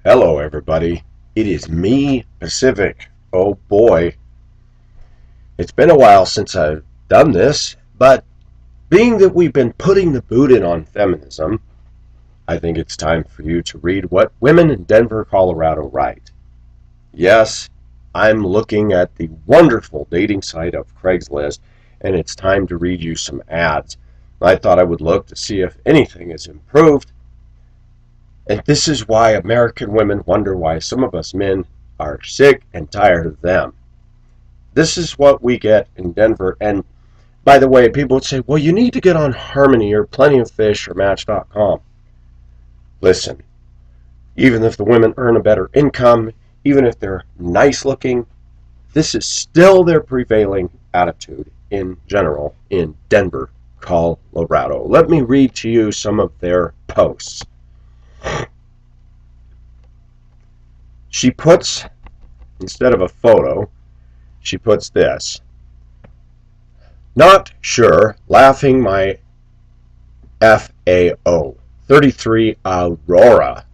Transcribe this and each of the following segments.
Hello, everybody. It is me, Pacific. Oh boy, it's been a while since I've done this, but being that we've been putting the boot in on feminism, I think it's time for you to read what women in Denver, Colorado write. Yes, I'm looking at the wonderful dating site of Craigslist, and it's time to read you some ads. I thought I would look to see if anything has improved. And this is why American women wonder why some of us men are sick and tired of them. This is what we get in Denver. And by the way, people would say, well, you need to get on Harmony or Plenty of Fish or Match.com. Listen, even if the women earn a better income, even if they're nice looking, this is still their prevailing attitude in general in Denver, Colorado. Let me read to you some of their posts. She puts, instead of a photo, she puts this. Not sure, laughing my FAO. 33 Aurora.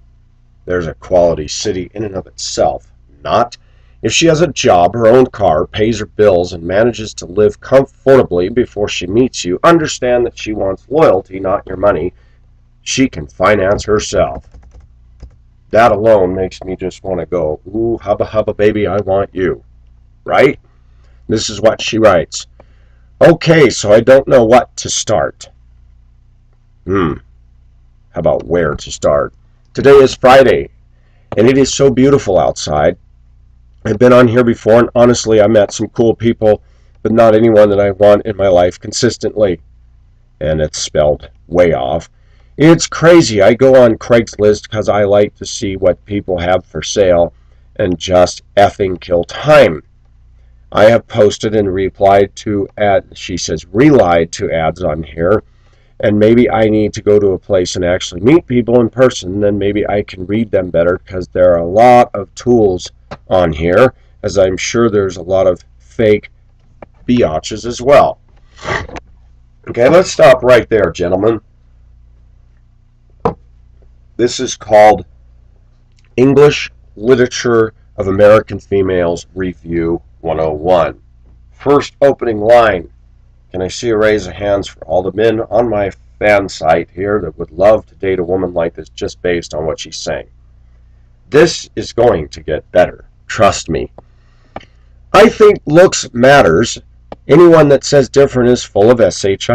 There's a quality city in and of itself. Not. If she has a job, her own car, pays her bills, and manages to live comfortably before she meets you, understand that she wants loyalty, not your money. She can finance herself. That alone makes me just want to go, ooh, hubba hubba baby, I want you. Right? This is what she writes. Okay, so I don't know what to start. How about where to start? Today is Friday, and it is so beautiful outside. I've been on here before, and honestly, I met some cool people, but not anyone that I want in my life consistently. And it's spelled way off. It's crazy. I go on Craigslist because I like to see what people have for sale and just effing kill time. I have posted and replied to ads. She says relied to ads on here, and maybe I need to go to a place and actually meet people in person. Then maybe I can read them better because there are a lot of tools on here, as I'm sure there's a lot of fake biatches as well. Okay, let's stop right there, gentlemen. This is called English Literature of American Females Review 101. First opening line. Can I see a raise of hands for all the men on my fan site here that would love to date a woman like this just based on what she's saying? This is going to get better. Trust me. I think looks matters. Anyone that says different is full of shit.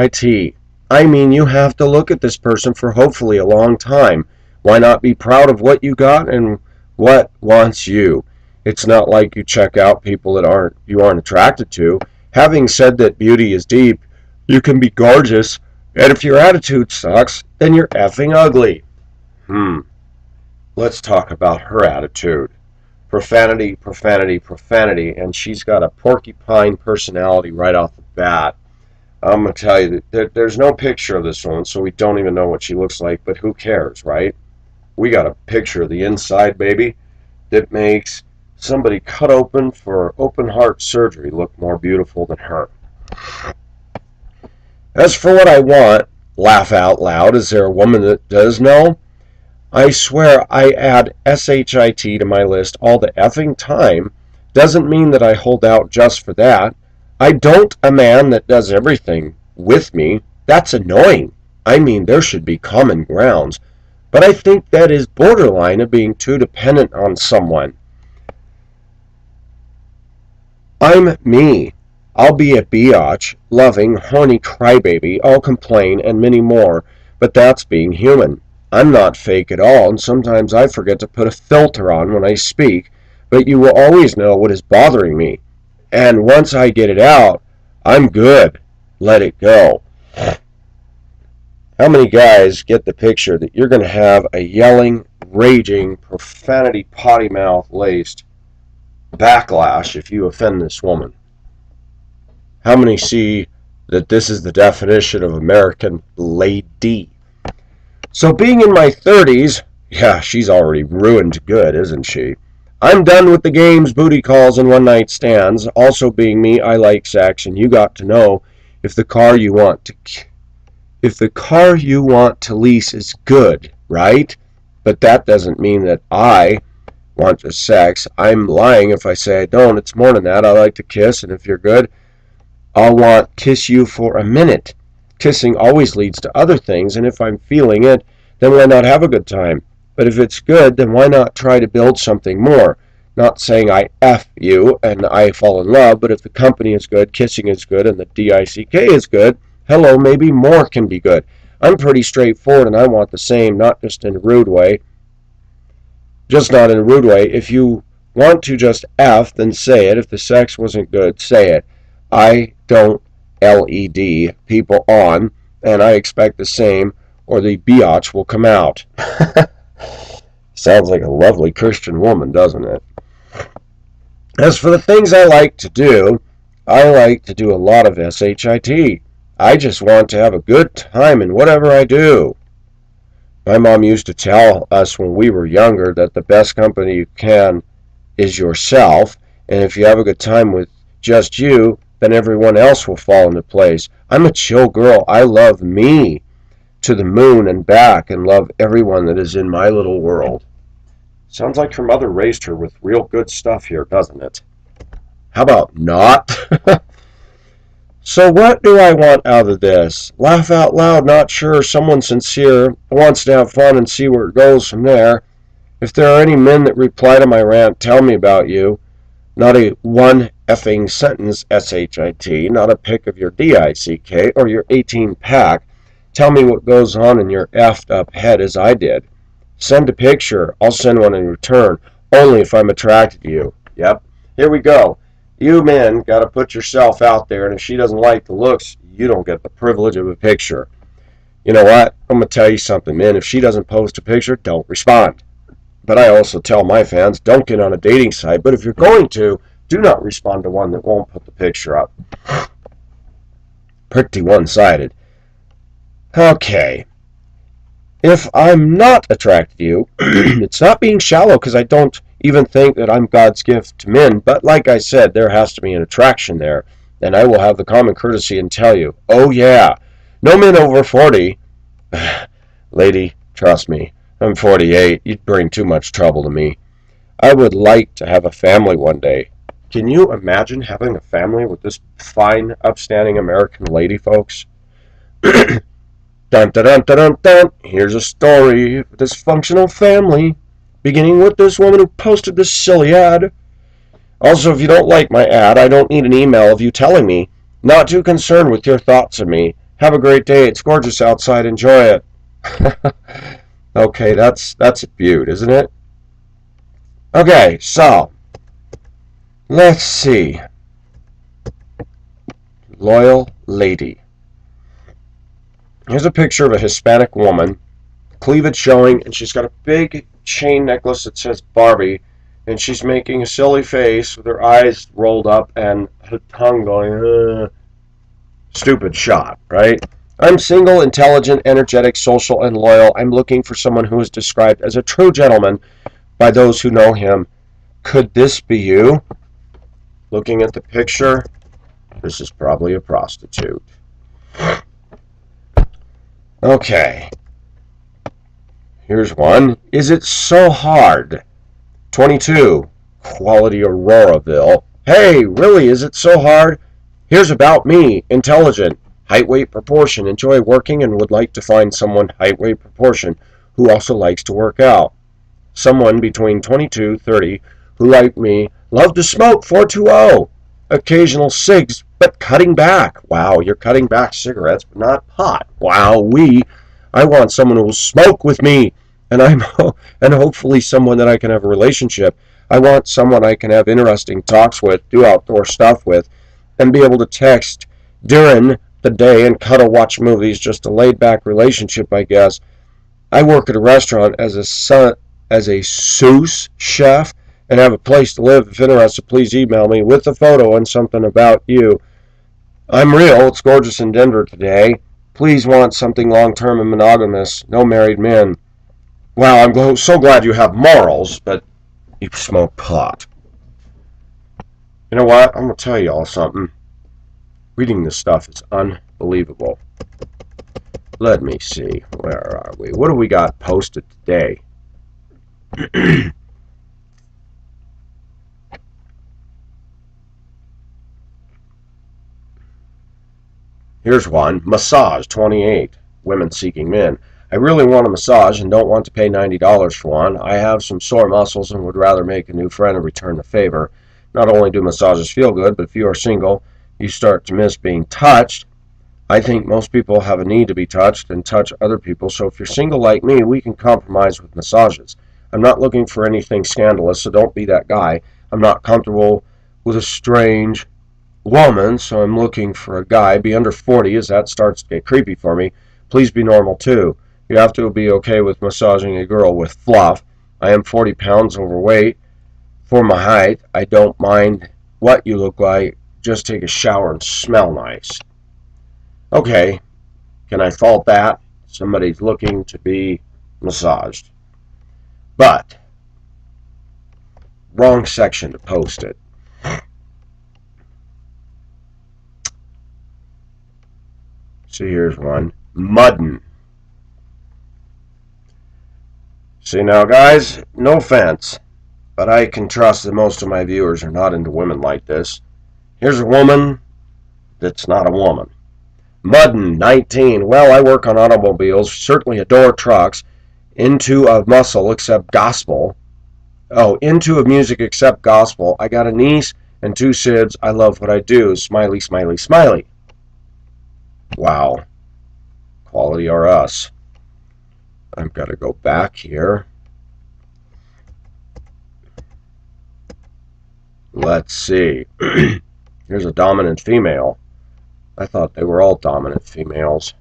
I mean, you have to look at this person for hopefully a long time. Why not be proud of what you got and what wants you? It's not like you check out people that you aren't attracted to. Having said that beauty is deep, you can be gorgeous, and if your attitude sucks, then you're effing ugly. Let's talk about her attitude. Profanity, profanity, profanity, and she's got a porcupine personality right off the bat. I'm going to tell you that there's no picture of this woman, so we don't even know what she looks like, but who cares, right? We got a picture of the inside, baby, that makes somebody cut open for open heart surgery look more beautiful than her. As for what I want, laugh out loud, is there a woman that does know? I swear I add shit to my list all the effing time. Doesn't mean that I hold out just for that. I don't a man that does everything with me. That's annoying. I mean, there should be common grounds. But I think that is borderline of being too dependent on someone. I'm me. I'll be a biatch, loving, horny crybaby, I'll complain, and many more, but that's being human. I'm not fake at all, and sometimes I forget to put a filter on when I speak, but you will always know what is bothering me. And once I get it out, I'm good. Let it go. How many guys get the picture that you're going to have a yelling, raging, profanity, potty mouth laced backlash if you offend this woman? How many see that this is the definition of American lady? So being in my 30s, yeah, she's already ruined good, isn't she? I'm done with the games, booty calls, and one-night stands. Also being me, I like sex, and you got to know if the car you want to lease is good, right? But that doesn't mean that I want just sex. I'm lying if I say I don't. It's more than that. I like to kiss, and if you're good, I'll want kiss you for a minute. Kissing always leads to other things, and if I'm feeling it, then why not have a good time? But if it's good, then why not try to build something more? Not saying I F you and I fall in love, but if the company is good, kissing is good, and the DICK is good, hello, maybe more can be good. I'm pretty straightforward and I want the same, not just in a rude way. Just not in a rude way. If you want to just F, then say it. If the sex wasn't good, say it. I don't LED people on, and I expect the same, or the biatch will come out. Sounds like a lovely Christian woman, doesn't it? As for the things I like to do a lot of SHIT. I just want to have a good time in whatever I do. My mom used to tell us when we were younger that the best company you can is yourself, and if you have a good time with just you, then everyone else will fall into place. I'm a chill girl. I love me to the moon and back and love everyone that is in my little world. Sounds like her mother raised her with real good stuff here, doesn't it? How about not? So what do I want out of this? Laugh out loud, not sure. Someone sincere wants to have fun and see where it goes from there. If there are any men that reply to my rant, tell me about you. Not a one effing sentence SHIT, not a pic of your DICK or your 18 pack. Tell me what goes on in your effed up head as I did. Send a picture. I'll send one in return, only if I'm attracted to you. Yep, here we go. You men got to put yourself out there, and if she doesn't like the looks, you don't get the privilege of a picture. You know what? I'm going to tell you something, men. If she doesn't post a picture, don't respond. But I also tell my fans, don't get on a dating site. But if you're going to, do not respond to one that won't put the picture up. Pretty one-sided. Okay. If I'm not attracted to you, it's not being shallow because I don't even think that I'm God's gift to men. But like I said, there has to be an attraction there. And I will have the common courtesy and tell you, oh yeah, no men over 40. Lady, trust me, I'm 48. You'd bring too much trouble to me. I would like to have a family one day. Can you imagine having a family with this fine, upstanding American lady, folks? Dun, dun, dun, dun, dun, dun. Here's a story of a dysfunctional family, beginning with this woman who posted this silly ad. Also, if you don't like my ad, I don't need an email of you telling me. Not too concerned with your thoughts of me. Have a great day. It's gorgeous outside. Enjoy it. Okay, that's a beaut, isn't it? Okay, so let's see. Loyal lady. Here's a picture of a Hispanic woman, cleavage showing, and she's got a big chain necklace that says Barbie, and she's making a silly face with her eyes rolled up and her tongue going, Stupid shot, right? I'm single, intelligent, energetic, social, and loyal. I'm looking for someone who is described as a true gentleman by those who know him. Could this be you? Looking at the picture, this is probably a prostitute. Okay. Here's one. Is it so hard? 22. Quality Auroraville. Hey, really, is it so hard? Here's about me. Intelligent. Height, weight, proportion. Enjoy working and would like to find someone height, weight, proportion who also likes to work out. Someone between 22, 30 who, like me, love to smoke 420. Occasional cigs, but cutting back. Wow, you're cutting back cigarettes, but not pot. Wow, I want someone who will smoke with me, and and hopefully someone that I can have a relationship. I want someone I can have interesting talks with, do outdoor stuff with, and be able to text during the day and cuddle, watch movies. Just a laid-back relationship, I guess. I work at a restaurant as a sous chef and have a place to live. If interested, please email me with a photo and something about you. I'm real. It's gorgeous in Denver today. Please want something long-term and monogamous. No married men. Wow, I'm so glad you have morals, but you smoke pot. You know what? I'm going to tell you all something. Reading this stuff is unbelievable. Let me see. Where are we? What do we got posted today? Here's one. Massage, 28. Women seeking men. I really want a massage and don't want to pay $90 for one. I have some sore muscles and would rather make a new friend and return the favor. Not only do massages feel good, but if you are single, you start to miss being touched. I think most people have a need to be touched and touch other people, so if you're single like me, we can compromise with massages. I'm not looking for anything scandalous, so don't be that guy. I'm not comfortable with a strange woman, so I'm looking for a guy. Be under 40 as that starts to get creepy for me. Please be normal too. You have to be okay with massaging a girl with fluff. I am 40 pounds overweight. For my height, I don't mind what you look like. Just take a shower and smell nice. Okay, can I fault that? Somebody's looking to be massaged. But, wrong section to post it. So here's one. Muddin. See now, guys, no offense, but I can trust that most of my viewers are not into women like this. Here's a woman that's not a woman. Muddin, 19. Well, I work on automobiles, certainly adore trucks, into of muscle except gospel. Oh, into of music except gospel. I got a niece and 2 SIDS. I love what I do. Smiley, smiley, smiley. Wow. Quality or us. I've got to go back here. Let's see. Here's a dominant female. I thought they were all dominant females.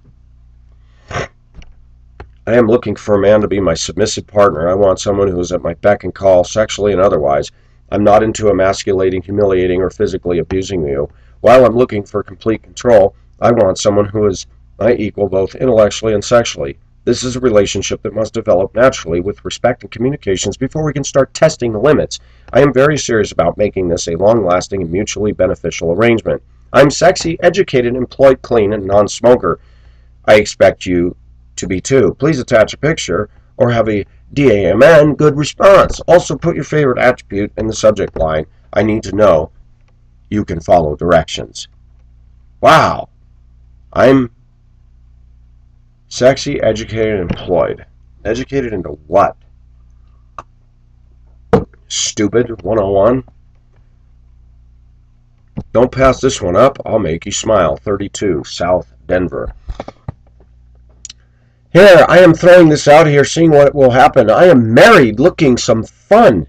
I am looking for a man to be my submissive partner. I want someone who is at my beck and call, sexually and otherwise. I'm not into emasculating, humiliating, or physically abusing you. While I'm looking for complete control, I want someone who is my equal both intellectually and sexually. This is a relationship that must develop naturally with respect and communications before we can start testing the limits. I am very serious about making this a long-lasting and mutually beneficial arrangement. I'm sexy, educated, employed, clean, and non-smoker. I expect you to be too. Please attach a picture or have a DAMN good response. Also put your favorite attribute in the subject line. I need to know you can follow directions. Wow. I'm sexy, educated, employed. Educated into what? Stupid 101? Don't pass this one up. I'll make you smile. 32, South Denver. Here, I am throwing this out here, seeing what will happen. I am married, looking some fun.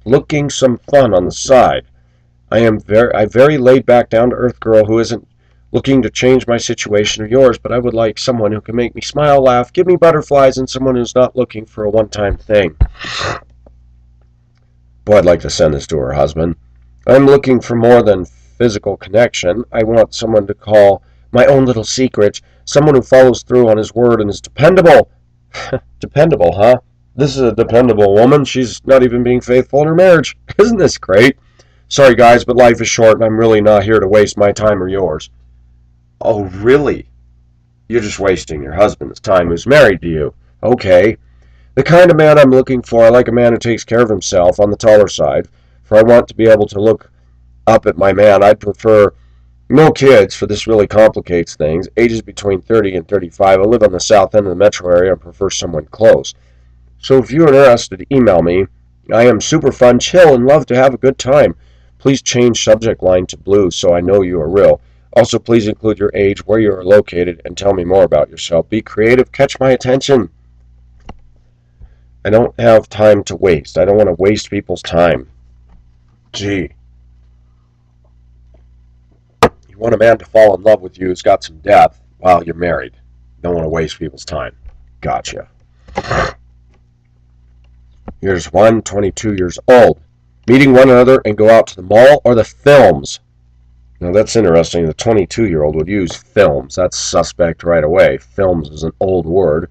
Looking some fun on the side. I'm very laid back, down to earth girl who isn't looking to change my situation or yours, but I would like someone who can make me smile, laugh, give me butterflies, and someone who's not looking for a one-time thing. Boy, I'd like to send this to her husband. I'm looking for more than physical connection. I want someone to call my own little secret, someone who follows through on his word and is dependable. Dependable, huh? This is a dependable woman. She's not even being faithful in her marriage. Isn't this great? Sorry, guys, but life is short, and I'm really not here to waste my time or yours. Oh, really? You're just wasting your husband's time who's married to you. Okay. The kind of man I'm looking for, I like a man who takes care of himself on the taller side, for I want to be able to look up at my man. I'd prefer no kids, for this really complicates things. Ages between 30 and 35. I live on the south end of the metro area and prefer someone close. So if you're interested, email me. I am super fun, chill, and love to have a good time. Please change subject line to blue so I know you are real. Also, please include your age, where you are located, and tell me more about yourself. Be creative. Catch my attention. I don't have time to waste. I don't want to waste people's time. Gee. You want a man to fall in love with you who's got some depth while you're married. Don't want to waste people's time. Gotcha. Here's one, 22 years old. Meeting one another and go out to the mall or the films. Now that's interesting. The 22-year-old would use films. That's suspect right away. Films is an old word.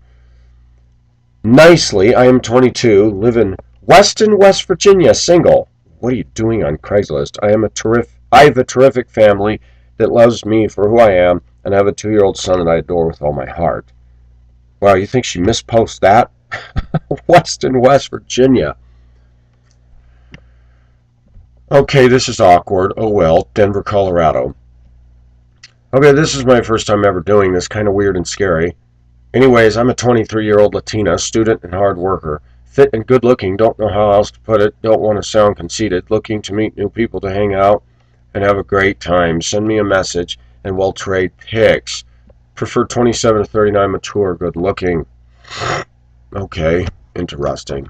Nicely, I am 22, live in Weston, West Virginia, single. What are you doing on Craigslist? I have a terrific family that loves me for who I am, and I have a 2-year-old son that I adore with all my heart. Wow, you think she misposted that? Weston, West Virginia. Okay, this is awkward. Oh well, Denver, Colorado. Okay, this is my first time ever doing this, kind of weird and scary. Anyways, I'm a 23-year-old Latina, student and hard worker. Fit and good looking, don't know how else to put it, don't want to sound conceited, looking to meet new people to hang out and have a great time. Send me a message and we'll trade pics. Prefer 27 to 39, mature, good looking. Okay, interesting.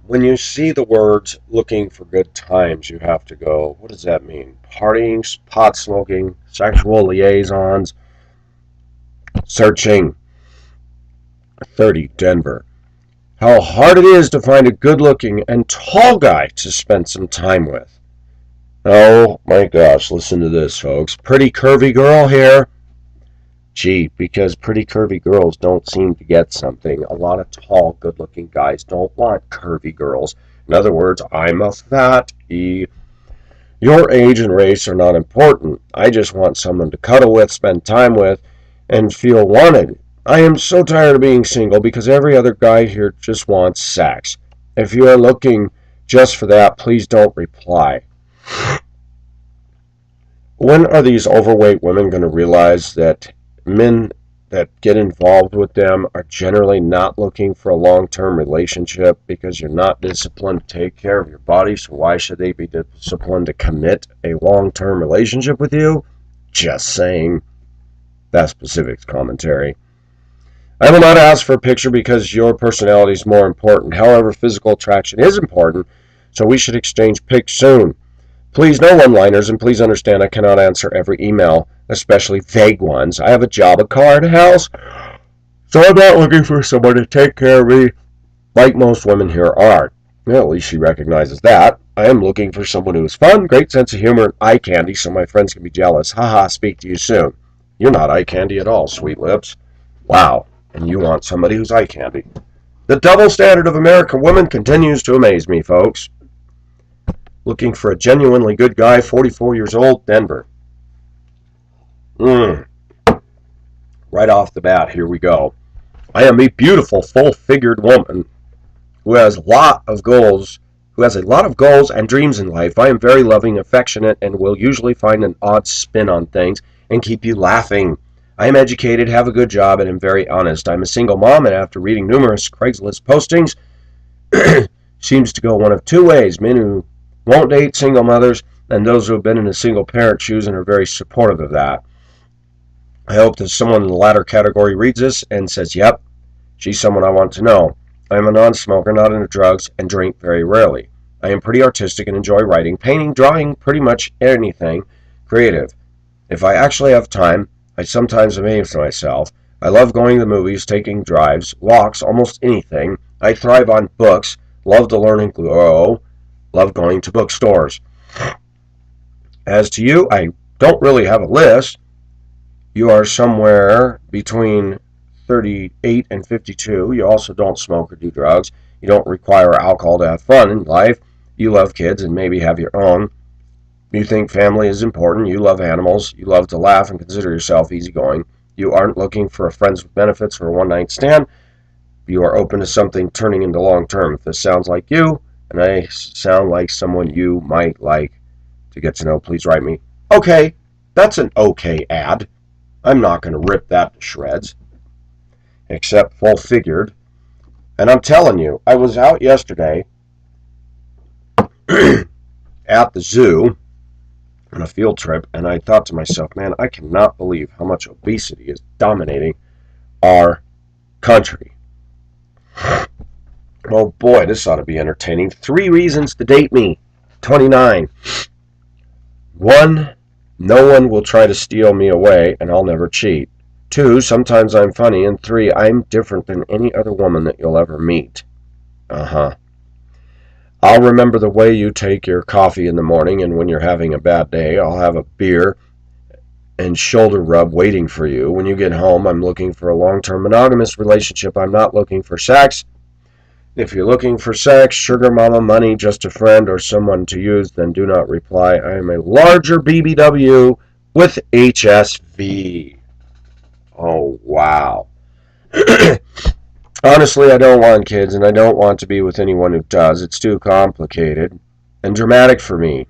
When you see the words looking for good times, you have to go, what does that mean? Partying, pot smoking, sexual liaisons, searching. 30, Denver. How hard it is to find a good looking and tall guy to spend some time with. Oh my gosh, listen to this, folks. Pretty curvy girl here. Gee, because pretty curvy girls don't seem to get something. A lot of tall, good-looking guys don't want curvy girls. In other words, I'm a fatty. Your age and race are not important. I just want someone to cuddle with, spend time with, and feel wanted. I am so tired of being single because every other guy here just wants sex. If you are looking just for that, please don't reply. When are these overweight women going to realize that men that get involved with them are generally not looking for a long-term relationship because you're not disciplined to take care of your body, so why should they be disciplined to commit a long-term relationship with you? Just saying. That's Pacific's commentary. I will not ask for a picture because your personality is more important. However, physical attraction is important, so we should exchange pics soon. Please, no one-liners, and please understand I cannot answer every email, especially vague ones. I have a job, a car, and a house, so I'm not looking for someone to take care of me like most women here are. Well, at least she recognizes that. I am looking for someone who is fun, great sense of humor, and eye candy so my friends can be jealous. Haha, speak to you soon. You're not eye candy at all, sweet lips. Wow, and you want somebody who's eye candy. The double standard of American women continues to amaze me, folks. Looking for a genuinely good guy, 44 years old, Denver. Right off the bat, here we go. I am a beautiful, full-figured woman who has a lot of goals and dreams in life. I am very loving, affectionate, and will usually find an odd spin on things and keep you laughing. I am educated, have a good job, and am very honest. I'm a single mom, and after reading numerous Craigslist postings, seems to go one of two ways. Men who won't date single mothers, and those who have been in a single parent shoes and are very supportive of that. I hope that someone in the latter category reads this and says, yep, she's someone I want to know. I am a non-smoker, not into drugs, and drink very rarely. I am pretty artistic and enjoy writing, painting, drawing, pretty much anything creative. If I actually have time, I sometimes amaze myself. I love going to the movies, taking drives, walks, almost anything. I thrive on books, love to learn and grow, love going to bookstores. As to you, I don't really have a list. You are somewhere between 38 and 52. You also don't smoke or do drugs. You don't require alcohol to have fun in life. You love kids and maybe have your own. You think family is important. You love animals. You love to laugh and consider yourself easygoing. You aren't looking for a friends with benefits or a one-night stand. You are open to something turning into long-term. If this sounds like you, and I sound like someone you might like to get to know, please write me. Okay, that's an okay ad. I'm not going to rip that to shreds. Except full-figured. And I'm telling you, I was out yesterday at the zoo on a field trip, and I thought to myself, man, I cannot believe how much obesity is dominating our country. Oh boy, this ought to be entertaining. 3 reasons to date me. 29. 1, no one will try to steal me away, and I'll never cheat. 2, sometimes I'm funny. And 3, I'm different than any other woman that you'll ever meet. I'll remember the way you take your coffee in the morning, and when you're having a bad day, I'll have a beer and shoulder rub waiting for you. When you get home, I'm looking for a long-term monogamous relationship. I'm not looking for sex. If you're looking for sex, sugar mama, money, just a friend, or someone to use, then do not reply. I am a larger BBW with HSV. Oh, wow. Honestly, I don't want kids, and I don't want to be with anyone who does. It's too complicated and dramatic for me.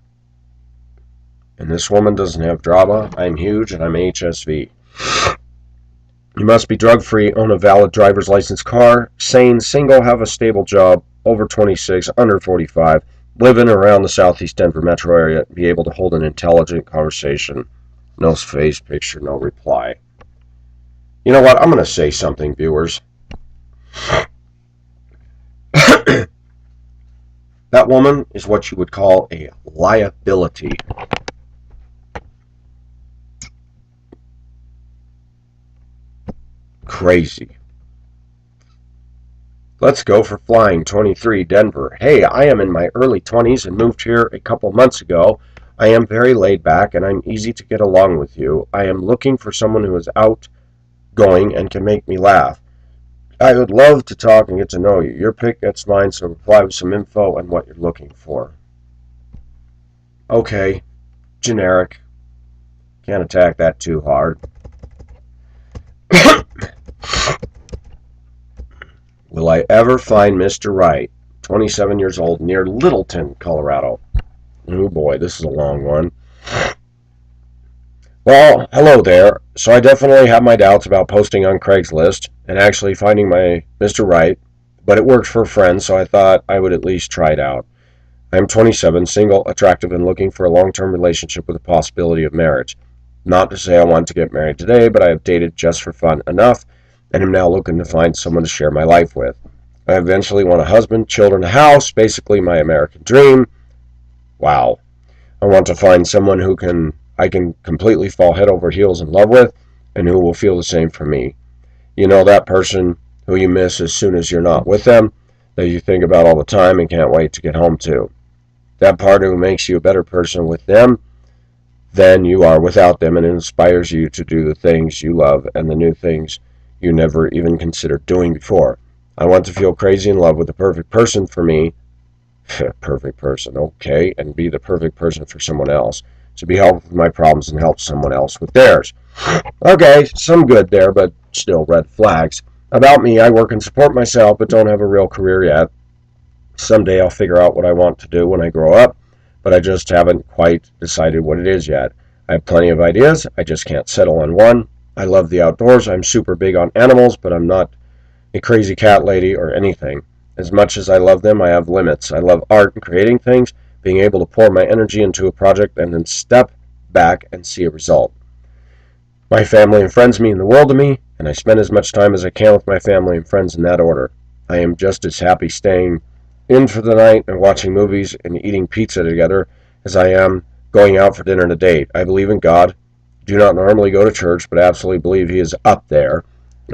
And this woman doesn't have drama. I'm huge, and I'm HSV. You must be drug-free, own a valid driver's license car, sane, single, have a stable job, over 26, under 45, live in and around the southeast Denver metro area, be able to hold an intelligent conversation. No face picture, no reply. You know what? I'm going to say something, viewers. That woman is what you would call a liability. Crazy. Let's go for flying 23 Denver. Hey, I am in my early 20s and moved here a couple months ago. I am very laid back and I'm easy to get along with you. I am looking for someone who is outgoing and can make me laugh. I would love to talk and get to know you. Your pick gets mine, so reply with some info on what you're looking for. Okay, generic. Can't attack that too hard. Will I ever find Mr. Right? 27 years old, near Littleton, Colorado. Oh boy, this is a long one. Well, hello there. So I definitely have my doubts about posting on Craigslist and actually finding my Mr. Right, but it worked for a friend, so I thought I would at least try it out. I'm 27, single, attractive, and looking for a long-term relationship with a possibility of marriage. Not to say I want to get married today, but I have dated just for fun enough, and am now looking to find someone to share my life with. I eventually want a husband, children, a house, basically my American dream. Wow. I want to find someone I can completely fall head over heels in love with, and who will feel the same for me. You know, that person who you miss as soon as you're not with them, that you think about all the time and can't wait to get home to. That part who makes you a better person with them than you are without them, and inspires you to do the things you love and the new things you never even considered doing before. I want to feel crazy in love with the perfect person for me. Perfect person, okay, and be the perfect person for someone else. To be helpful with my problems and help someone else with theirs. Okay, some good there, but still red flags. About me, I work and support myself, but don't have a real career yet. Someday I'll figure out what I want to do when I grow up, but I just haven't quite decided what it is yet. I have plenty of ideas, I just can't settle on one. I love the outdoors, I'm super big on animals, but I'm not a crazy cat lady or anything. As much as I love them, I have limits. I love art and creating things, being able to pour my energy into a project and then step back and see a result. My family and friends mean the world to me, and I spend as much time as I can with my family and friends in that order. I am just as happy staying in for the night and watching movies and eating pizza together as I am going out for dinner and a date. I believe in God, do not normally go to church, but absolutely believe He is up there.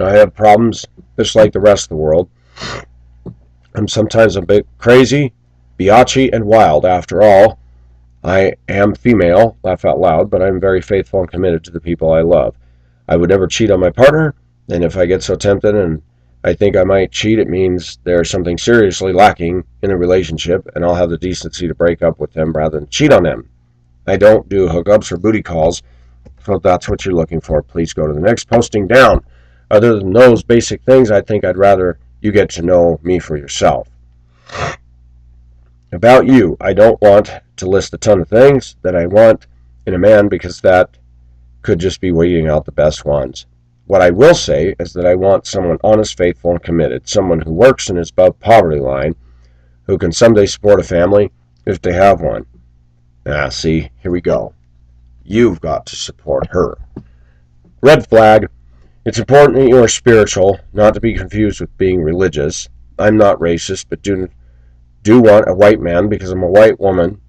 I have problems just like the rest of the world. I'm sometimes a bit crazy, biatchy, and wild. After all, I am female, laugh out loud, but I'm very faithful and committed to the people I love. I would never cheat on my partner, and if I get so tempted and I think I might cheat, it means there's something seriously lacking in a relationship, and I'll have the decency to break up with them rather than cheat on them. I don't do hookups or booty calls, so if that's what you're looking for, please go to the next posting down. Other than those basic things, I think I'd rather you get to know me for yourself. About you, I don't want to list a ton of things that I want in a man because that could just be weeding out the best ones. What I will say is that I want someone honest, faithful, and committed, someone who works and is above poverty line, who can someday support a family if they have one. See, here we go. You've got to support her. Red flag. It's important that you are spiritual, not to be confused with being religious. I'm not racist, but do want a white man because I'm a white woman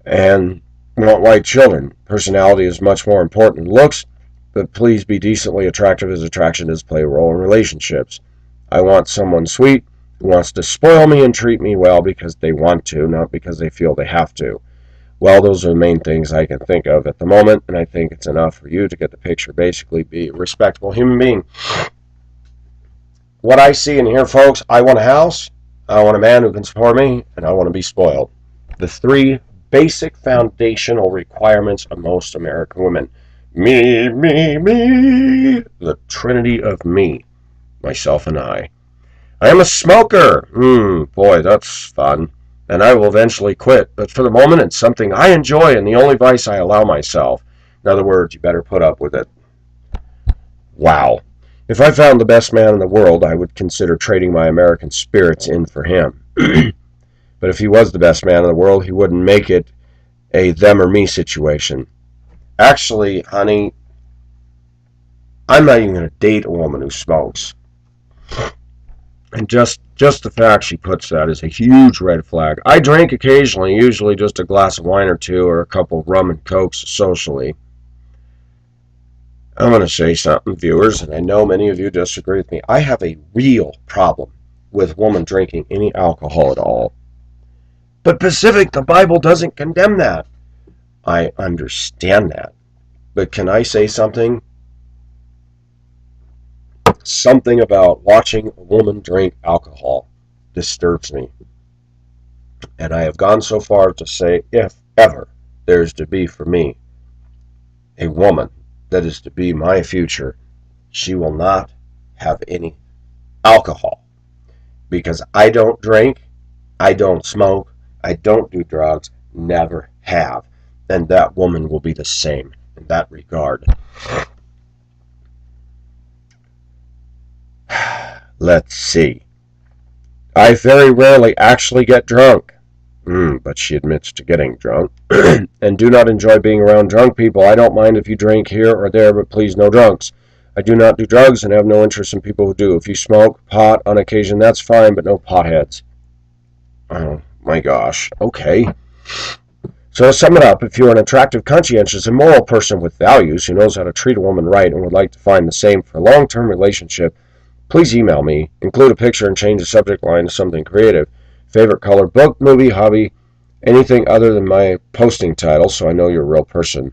and want white children. Personality is much more important than looks, but please be decently attractive, as attraction does play a role in relationships. I want someone sweet who wants to spoil me and treat me well because they want to, not because they feel they have to. Well, those are the main things I can think of at the moment, and I think it's enough for you to get the picture. Basically, be a respectable human being. What I see and hear, folks, I want a house, I want a man who can support me, and I want to be spoiled. The three basic foundational requirements of most American women. Me, me, me. The trinity of me. myself and I. I am a smoker. Boy, that's fun. And I will eventually quit. But for the moment, it's something I enjoy and the only vice I allow myself. In other words, you better put up with it. Wow. If I found the best man in the world, I would consider trading my American spirits in for him. But if he was the best man in the world, he wouldn't make it a them or me situation. Actually, honey, I'm not even going to date a woman who smokes. And just the fact she puts that is a huge red flag. I drink occasionally, usually just a glass of wine or two or a couple of rum and cokes socially. I'm going to say something, viewers, and I know many of you disagree with me. I have a real problem with women drinking any alcohol at all. But Pacific, the Bible doesn't condemn that. I understand that. But can I say something? Something about watching a woman drink alcohol disturbs me. And I have gone so far to say, if ever there is to be for me a woman that is to be my future, she will not have any alcohol. Because I don't drink, I don't smoke, I don't do drugs, never have. And that woman will be the same in that regard. Let's see. I very rarely actually get drunk. But she admits to getting drunk. And do not enjoy being around drunk people. I don't mind if you drink here or there, but please no drunks. I do not do drugs and have no interest in people who do. If you smoke pot on occasion, that's fine, but no potheads. Oh, my gosh. Okay. So to sum it up, if you're an attractive, conscientious, and moral person with values who knows how to treat a woman right and would like to find the same for a long-term relationship, please email me, include a picture, and change the subject line to something creative. Favorite color, book, movie, hobby, anything other than my posting title, so I know you're a real person.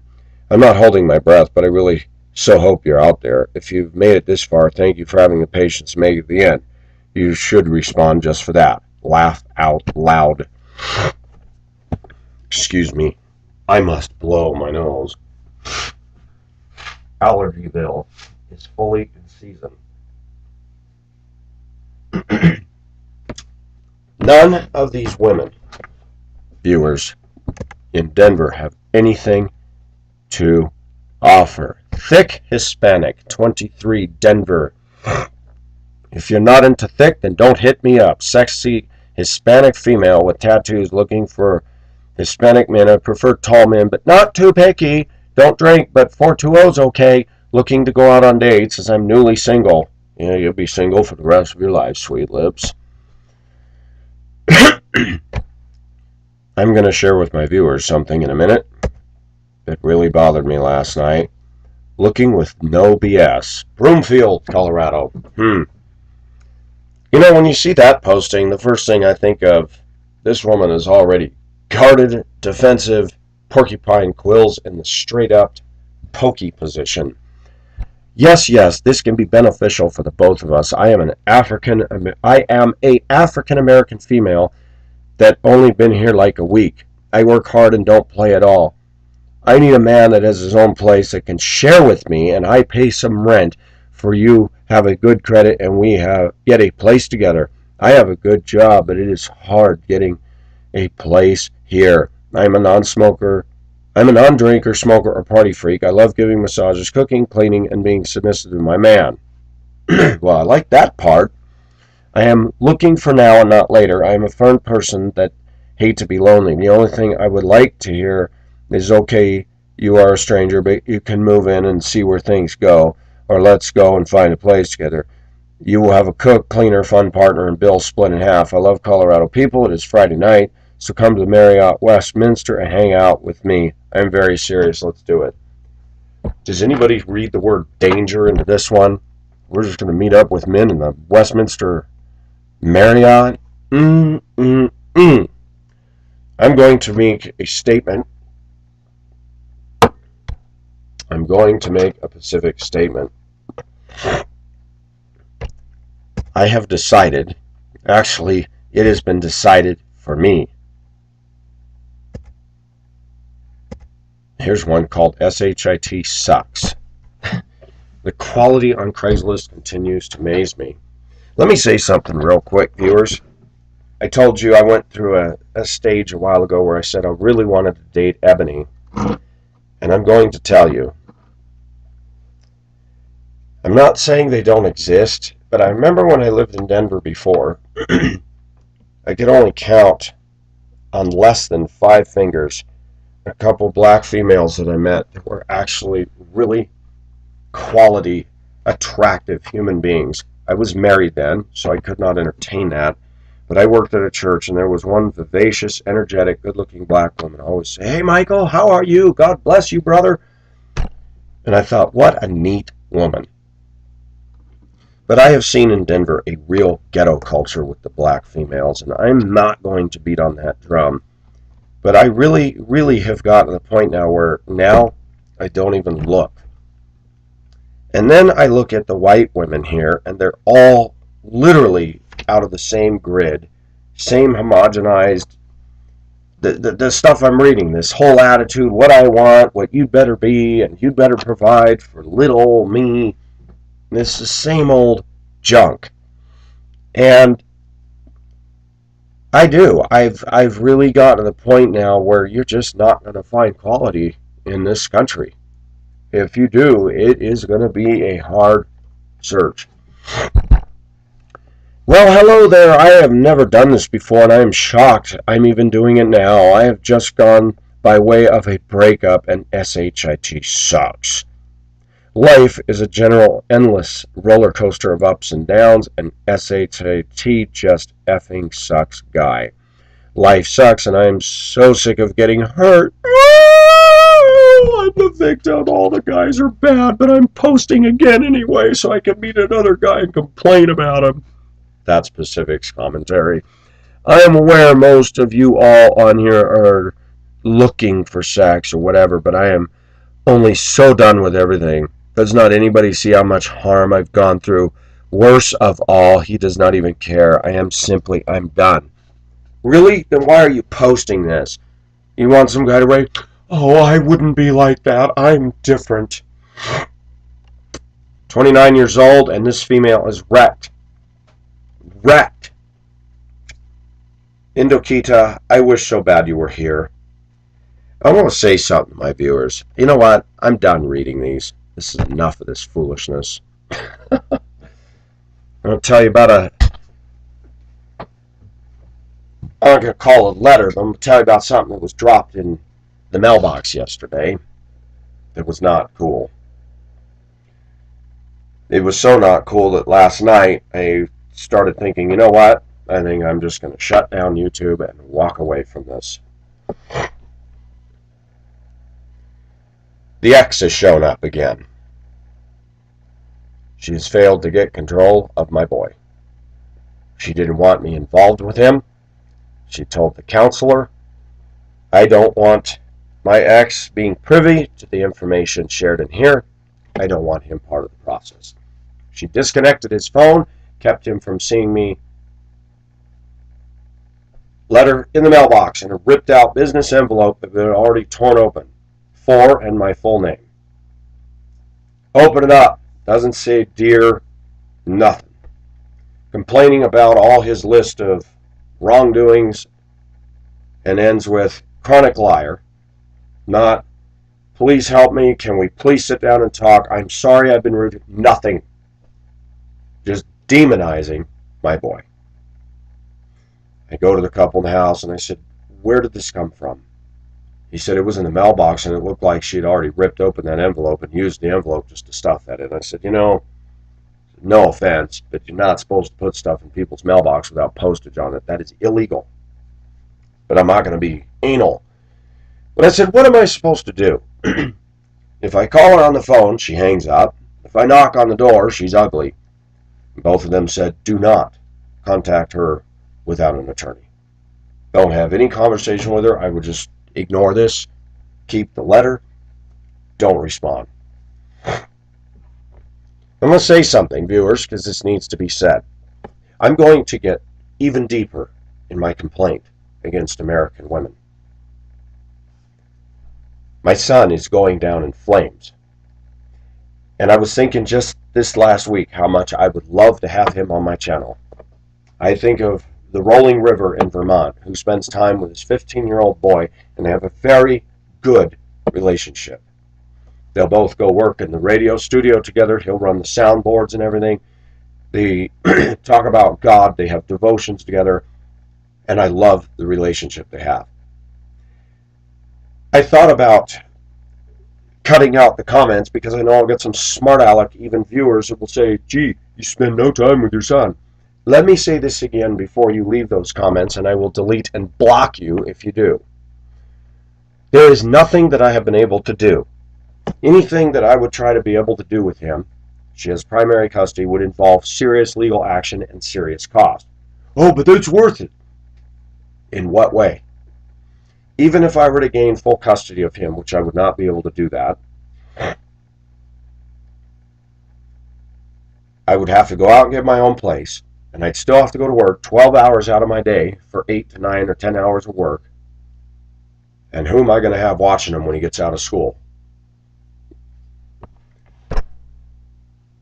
I'm not holding my breath, but I really so hope you're out there. If you've made it this far, thank you for having the patience to make it to the end. You should respond just for that. Laugh out loud. Excuse me. I must blow my nose. Allergyville is fully in season. None of these women, viewers, in Denver have anything to offer. Thick Hispanic, 23, Denver. If you're not into thick, then don't hit me up. Sexy Hispanic female with tattoos looking for Hispanic men. I prefer tall men, but not too picky. Don't drink, but 420's okay. Looking to go out on dates as I'm newly single. Yeah, you'll be single for the rest of your life, sweet lips. I'm going to share with my viewers something in a minute that really bothered me last night. Looking with no BS. Broomfield, Colorado. You know, when you see that posting, the first thing I think of, this woman is already guarded, defensive, porcupine quills in the straight-up pokey position. Yes, this can be beneficial for the both of us. I am a African American female that only been here like a week. I work hard and don't play at all. I need a man that has his own place that can share with me, and I pay some rent for you have a good credit and we get a place together. I have a good job, but it is hard getting a place here. I'm a non-smoker. I'm a non-drinker, smoker, or party freak. I love giving massages, cooking, cleaning, and being submissive to my man. Well, I like that part. I am looking for now and not later. I am a firm person that hate to be lonely. The only thing I would like to hear is, okay, you are a stranger, but you can move in and see where things go, or let's go and find a place together. You will have a cook, cleaner, fun partner, and bill split in half. I love Colorado people. It is Friday night, so come to the Marriott Westminster and hang out with me. I'm very serious. Let's do it. Does anybody read the word danger into this one? We're just going to meet up with men in the Westminster Marriott? I'm going to make a statement. I'm going to make a Pacific statement. I have decided, actually, it has been decided for me. Here's one called SHIT Sucks. The quality on Craigslist continues to amaze me. Let me say something real quick, viewers. I told you I went through a stage a while ago where I said I really wanted to date Ebony. And I'm going to tell you, I'm not saying they don't exist, but I remember when I lived in Denver before, I could only count on less than 5 fingers a couple black females that I met that were actually really quality, attractive human beings. I was married then, so I could not entertain that. But I worked at a church, and there was one vivacious, energetic, good-looking black woman. I always say, "Hey, Michael, how are you? God bless you, brother." And I thought, what a neat woman. But I have seen in Denver a real ghetto culture with the black females, and I'm not going to beat on that drum. But I really, really have gotten to the point now where now I don't even look. And then I look at the white women here, and they're all literally out of the same grid, same homogenized, the stuff I'm reading, this whole attitude, what I want, what you'd better be, and you'd better provide for little old me. This is the same old junk. And I've really gotten to the point now where you're just not going to find quality in this country. If you do, it is going to be a hard search. Well, hello there. I have never done this before, and I am shocked I'm even doing it now. I have just gone by way of a breakup, and SHIT sucks. Life is a general endless roller coaster of ups and downs, and SHIT just effing sucks, guy. Life sucks, and I am so sick of getting hurt. I'm the victim. All the guys are bad, but I'm posting again anyway so I can meet another guy and complain about him. That's Pacific's commentary. I am aware most of you all on here are looking for sex or whatever, but I am only so done with everything. Does not anybody see how much harm I've gone through? Worst of all, he does not even care. I'm done. Really? Then why are you posting this? You want some guy to write, "Oh, I wouldn't be like that. I'm different." 29 years old, and this female is wrecked. Wrecked. Indokita, I wish so bad you were here. I want to say something to my viewers. You know what? I'm done reading these. This is enough of this foolishness. I'm going to tell you about I'm not going to call it a letter, but I'm going to tell you about something that was dropped in the mailbox yesterday that was not cool. It was so not cool that last night I started thinking, you know what? I think I'm just going to shut down YouTube and walk away from this. The ex has shown up again. She has failed to get control of my boy. She didn't want me involved with him. She told the counselor, I don't want my ex being privy to the information shared in here. I don't want him part of the process. She disconnected his phone, kept him from seeing me. Letter in the mailbox in a ripped out business envelope that had already torn open. For and my full name. Open it up. Doesn't say dear, nothing. Complaining about all his list of wrongdoings and ends with chronic liar. Not, please help me. Can we please sit down and talk? I'm sorry I've been rude. Nothing. Just demonizing my boy. I go to the couple in the house and I said, where did this come from? He said it was in the mailbox and it looked like she'd already ripped open that envelope and used the envelope just to stuff that in. I said, no offense, but you're not supposed to put stuff in people's mailbox without postage on it. That is illegal. But I'm not going to be anal. But I said, what am I supposed to do? If I call her on the phone, she hangs up. If I knock on the door, she's ugly. Both of them said, do not contact her without an attorney. Don't have any conversation with her. I would just ignore this, keep the letter, don't respond. I'm going to say something, viewers, because this needs to be said. I'm going to get even deeper in my complaint against American women. My son is going down in flames. And I was thinking just this last week how much I would love to have him on my channel. I think of the rolling river in Vermont, who spends time with his 15-year-old boy, and they have a very good relationship. They'll both go work in the radio studio together. He'll run the soundboards and everything. They talk about God. They have devotions together. And I love the relationship they have. I thought about cutting out the comments because I know I'll get some smart aleck, even viewers, that will say, gee, you spend no time with your son. Let me say this again before you leave those comments, and I will delete and block you if you do. There is nothing that I have been able to do. Anything that I would try to be able to do with him, she has primary custody, would involve serious legal action and serious cost. Oh, but that's worth it. In what way? Even if I were to gain full custody of him, which I would not be able to do that, I would have to go out and get my own place, and I'd still have to go to work 12 hours out of my day for 8 to 9 or 10 hours of work. And who am I going to have watching him when he gets out of school?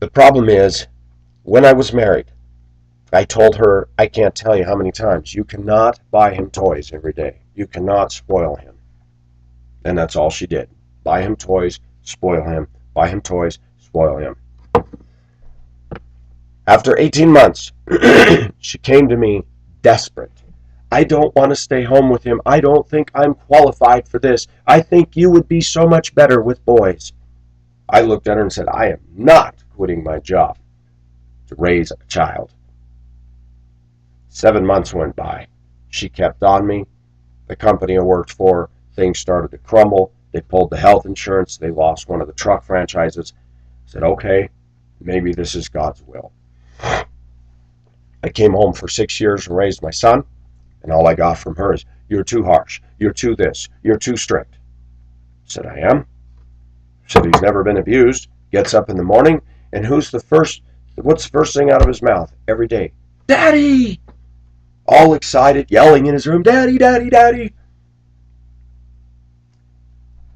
The problem is, when I was married, I told her, I can't tell you how many times, you cannot buy him toys every day. You cannot spoil him. And that's all she did. Buy him toys, spoil him. Buy him toys, spoil him. After 18 months, she came to me desperate. I don't want to stay home with him. I don't think I'm qualified for this. I think you would be so much better with boys. I looked at her and said, I am not quitting my job to raise a child. 7 months went by. She kept on me. The company I worked for, things started to crumble. They pulled the health insurance. They lost one of the truck franchises. I said, okay, maybe this is God's will. I came home for 6 years and raised my son, and all I got from her is, you're too harsh. You're too this. You're too strict. I said, I am. Said he's never been abused. Gets up in the morning, and what's the first thing out of his mouth every day? Daddy! All excited, yelling in his room, Daddy, Daddy, Daddy.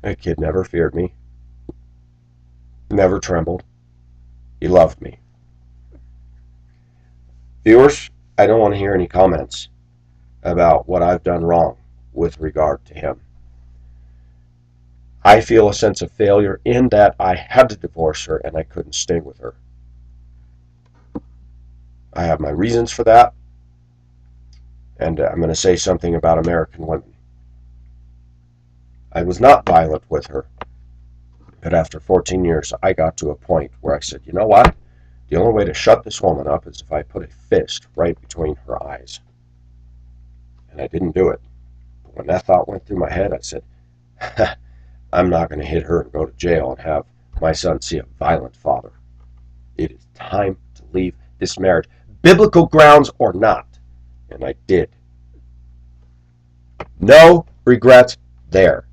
That kid never feared me, never trembled. He loved me. Viewers, I don't want to hear any comments about what I've done wrong with regard to him. I feel a sense of failure in that I had to divorce her and I couldn't stay with her. I have my reasons for that, and I'm going to say something about American women. I was not violent with her, but after 14 years, I got to a point where I said, you know what? The only way to shut this woman up is if I put a fist right between her eyes. And I didn't do it. But when that thought went through my head, I said, I'm not going to hit her and go to jail and have my son see a violent father. It is time to leave this marriage, biblical grounds or not. And I did. No regrets there.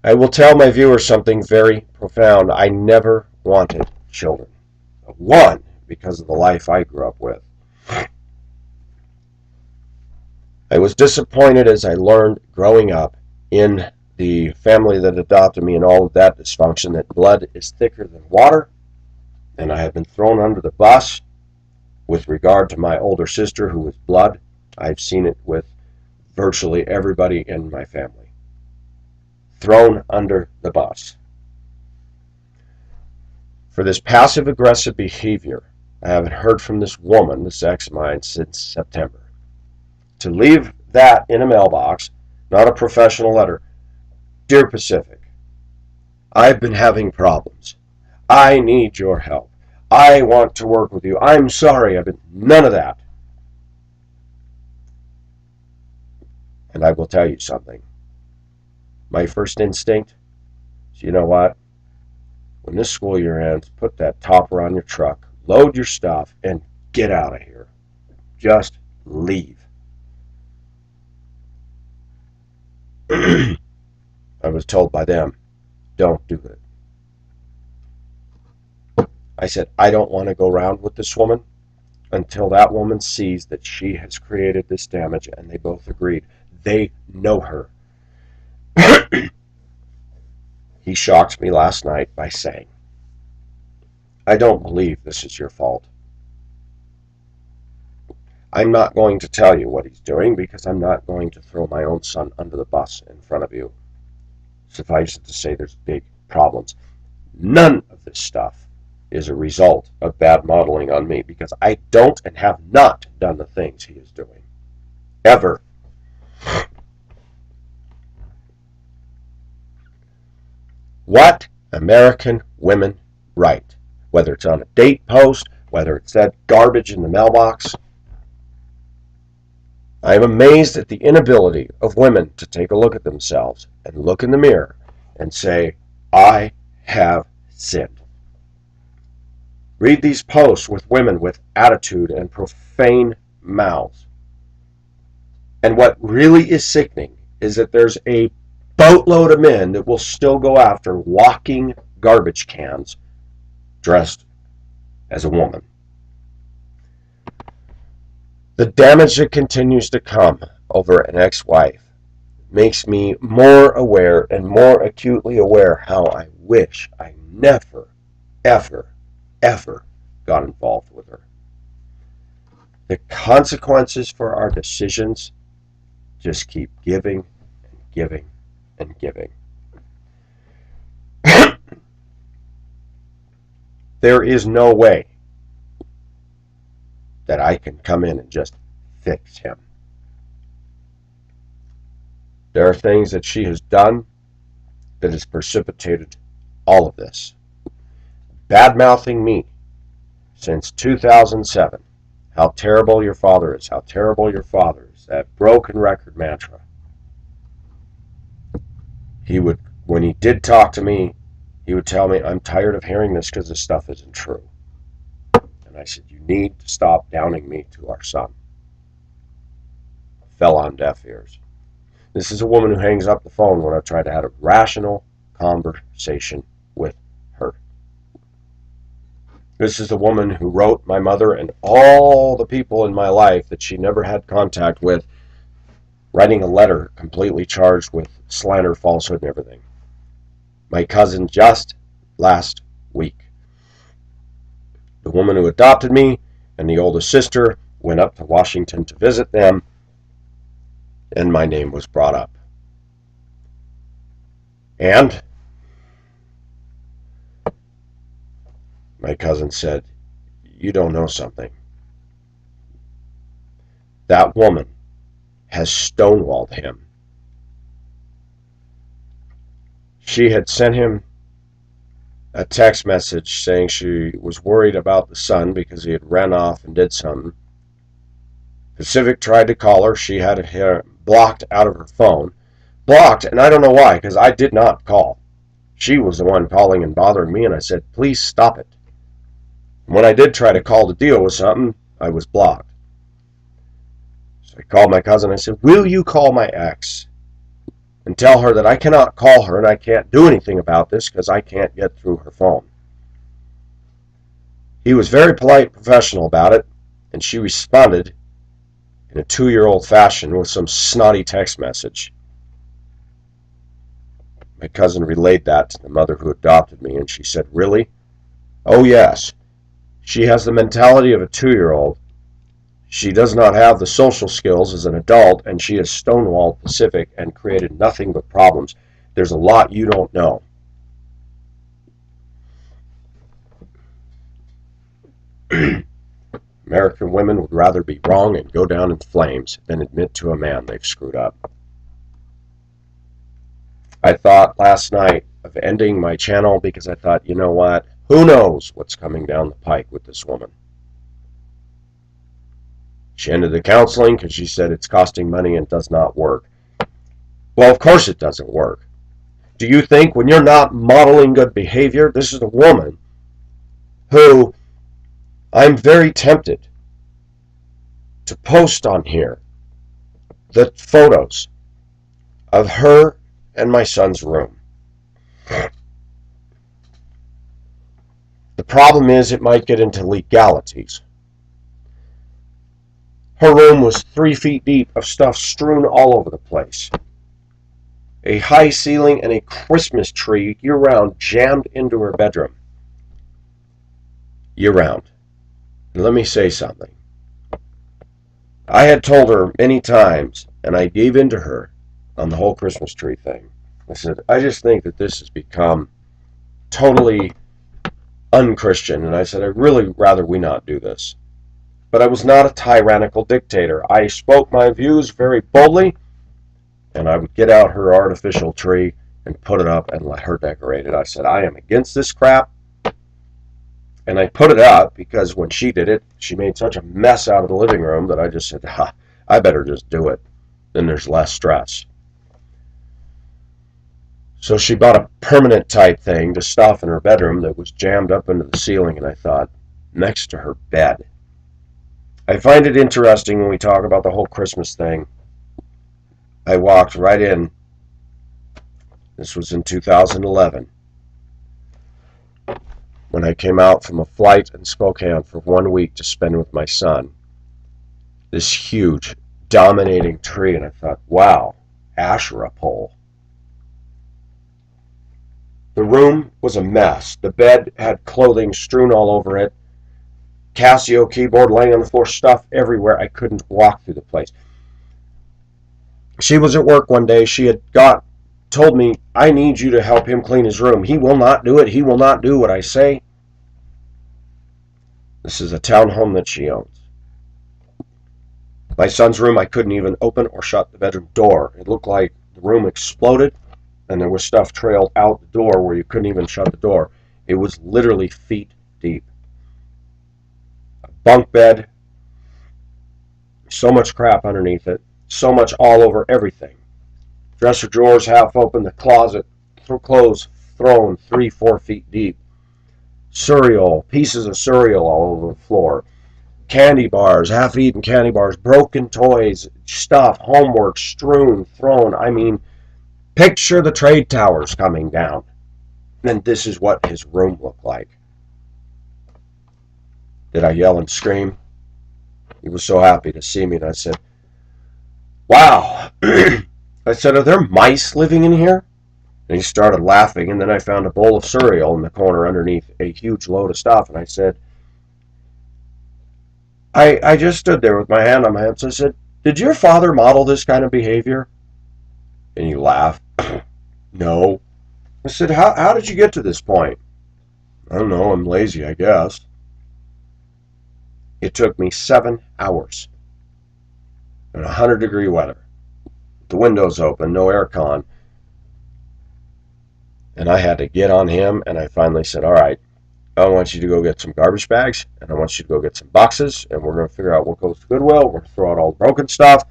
I will tell my viewers something very profound. I never wanted children. One, because of the life I grew up with. I was disappointed as I learned growing up in the family that adopted me and all of that dysfunction that blood is thicker than water, and I have been thrown under the bus with regard to my older sister who was blood. I've seen it with virtually everybody in my family. Thrown under the bus. For this passive-aggressive behavior, I haven't heard from this woman, this ex of mine, since September. To leave that in a mailbox, not a professional letter, Dear Pacific, I've been having problems. I need your help. I want to work with you. I'm sorry, I've been none of that. And I will tell you something. My first instinct is, you know what? When this school year ends, put that topper on your truck, load your stuff, and get out of here. Just leave. I was told by them, don't do it. I said, I don't want to go around with this woman until that woman sees that she has created this damage, and they both agreed. They know her. He shocked me last night by saying, "I don't believe this is your fault. I'm not going to tell you what he's doing because I'm not going to throw my own son under the bus in front of you. Suffice it to say there's big problems. None of this stuff is a result of bad modeling on me because I don't and have not done the things he is doing. Ever." What American women write, whether it's on a date post, whether it's that garbage in the mailbox. I am amazed at the inability of women to take a look at themselves and look in the mirror and say, "I have sinned." Read these posts with women with attitude and profane mouths. And what really is sickening is that there's a boatload of men that will still go after walking garbage cans dressed as a woman. The damage that continues to come over an ex-wife makes me more aware and more acutely aware how I wish I never, ever, ever got involved with her. The consequences for our decisions just keep giving and giving and giving. There is no way that I can come in and just fix him. There are things that she has done that has precipitated all of this. Bad-mouthing me since 2007. How terrible your father is. How terrible your father is. That broken record mantra. He would, when he did talk to me, he would tell me, "I'm tired of hearing this because this stuff isn't true." And I said, "You need to stop downing me to our son." Fell on deaf ears. This is a woman who hangs up the phone when I try to have a rational conversation with her. This is the woman who wrote my mother and all the people in my life that she never had contact with, writing a letter completely charged with slander, falsehood, and everything. My cousin just last week. The woman who adopted me and the oldest sister went up to Washington to visit them, and my name was brought up. And my cousin said, "You don't know something. That woman has stonewalled him." She had sent him a text message saying she was worried about the son because he had ran off and did something. Pacific tried to call her. She had it blocked out of her phone. Blocked, and I don't know why, because I did not call. She was the one calling and bothering me, and I said, "Please stop it." And when I did try to call to deal with something, I was blocked. So I called my cousin. I said, "Will you call my ex and tell her that I cannot call her and I can't do anything about this because I can't get through her phone?" He was very polite and professional about it, and she responded in a 2-year-old fashion with some snotty text message. My cousin relayed that to the mother who adopted me, and she said, "Really?" "Oh, yes. She has the mentality of a 2-year-old. She does not have the social skills as an adult, and she has stonewalled Pacific and created nothing but problems. There's a lot you don't know." American women would rather be wrong and go down in flames than admit to a man they've screwed up. I thought last night of ending my channel because I thought, you know what? Who knows what's coming down the pike with this woman? She ended the counseling because she said it's costing money and does not work. Well, of course it doesn't work. Do you think when you're not modeling good behavior, this is a woman who I'm very tempted to post on here the photos of her and my son's room. The problem is it might get into legalities. Her room was 3 feet deep of stuff strewn all over the place. a high ceiling and a Christmas tree year-round jammed into her bedroom. Year-round. And let me say something. I had told her many times, and I gave in to her on the whole Christmas tree thing. I said, I just think that this has become totally unchristian, and I said, I'd really rather we not do this. But I was not a tyrannical dictator. I spoke my views very boldly, and I would get out her artificial tree and put it up and let her decorate it. I said, I am against this crap. And I put it up because when she did it, she made such a mess out of the living room that I just said, I better just do it. Then there's less stress. So she bought a permanent type thing to stuff in her bedroom that was jammed up into the ceiling, and I thought, next to her bed. I find it interesting when we talk about the whole Christmas thing. I walked right in. This was in 2011. When I came out from a flight in Spokane for 1 week to spend with my son. This huge, dominating tree, and I thought, wow, Asherah pole. The room was a mess. The bed had clothing strewn all over it. Casio keyboard laying on the floor, stuff everywhere. I couldn't walk through the place. She was at work one day. She had told me, I need you to help him clean his room. He will not do it. He will not do what I say. This is a townhome that she owns. My son's room, I couldn't even open or shut the bedroom door. It looked like the room exploded, and there was stuff trailed out the door where you couldn't even shut the door. It was literally feet deep. A bunk bed, so much crap underneath it, so much all over everything. Dresser drawers half open, the closet, clothes thrown 3-4 feet deep. Cereal, pieces of cereal all over the floor. Candy bars, half-eaten candy bars, broken toys, stuff, homework, strewn, thrown. I mean, picture the trade towers coming down. And this is what his room looked like. Did I yell and scream? He was so happy to see me, and I said, wow. I said, are there mice living in here? And he started laughing, and then I found a bowl of cereal in the corner underneath a huge load of stuff, and I said, I just stood there with my hand on my hips. I said, did your father model this kind of behavior? And he laughed. No. I said, how did you get to this point? I don't know, I'm lazy, I guess. It took me 7 hours in 100-degree weather. The windows open, no aircon. And I had to get on him, and I finally said, all right, I want you to go get some garbage bags, and I want you to go get some boxes, and we're going to figure out what goes to Goodwill. We're going to throw out all the broken stuff,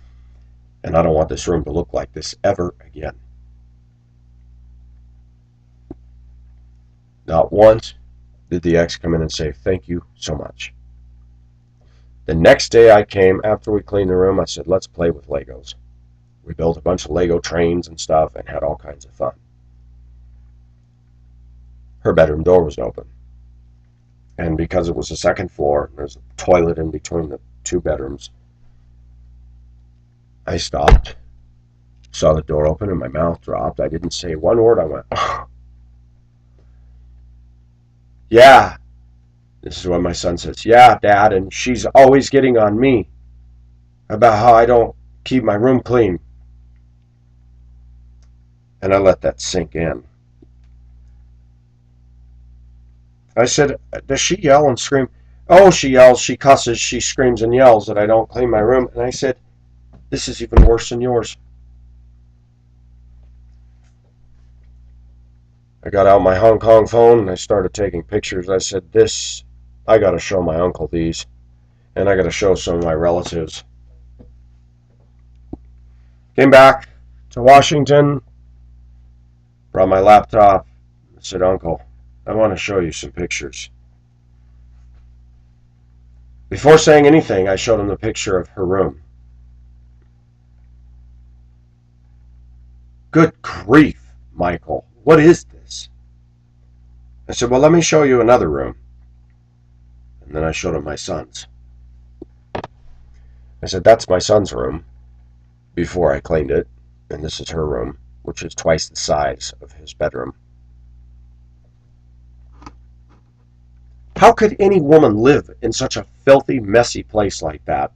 and I don't want this room to look like this ever again. Not once did the ex come in and say, thank you so much. The next day I came, after we cleaned the room, I said, let's play with Legos. We built a bunch of Lego trains and stuff and had all kinds of fun. Her bedroom door was open. And because it was the second floor, there's a toilet in between the two bedrooms, I stopped, saw the door open, and my mouth dropped. I didn't say one word. I went, oh. Yeah. This is what my son says. Yeah, Dad, and she's always getting on me about how I don't keep my room clean. And I let that sink in. I said, does she yell and scream? Oh, she yells, she cusses, she screams and yells that I don't clean my room. And I said, this is even worse than yours. I got out my Hong Kong phone and I started taking pictures. I said, I got to show my uncle these. And I got to show some of my relatives. Came back to Washington, brought my laptop. I said, Uncle, I want to show you some pictures. Before saying anything, I showed him the picture of her room. Good grief, Michael, what is this? I said, well, let me show you another room. And then I showed him my son's. I said, that's my son's room before I cleaned it, and this is her room. which is twice the size of his bedroom. How could any woman live in such a filthy, messy place like that?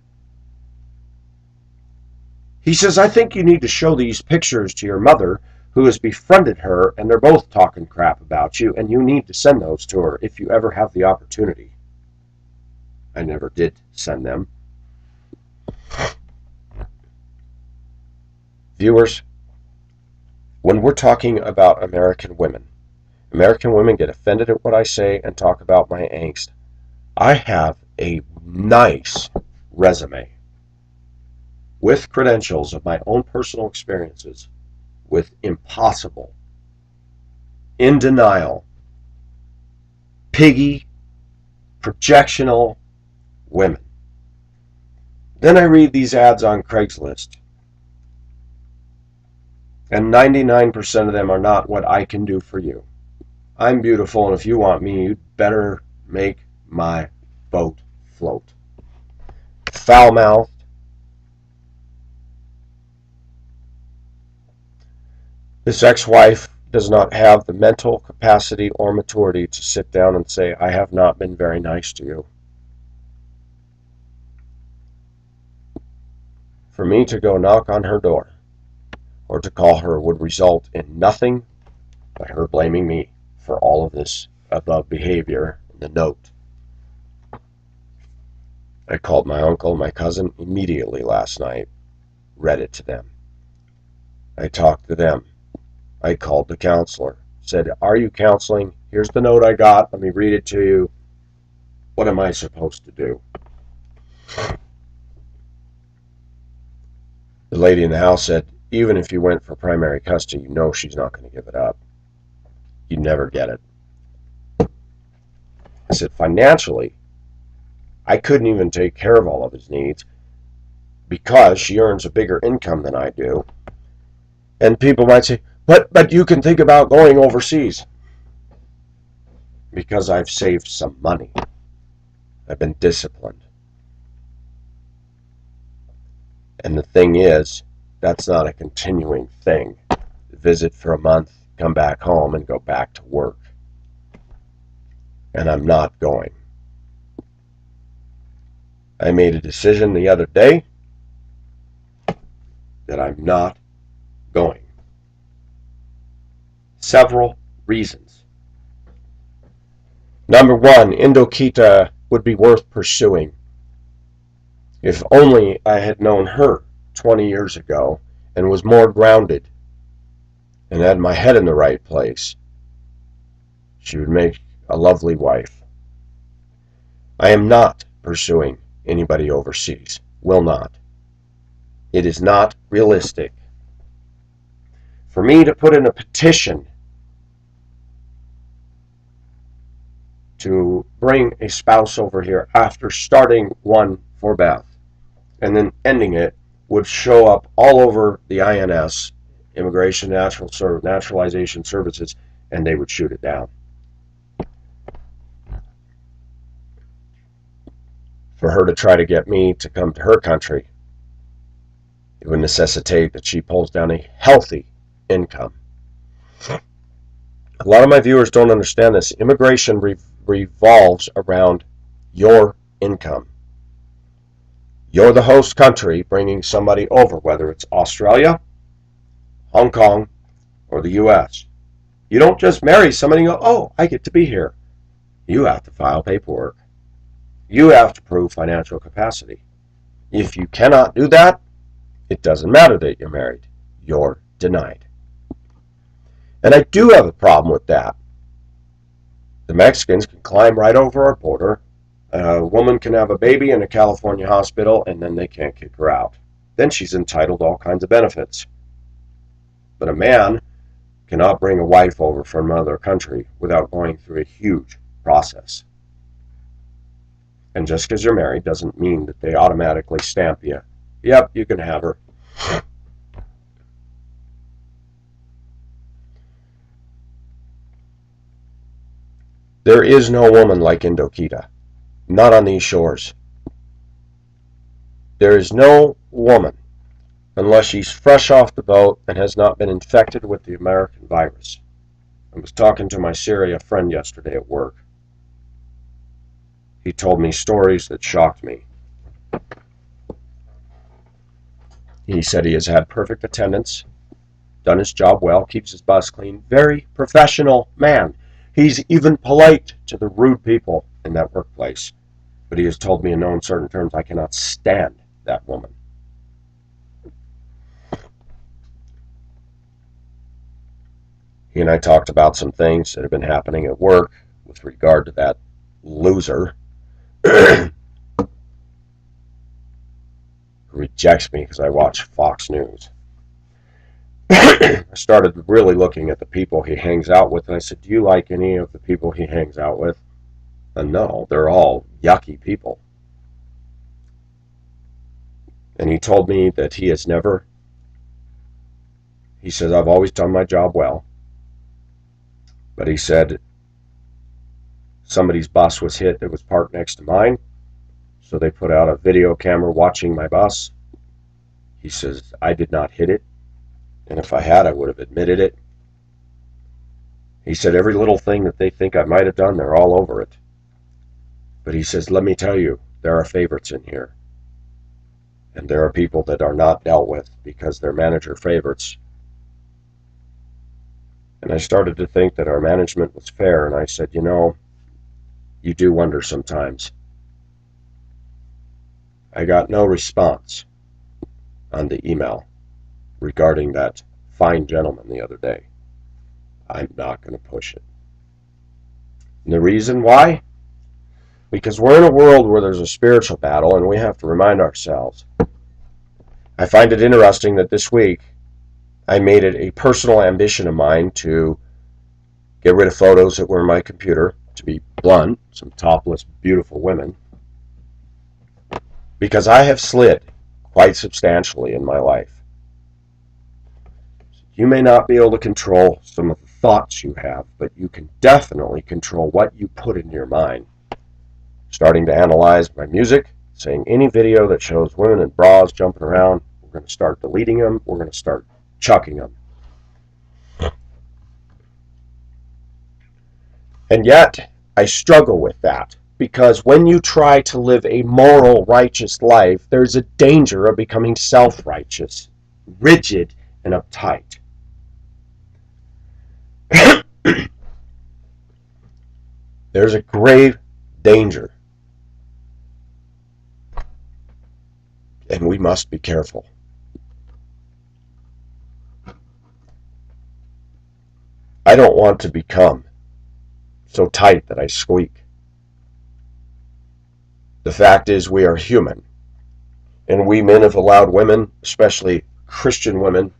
He says, I think you need to show these pictures to your mother, who has befriended her, and they're both talking crap about you, and you need to send those to her if you ever have the opportunity. I never did send them. Viewers, when we're talking about American women get offended at what I say and talk about my angst. I have a nice resume with credentials of my own personal experiences with impossible, in denial, piggy, projectional women. Then I read these ads on Craigslist, and 99% of them are not what I can do for you. I'm beautiful, and if you want me, you'd better make my boat float. Foul-mouthed. This ex-wife does not have the mental capacity or maturity to sit down and say, I have not been very nice to you. For me to go knock on her door or to call her would result in nothing but her blaming me for all of this above behavior in the note. I called my uncle and my cousin immediately last night, read it to them. I talked to them. I called the counselor, said, are you counseling? Here's the note I got. Let me read it to you. What am I supposed to do? The lady in the house said, even if you went for primary custody, you know she's not going to give it up. You never get it. I said, financially, I couldn't even take care of all of his needs because she earns a bigger income than I do. And people might say, but you can think about going overseas. Because I've saved some money. I've been disciplined. And the thing is, that's not a continuing thing. Visit for a month, come back home, and go back to work. And I'm not going. I made a decision the other day that I'm not going. Several reasons. Number one, Indokita would be worth pursuing. If only I had known her 20 years ago and was more grounded and had my head in the right place, she would make a lovely wife. I am not pursuing anybody overseas. Will not. It is not realistic. For me to put in a petition to bring a spouse over here after starting one for Beth and then ending it would show up all over the INS, Immigration Naturalization Services, and they would shoot it down. For her to try to get me to come to her country, it would necessitate that she pulls down a healthy income. A lot of my viewers don't understand this. Immigration revolves around your income. You're the host country bringing somebody over, whether it's Australia, Hong Kong, or the U.S. You don't just marry somebody and go, oh, I get to be here. You have to file paperwork. You have to prove financial capacity. If you cannot do that, it doesn't matter that you're married. You're denied. And I do have a problem with that. The Mexicans can climb right over our border. A woman can have a baby in a California hospital, and then they can't kick her out. Then she's entitled to all kinds of benefits. But a man cannot bring a wife over from another country without going through a huge process. And just because you're married doesn't mean that they automatically stamp you. Yep, you can have her. There is no woman like Indokita. Not on these shores. There is no woman unless she's fresh off the boat and has not been infected with the American virus. I was talking to my Syria friend yesterday at work. He told me stories that shocked me. He said he has had perfect attendance, done his job well, keeps his bus clean, very professional man. He's even polite to the rude people in that workplace. But he has told me in no uncertain terms, I cannot stand that woman. He and I talked about some things that have been happening at work with regard to that loser who rejects me because I watch Fox News. I started really looking at the people he hangs out with, and I said, do you like any of the people he hangs out with? And no, they're all yucky people. And he told me that he says, I've always done my job well. But he said, somebody's bus was hit that was parked next to mine. So they put out a video camera watching my bus. He says, I did not hit it. And if I had, I would have admitted it. He said, every little thing that they think I might have done, they're all over it. But he says, let me tell you, there are favorites in here. And there are people that are not dealt with because they're manager favorites. And I started to think that our management was fair. And I said, you do wonder sometimes. I got no response on the email regarding that fine gentleman the other day. I'm not going to push it. And the reason why? Because we're in a world where there's a spiritual battle and we have to remind ourselves. I find it interesting that this week I made it a personal ambition of mine to get rid of photos that were in my computer, to be blunt, some topless, beautiful women, because I have slid quite substantially in my life. You may not be able to control some of the thoughts you have, but you can definitely control what you put in your mind. Starting to analyze my music, saying any video that shows women in bras jumping around, we're going to start deleting them, we're going to start chucking them. And yet, I struggle with that, because when you try to live a moral, righteous life, there's a danger of becoming self-righteous, rigid, and uptight. There's a grave danger, and we must be careful. I don't want to become so tight that I squeak. The fact is, we are human, and we men have allowed women, especially Christian women,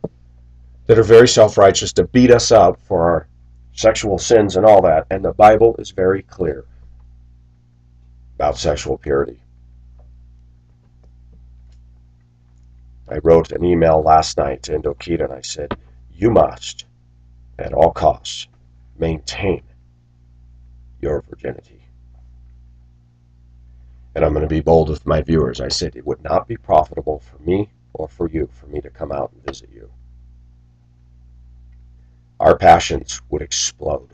that are very self-righteous, to beat us up for our sexual sins and all that, and the Bible is very clear about sexual purity. I wrote an email last night to Indokita, and I said, you must, at all costs, maintain your virginity. And I'm going to be bold with my viewers. I said it would not be profitable for me or for you for me to come out and visit you. Our passions would explode.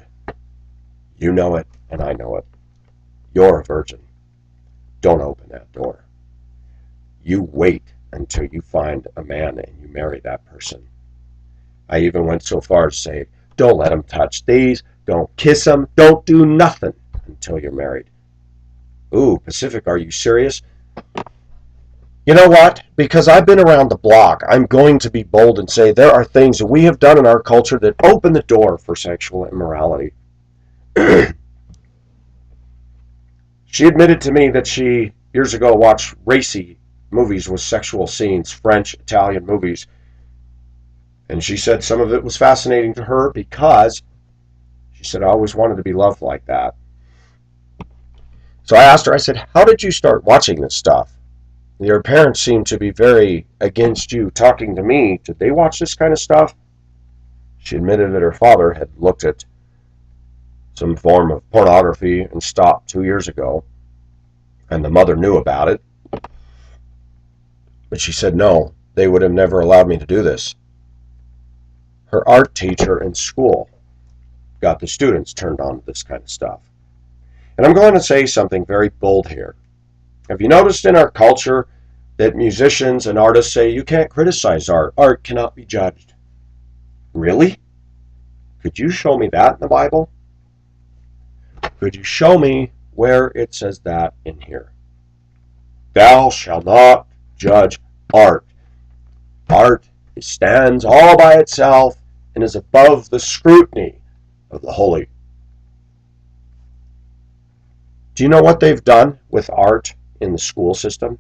You know it, and I know it. You're a virgin. Don't open that door. You wait until you find a man and you marry that person. I even went so far as to say, don't let him touch these, don't kiss him, don't do nothing until you're married. Ooh, Pacific, are you serious? You know what? Because I've been around the block, I'm going to be bold and say there are things that we have done in our culture that open the door for sexual immorality. She admitted to me that she, years ago, watched racy movies with sexual scenes, French, Italian movies. And she said some of it was fascinating to her because, she said, I always wanted to be loved like that. So I asked her, I said, how did you start watching this stuff? Your parents seem to be very against you talking to me. Did they watch this kind of stuff? She admitted that her father had looked at some form of pornography and stopped 2 years ago, and the mother knew about it. But she said, no, they would have never allowed me to do this. Her art teacher in school got the students turned on to this kind of stuff. And I'm going to say something very bold here. Have you noticed in our culture that musicians and artists say you can't criticize art? Art cannot be judged. Really? Could you show me that in the Bible? Could you show me where it says that in here? Thou shalt not judge art. Art stands all by itself and is above the scrutiny of the holy. Do you know what they've done with art in the school system?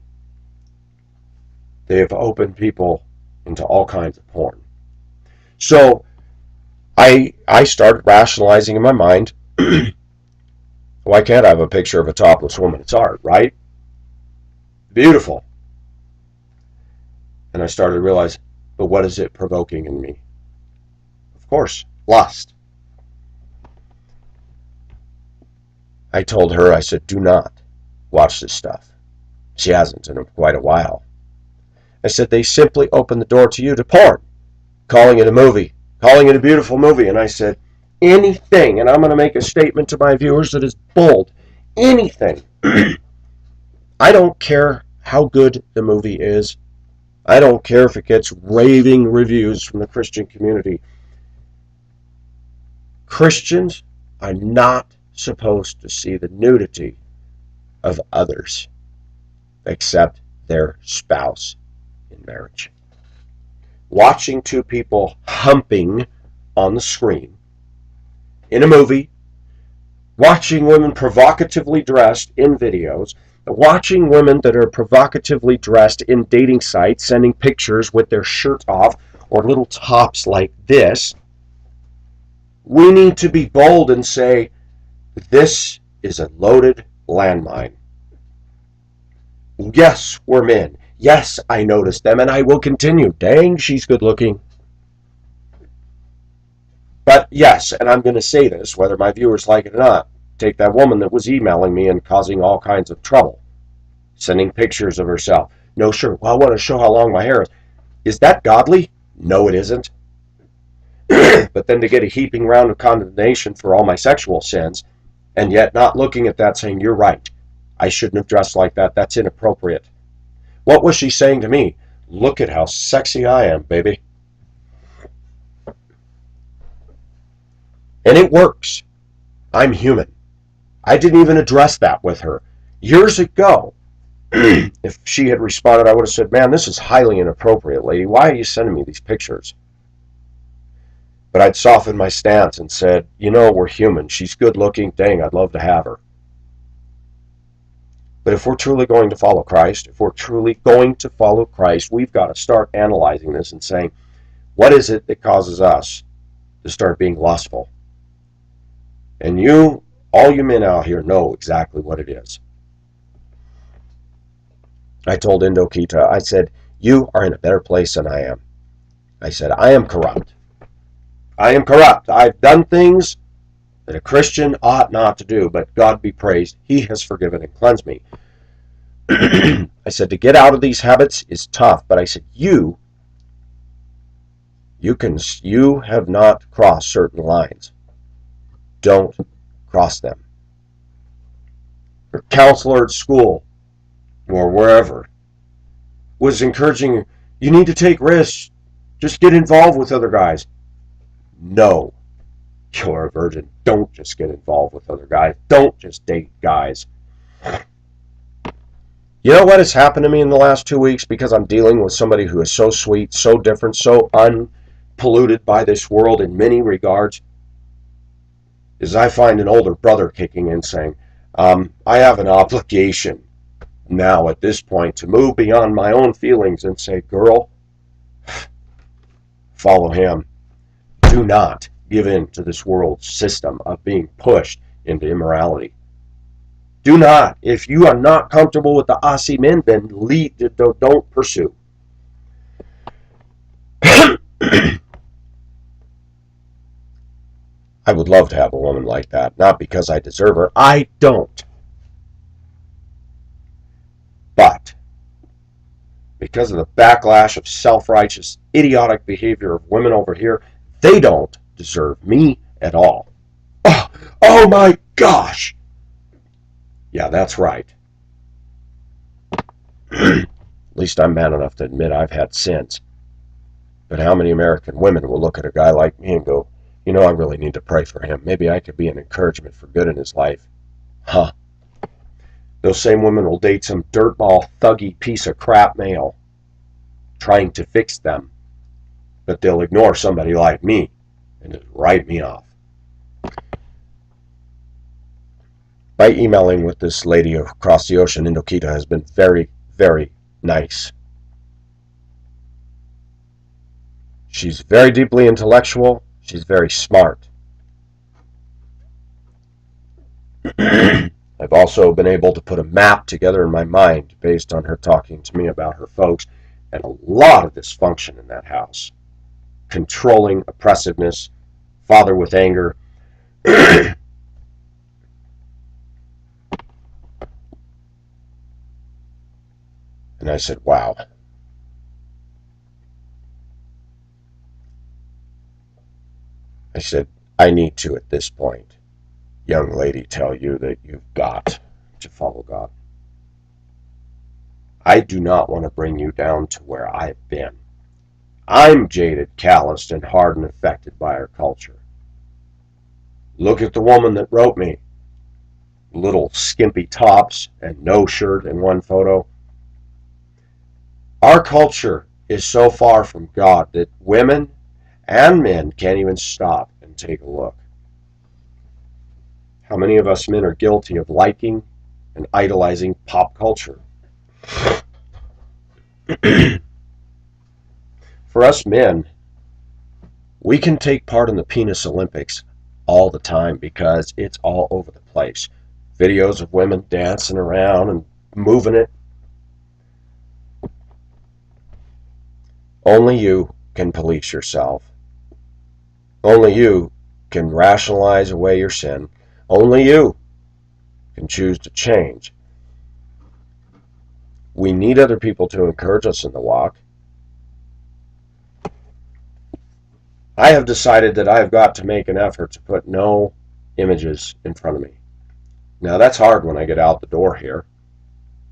They have opened people into all kinds of porn. So I started rationalizing in my mind, why can't I have a picture of a topless woman? It's art, right? Beautiful. And I started to realize, but what is it provoking in me? Of course, lust. I told her, I said, do not watch this stuff. She hasn't in quite a while. I said, they simply open the door to you to porn, calling it a movie, calling it a beautiful movie. And I said, anything, and I'm going to make a statement to my viewers that is bold, anything. I don't care how good the movie is. I don't care if it gets raving reviews from the Christian community. Christians are not supposed to see the nudity of others except their spouse in marriage. Watching two people humping on the screen in a movie, watching women provocatively dressed in videos, watching women that are provocatively dressed in dating sites, sending pictures with their shirt off or little tops like this, we need to be bold and say, this is a loaded landmine. Yes, we're men. Yes, I noticed them, and I will continue. Dang, she's good looking. But yes, and I'm going to say this, whether my viewers like it or not, take that woman that was emailing me and causing all kinds of trouble, sending pictures of herself. No, sure, well, I want to show how long my hair is. Is that godly? No, it isn't. But then to get a heaping round of condemnation for all my sexual sins, and yet not looking at that saying, you're right, I shouldn't have dressed like that, that's inappropriate. What was she saying to me? Look at how sexy I am, baby. And it works. I'm human. I didn't even address that with her. Years ago, if she had responded, I would have said, man, this is highly inappropriate, lady. Why are you sending me these pictures? But I'd softened my stance and said, you know, we're human. She's good looking. Dang, I'd love to have her. But if we're truly going to follow Christ, we've got to start analyzing this and saying, what is it that causes us to start being lustful? And you, all you men out here, know exactly what it is. I told Indokita, I said, you are in a better place than I am. I said, I am corrupt. I am corrupt. I've done things that a Christian ought not to do, but God be praised, He has forgiven and cleansed me. I said, to get out of these habits is tough, but I said, you have not crossed certain lines. Don't cross them. Your counselor at school or wherever was encouraging you, you need to take risks. Just get involved with other guys. No, you're a virgin. Don't just get involved with other guys. Don't just date guys. You know what has happened to me in the last 2 weeks because I'm dealing with somebody who is so sweet, so different, so unpolluted by this world in many regards, is I find an older brother kicking in saying, I have an obligation now at this point to move beyond my own feelings and say, girl, follow him. Do not give in to this world system of being pushed into immorality. Do not. If you are not comfortable with the Aussie men, then don't pursue. I would love to have a woman like that, not because I deserve her. I don't. But because of the backlash of self-righteous, idiotic behavior of women over here, they don't deserve me at all. Oh, oh my gosh! Yeah, that's right. At least I'm man enough to admit I've had sins. But how many American women will look at a guy like me and go, you know, I really need to pray for him. Maybe I could be an encouragement for good in his life. Huh. Those same women will date some dirtball, thuggy piece of crap male trying to fix them. But they'll ignore somebody like me and just write me off. My emailing with this lady across the ocean, Indokita, has been very, very nice. She's very deeply intellectual. She's very smart. I've also been able to put a map together in my mind based on her talking to me about her folks and a lot of dysfunction in that house. Controlling oppressiveness, father with anger. And I said, wow. I said, I need to, at this point, young lady, tell you that you've got to follow God. I do not want to bring you down to where I've been. I'm jaded, calloused, and hard and affected by our culture. Look at the woman that wrote me. Little skimpy tops and no shirt in one photo. Our culture is so far from God that women and men can't even stop and take a look. How many of us men are guilty of liking and idolizing pop culture? For us men, we can take part in the penis Olympics all the time because it's all over the place. Videos of women dancing around and moving it. Only you can police yourself. Only you can rationalize away your sin. Only you can choose to change. We need other people to encourage us in the walk. I have decided that I have got to make an effort to put no images in front of me. Now that's hard when I get out the door here.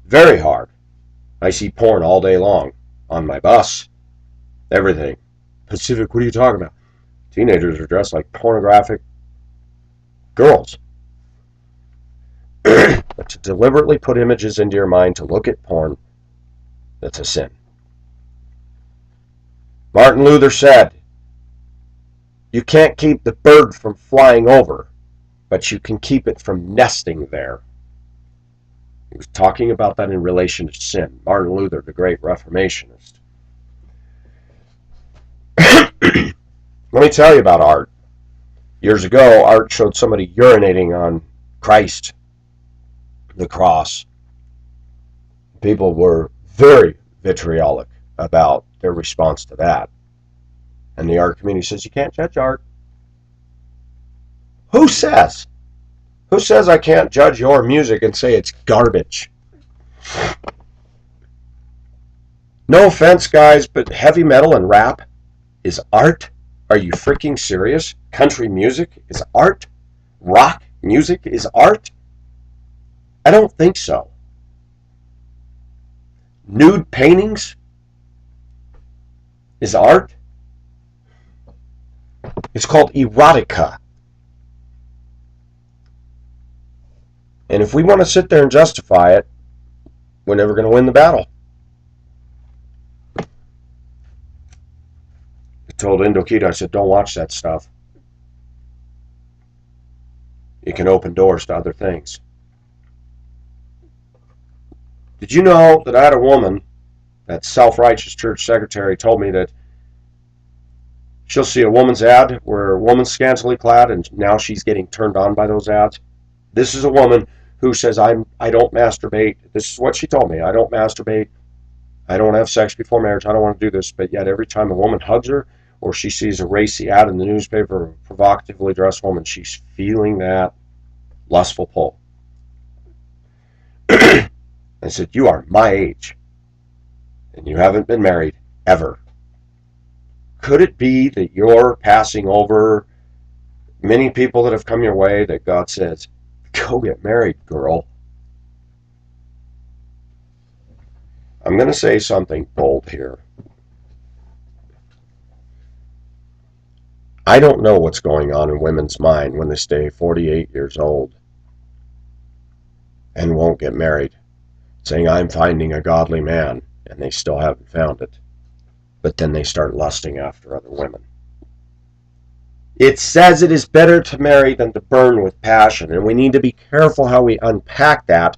Very hard. I see porn all day long. On my bus. Everything. Pacific, what are you talking about? Teenagers are dressed like pornographic girls. But to deliberately put images into your mind to look at porn, that's a sin. Martin Luther said, you can't keep the bird from flying over, but you can keep it from nesting there. He was talking about that in relation to sin. Martin Luther, the great Reformationist. Let me tell you about art. Years ago, art showed somebody urinating on Christ, the cross. People were very vitriolic about their response to that. And the art community says, you can't judge art. Who says? Who says I can't judge your music and say it's garbage? No offense, guys, but heavy metal and rap is art? Are you freaking serious? Country music is art? Rock music is art? I don't think so. Nude paintings is art? It's called erotica. And if we want to sit there and justify it, we're never going to win the battle. I told Indokita, I said, don't watch that stuff. It can open doors to other things. Did you know that I had a woman, that self-righteous church secretary, told me that she'll see a woman's ad where a woman's scantily clad and now she's getting turned on by those ads? This is a woman who says, I don't masturbate. This is what she told me. I don't masturbate. I don't have sex before marriage. I don't want to do this. But yet every time a woman hugs her or she sees a racy ad in the newspaper of a provocatively dressed woman, she's feeling that lustful pull. I said, you are my age. and you haven't been married ever. Could it be that you're passing over many people that have come your way that God says, go get married, girl? I'm going to say something bold here. I don't know what's going on in women's mind when they stay 48 years old and won't get married, saying, I'm finding a godly man, and they still haven't found it. But then they start lusting after other women. It says it is better to marry than to burn with passion, and we need to be careful how we unpack that.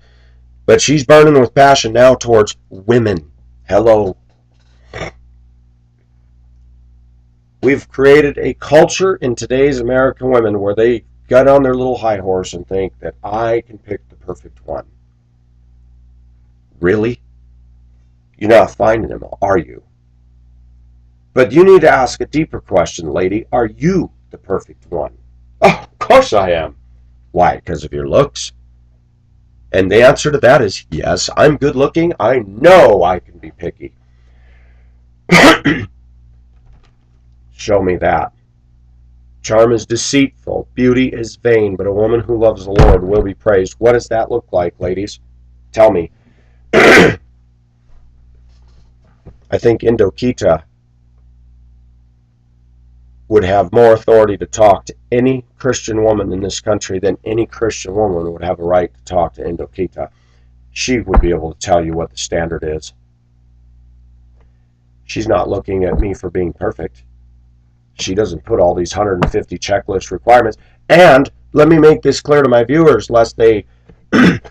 But she's burning with passion now towards women. Hello. We've created a culture in today's American women where they get on their little high horse and think that I can pick the perfect one. Really? You're not finding them, are you? But you need to ask a deeper question, lady. Are you the perfect one? Oh, of course I am. Why? Because of your looks? And the answer to that is yes, I'm good looking. I know I can be picky. Show me that. Charm is deceitful, beauty is vain, but a woman who loves the Lord will be praised. What does that look like, ladies? Tell me. I think Indokita would have more authority to talk to any Christian woman in this country than any Christian woman would have a right to talk to Indokita. She would be able to tell you what the standard is. She's not looking at me for being perfect. She doesn't put all these 150 checklist requirements. And let me make this clear to my viewers, lest they,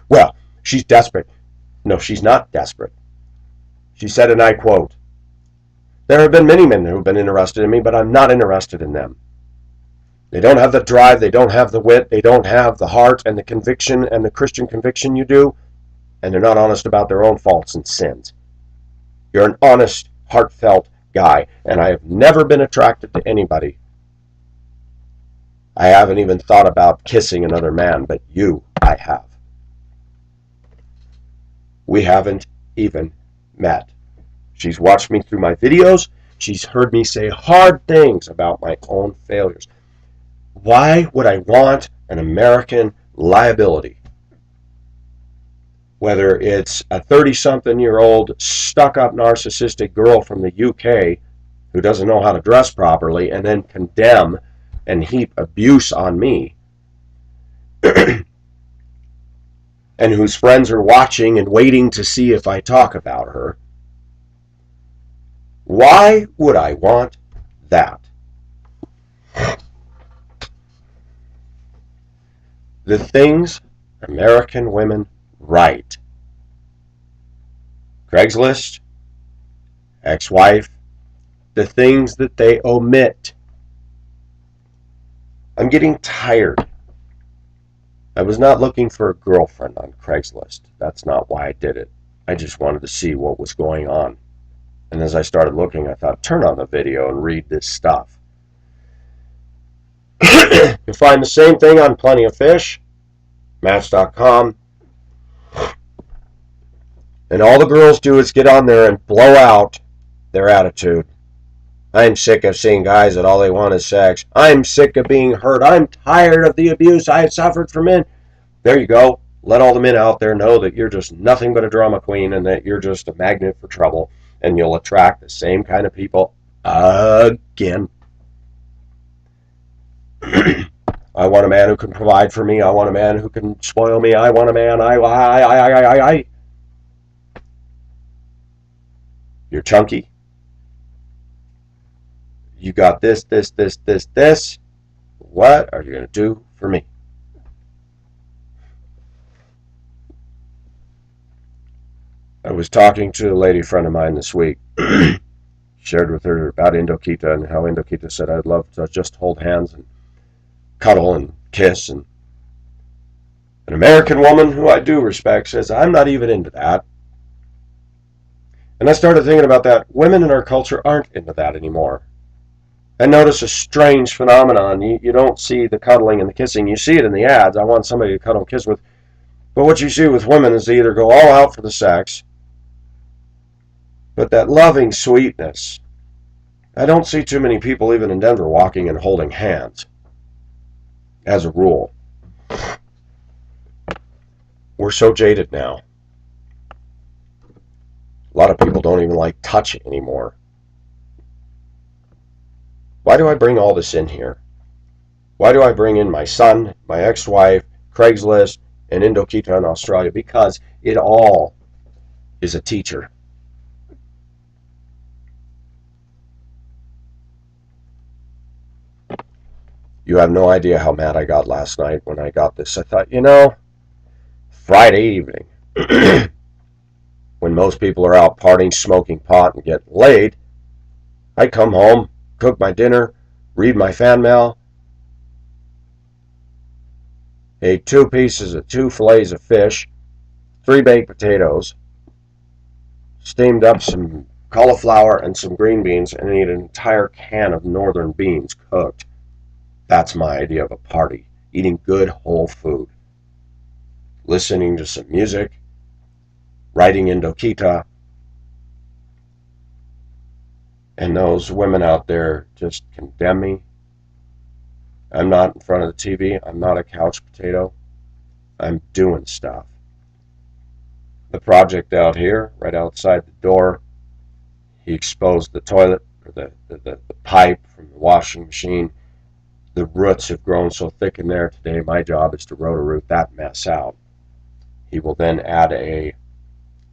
well, she's desperate. No, she's not desperate. She said, and I quote, there have been many men who have been interested in me, but I'm not interested in them. They don't have the drive, they don't have the wit, they don't have the heart and the conviction and the Christian conviction you do, and they're not honest about their own faults and sins. You're an honest, heartfelt guy, and I have never been attracted to anybody. I haven't even thought about kissing another man, but you, I have. We haven't even met. She's watched me through my videos. She's heard me say hard things about my own failures. Why would I want an American liability? Whether it's a 30-something-year-old stuck-up narcissistic girl from the UK who doesn't know how to dress properly and then condemn and heap abuse on me, and whose friends are watching and waiting to see if I talk about her. Why would I want that? The things American women write. Craigslist, ex-wife, the things that they omit. I'm getting tired. I was not looking for a girlfriend on Craigslist. That's not why I did it. I just wanted to see what was going on. And as I started looking, I thought, turn on the video and read this stuff. You'll find the same thing on Plenty of Fish, Match.com. And all the girls do is get on there and blow out their attitude. I'm sick of seeing guys that all they want is sex. I'm sick of being hurt. I'm tired of the abuse I have suffered from men. There you go. Let all the men out there know that you're just nothing but a drama queen and that you're just a magnet for trouble. And you'll attract the same kind of people again. I want a man who can provide for me. I want a man who can spoil me. I want a man. I. You're chunky. You got this. What are you going to do for me? I was talking to a lady friend of mine this week. Shared with her about Indokita and how Indokita said, I'd love to just hold hands and cuddle and kiss. And an American woman who I do respect says, I'm not even into that. And I started thinking about that. Women in our culture aren't into that anymore. I notice a strange phenomenon. You don't see the cuddling and the kissing. You see it in the ads. I want somebody to cuddle and kiss with. But what you see with women is they either go all out for the sex, But that loving sweetness, I don't see too many people even in Denver walking and holding hands, as a rule. We're so jaded now. A lot of people don't even like touch anymore. Why do I bring all this in here? Why do I bring in my son, my ex-wife, Craigslist, and Indokita in Australia? Because it all is a teacher. You have no idea how mad I got last night when I got this. I thought, Friday evening, when most people are out partying, smoking pot, and getting laid, I come home, cook my dinner, read my fan mail, ate 2 fillets of fish, 3 baked potatoes, steamed up some cauliflower and some green beans, and ate an entire can of northern beans cooked. That's my idea of a party. Eating good whole food. Listening to some music. Writing Indokita. And those women out there just condemn me. I'm not in front of the TV. I'm not a couch potato. I'm doing stuff. The project out here, right outside the door, he exposed the toilet, or the pipe from the washing machine. The roots have grown so thick in there today. My job is to root that mess out. He will then add a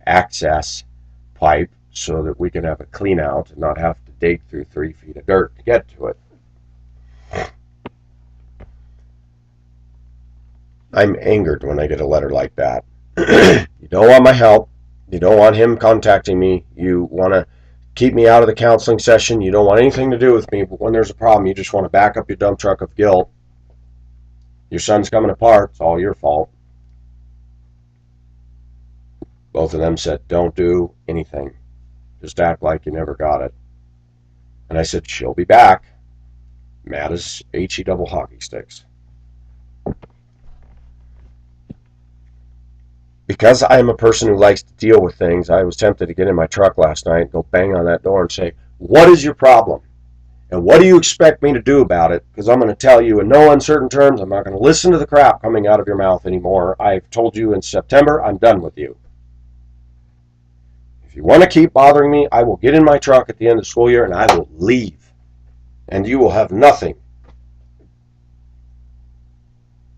access pipe so that we can have a clean out and not have to dig through 3 feet of dirt to get to it. I'm angered when I get a letter like that. You don't want my help. You don't want him contacting me. You want to keep me out of the counseling session. You don't want anything to do with me. But when there's a problem, you just want to back up your dump truck of guilt. Your son's coming apart. It's all your fault. Both of them said, don't do anything. Just act like you never got it. And I said, she'll be back. Mad as HE double hockey sticks. Because I'm a person who likes to deal with things, I was tempted to get in my truck last night and go bang on that door and say, what is your problem? And what do you expect me to do about it? Because I'm going to tell you in no uncertain terms, I'm not going to listen to the crap coming out of your mouth anymore. I've told you in September, I'm done with you. If you want to keep bothering me, I will get in my truck at the end of the school year and I will leave. And you will have nothing.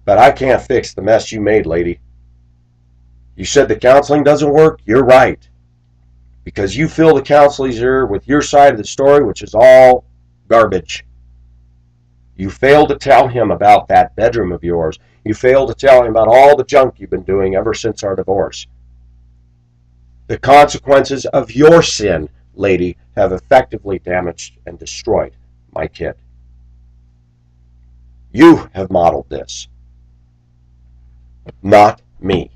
But I can't fix the mess you made, lady. You said the counseling doesn't work? You're right. Because you fill the counselor with your side of the story, which is all garbage. You failed to tell him about that bedroom of yours. You failed to tell him about all the junk you've been doing ever since our divorce. The consequences of your sin, lady, have effectively damaged and destroyed my kid. You have modeled this, not me.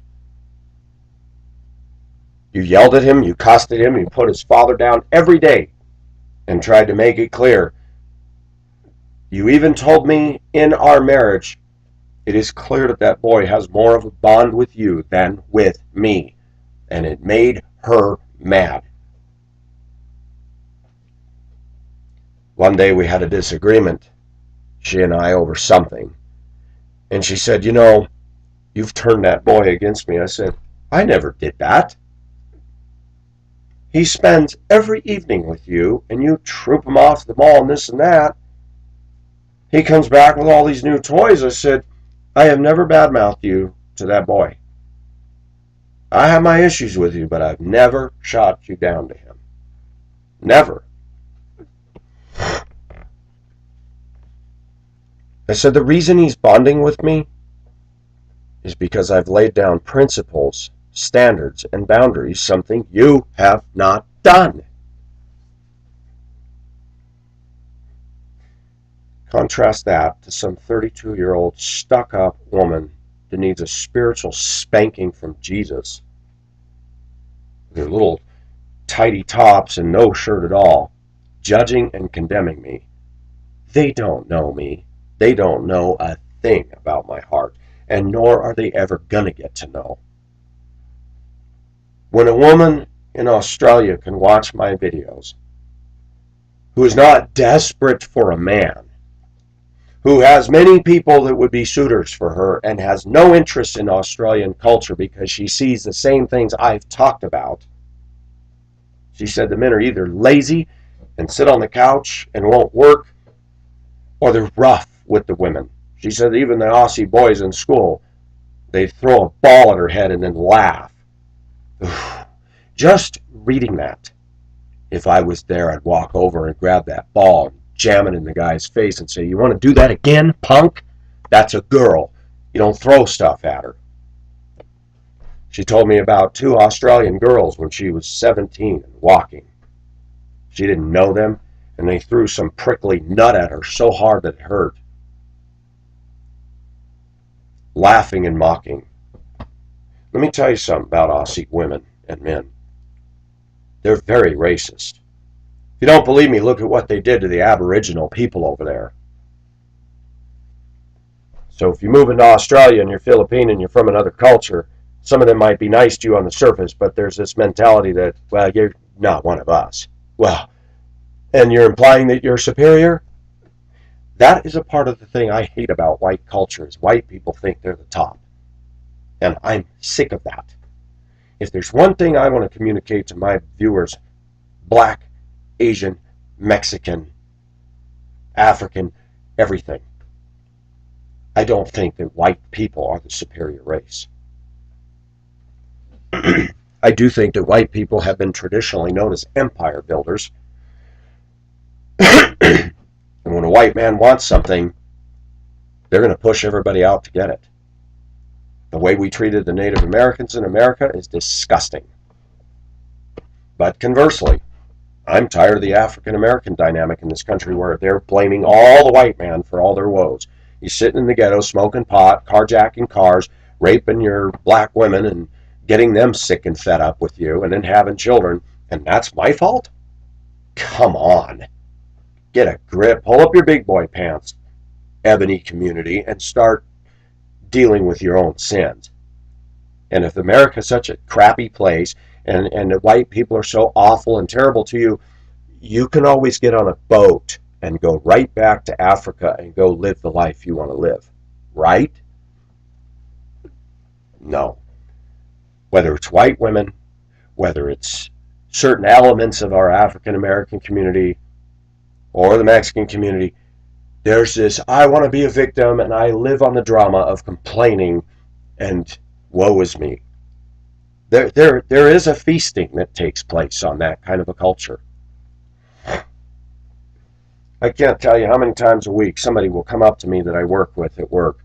You yelled at him, you cussed at him, you put his father down every day and tried to make it clear. You even told me in our marriage, it is clear that that boy has more of a bond with you than with me. And it made her mad. One day we had a disagreement, she and I, over something. And she said, you've turned that boy against me. I said, I never did that. He spends every evening with you, and you troop him off to the mall and this and that. He comes back with all these new toys. I said, I have never badmouthed you to that boy. I have my issues with you, but I've never shot you down to him. Never. I said, the reason he's bonding with me is because I've laid down principles, standards, and boundaries, something you have not done. Contrast that to some 32-year-old stuck-up woman that needs a spiritual spanking from Jesus. Their little tidy tops and no shirt at all, judging and condemning me. They don't know me. They don't know a thing about my heart, and nor are they ever going to get to know. When a woman in Australia can watch my videos, who is not desperate for a man, who has many people that would be suitors for her and has no interest in Australian culture because she sees the same things I've talked about. She said the men are either lazy and sit on the couch and won't work, or they're rough with the women. She said even the Aussie boys in school, they throw a ball at her head and then laugh. Just reading that, if I was there, I'd walk over and grab that ball and jam it in the guy's face and say, "You want to do that again, punk? That's a girl. You don't throw stuff at her." She told me about 2 Australian girls when she was 17 and walking. She didn't know them, and they threw some prickly nut at her so hard that it hurt. Laughing and mocking. Let me tell you something about Aussie women and men. They're very racist. If you don't believe me, look at what they did to the Aboriginal people over there. So if you move into Australia and you're Filipino and you're from another culture, some of them might be nice to you on the surface, but there's this mentality that, well, you're not one of us. Well, and you're implying that you're superior? That is a part of the thing I hate about white culture, is white people think they're the top. And I'm sick of that. If there's one thing I want to communicate to my viewers, black, Asian, Mexican, African, everything, I don't think that white people are the superior race. I do think that white people have been traditionally known as empire builders. And when a white man wants something, they're going to push everybody out to get it. The way we treated the Native Americans in America is disgusting. But conversely, I'm tired of the African American dynamic in this country where they're blaming all the white man for all their woes. He's sitting in the ghetto smoking pot, carjacking cars, raping your black women and getting them sick and fed up with you, and then having children, and that's my fault? Come on. Get a grip, pull up your big boy pants, ebony community, and start dealing with your own sins. And if America's such a crappy place, and the white people are so awful and terrible to you, you can always get on a boat and go right back to Africa and go live the life you want to live. Right? No. Whether it's white women, whether it's certain elements of our African American community or the Mexican community, there's this, I want to be a victim and I live on the drama of complaining and woe is me. There is a feasting that takes place on that kind of a culture. I can't tell you how many times a week somebody will come up to me that I work with at work,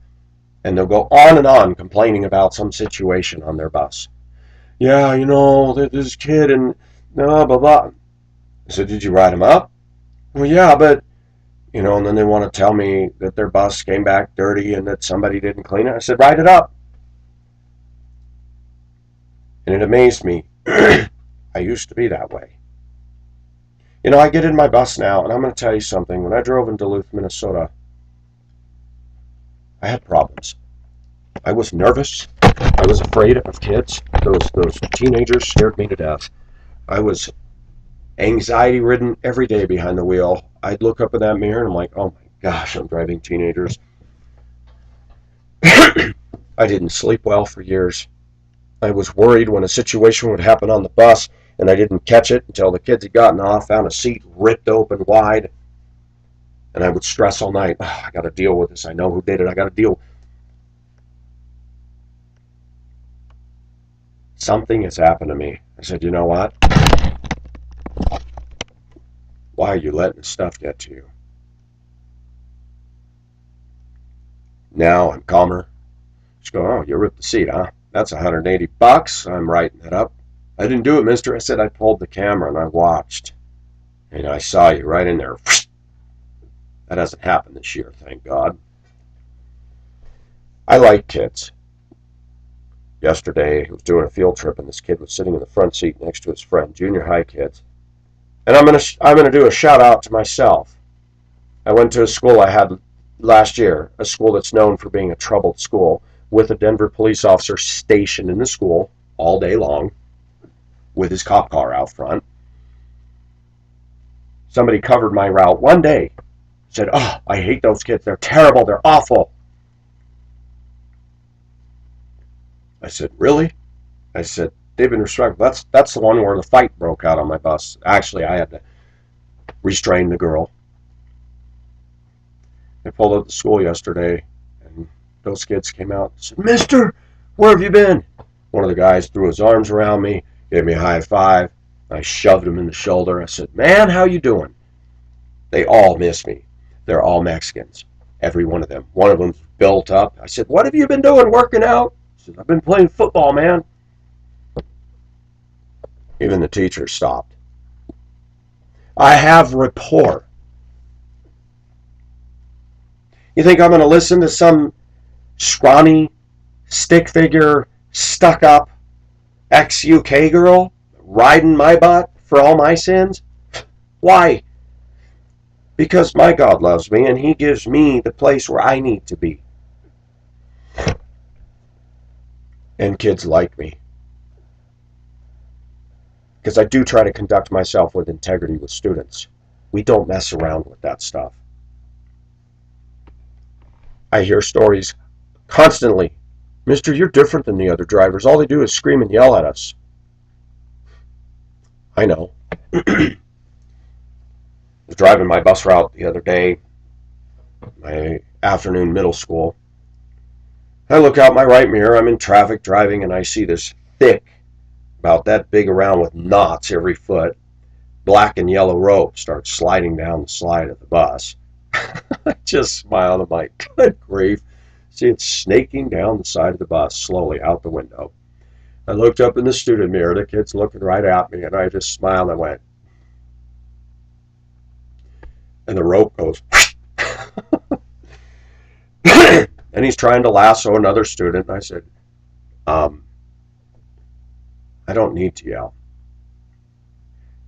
and they'll go on and on complaining about some situation on their bus. Yeah, you know, this kid and blah, blah, blah. I said, did you write him up? Well, yeah, but, you know, and then they want to tell me that their bus came back dirty and that somebody didn't clean it. I said, write it up. And it amazed me. I used to be that way. You know, I get in my bus now, and I'm going to tell you something. When I drove in Duluth, Minnesota, I had problems. I was nervous. I was afraid of kids. Those teenagers scared me to death. I was anxiety-ridden every day behind the wheel. I'd look up in that mirror, and I'm like, oh my gosh, I'm driving teenagers. I didn't sleep well for years. I was worried when a situation would happen on the bus and I didn't catch it until the kids had gotten off, found a seat ripped open wide, and I would stress all night. Oh, I got to deal with this. I know who did it. I got to deal. Something has happened to me. I said, you know what? Why are you letting this stuff get to you? Now I'm calmer. She goes, oh, you ripped the seat, huh? That's $180. I'm writing that up. I didn't do it, mister. I said I pulled the camera and I watched. And I saw you right in there. That hasn't happened this year, thank God. I like kids. Yesterday, I was doing a field trip and this kid was sitting in the front seat next to his friend, junior high kids. And I'm gonna do a shout out to myself. I went to a school I had last year, a school that's known for being a troubled school, with a Denver police officer stationed in the school all day long. with his cop car out front. Somebody covered my route one day. Said, "Oh, I hate those kids. They're terrible. They're awful." I said, "Really?" I said, "They've been respectful. That's the one where the fight broke out on my bus. Actually, I had to restrain the girl." I pulled up to school yesterday, and those kids came out and said, "Mister, where have you been?" One of the guys threw his arms around me, gave me a high five. I shoved him in the shoulder. I said, "Man, how you doing?" They all miss me. They're all Mexicans, every one of them. One of them's built up. I said, "What have you been doing, working out?" He said, "I've been playing football, man." Even the teacher stopped. I have rapport. You think I'm going to listen to some scrawny, stick figure, stuck up ex-UK girl riding my butt for all my sins? Why? Because my God loves me and he gives me the place where I need to be. And kids like me. Because I do try to conduct myself with integrity with students. We don't mess around with that stuff. I hear stories constantly. "Mister, you're different than the other drivers. All they do is scream and yell at us." I know. I was driving my bus route the other day, my afternoon middle school. I look out my right mirror. I'm in traffic driving, and I see this thick, about that big around with knots every foot, black and yellow rope start sliding down the slide of the bus. I just smiled. I'm like, good grief. See it snaking down the side of the bus, slowly out the window. I looked up in the student mirror. The kid's looking right at me, and I just smiled and went, and the rope goes, and he's trying to lasso another student. And I said, I don't need to yell.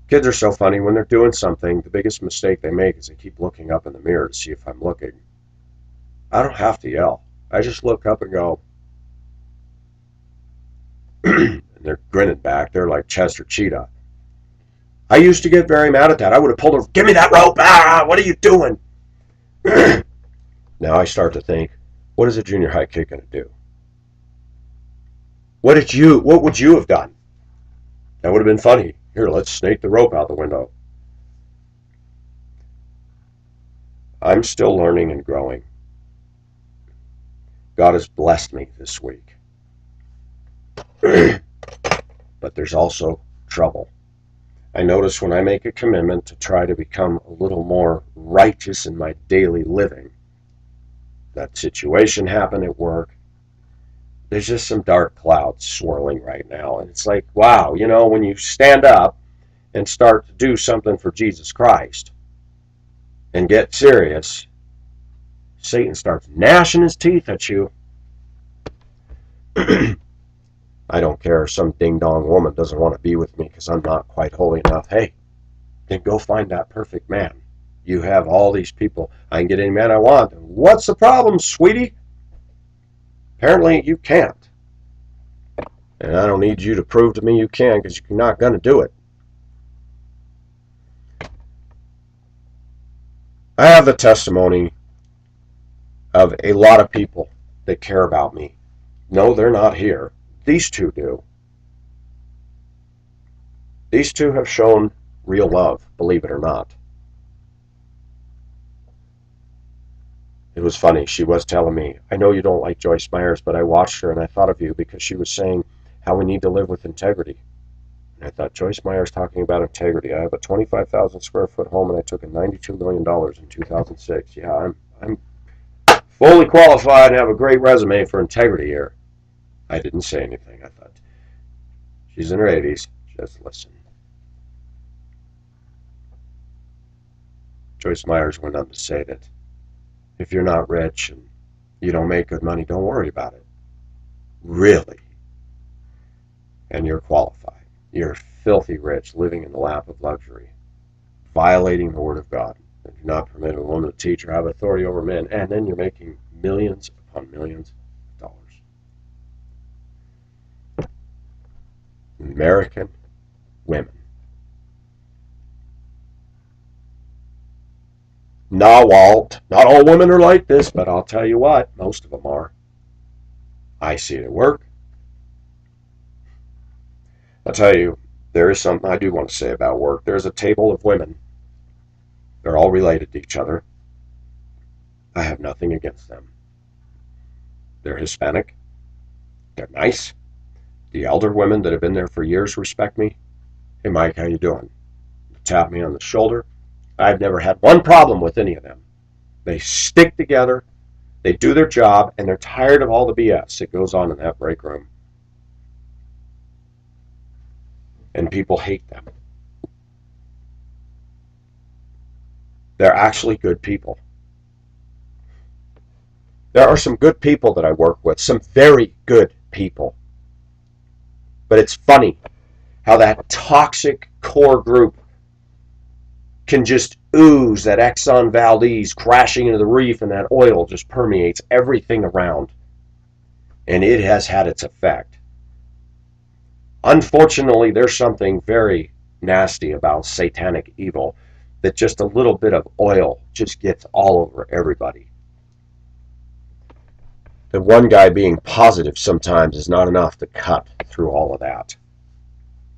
Kids are so funny. When they're doing something, the biggest mistake they make is they keep looking up in the mirror to see if I'm looking. I don't have to yell. I just look up and go, and they're grinning back. They're like Chester Cheetah. I used to get very mad at that. I would have pulled her, "Give me that rope. Ah, what are you doing?" Now I start to think, what is a junior high kid going to do? What would you have done? That would have been funny. Here, let's snake the rope out the window. I'm still learning and growing. God has blessed me this week. But there's also trouble. I notice when I make a commitment to try to become a little more righteous in my daily living, that situation happened at work. There's just some dark clouds swirling right now. And it's like, wow, when you stand up and start to do something for Jesus Christ and get serious, Satan starts gnashing his teeth at you. I don't care if some ding-dong woman doesn't want to be with me because I'm not quite holy enough. Hey, then go find that perfect man. You have all these people. I can get any man I want. What's the problem, sweetie? Apparently you can't. And I don't need you to prove to me you can, because you're not going to do it. I have the testimony of a lot of people that care about me. No, they're not here. These two do. These two have shown real love, believe it or not. It was funny. She was telling me, "I know you don't like Joyce Myers, but I watched her and I thought of you because she was saying how we need to live with integrity." And I thought, Joyce Myers talking about integrity. I have a 25,000 square foot home and I took in $92 million in 2006. Yeah, I'm fully qualified and have a great resume for integrity here. I didn't say anything. I thought, she's in her 80s. Just listen. Joyce Myers went on to say that if you're not rich and you don't make good money, don't worry about it. Really. And you're qualified. You're filthy rich, living in the lap of luxury, violating the word of God. And do not permit a woman to teach or have authority over men. And then you're making millions upon millions of dollars. American women. Nah, Walt, not all women are like this, but I'll tell you what, most of them are. I see it at work. I'll tell you, there is something I do want to say about work. There's a table of women. They're all related to each other. I have nothing against them. They're Hispanic. They're nice. The elder women that have been there for years respect me. Hey, Mike, how you doing? Tap me on the shoulder. I've never had one problem with any of them. They stick together, they do their job, and they're tired of all the BS that goes on in that break room. And people hate them. They're actually good people. There are some good people that I work with, some very good people. But it's funny how that toxic core group can just ooze that Exxon Valdez crashing into the reef, and that oil just permeates everything around. And it has had its effect. Unfortunately, there's something very nasty about satanic evil, that just a little bit of oil just gets all over everybody. The one guy being positive sometimes is not enough to cut through all of that.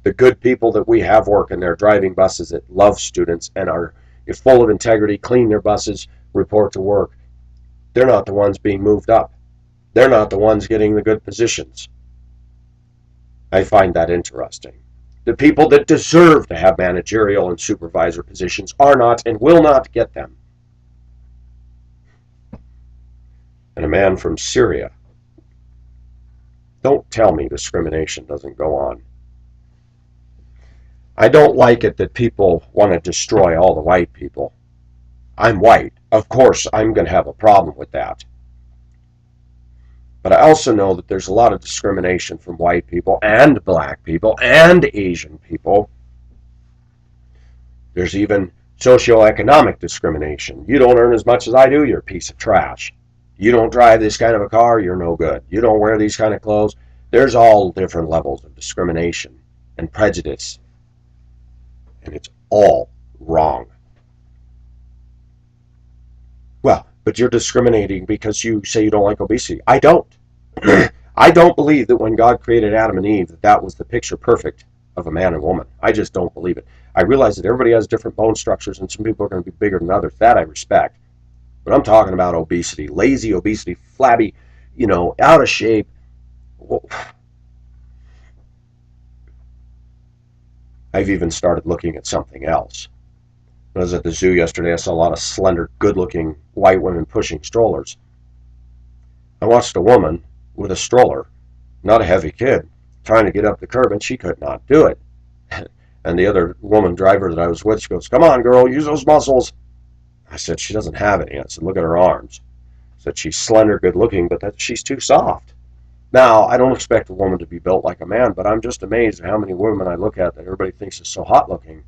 The good people that we have working there, driving buses that love students and are full of integrity, clean their buses, report to work, they're not the ones being moved up. They're not the ones getting the good positions. I find that interesting. The people that deserve to have managerial and supervisor positions are not and will not get them. And a man from Syria. Don't tell me discrimination doesn't go on. I don't like it that people want to destroy all the white people. I'm white. Of course, I'm going to have a problem with that. But I also know that there's a lot of discrimination from white people and black people and Asian people. There's even socioeconomic discrimination. You don't earn as much as I do, you're a piece of trash. You don't drive this kind of a car, you're no good. You don't wear these kind of clothes. There's all different levels of discrimination and prejudice. And it's all wrong. Well, but you're discriminating because you say you don't like obesity. I don't. I don't believe that when God created Adam and Eve, that was the picture perfect of a man and woman. I just don't believe it. I realize that everybody has different bone structures and some people are going to be bigger than others. That I respect. But I'm talking about obesity, lazy obesity, flabby, out of shape. I've even started looking at something else. When I was at the zoo yesterday, I saw a lot of slender, good-looking white women pushing strollers. I watched a woman with a stroller, not a heavy kid, trying to get up the curb, and she could not do it. And the other woman driver that I was with, she goes, "Come on, girl, use those muscles." I said, "She doesn't have any." I said, "Look at her arms." I said, "She's slender, good-looking, but she's too soft." Now, I don't expect a woman to be built like a man, but I'm just amazed at how many women I look at that everybody thinks is so hot-looking,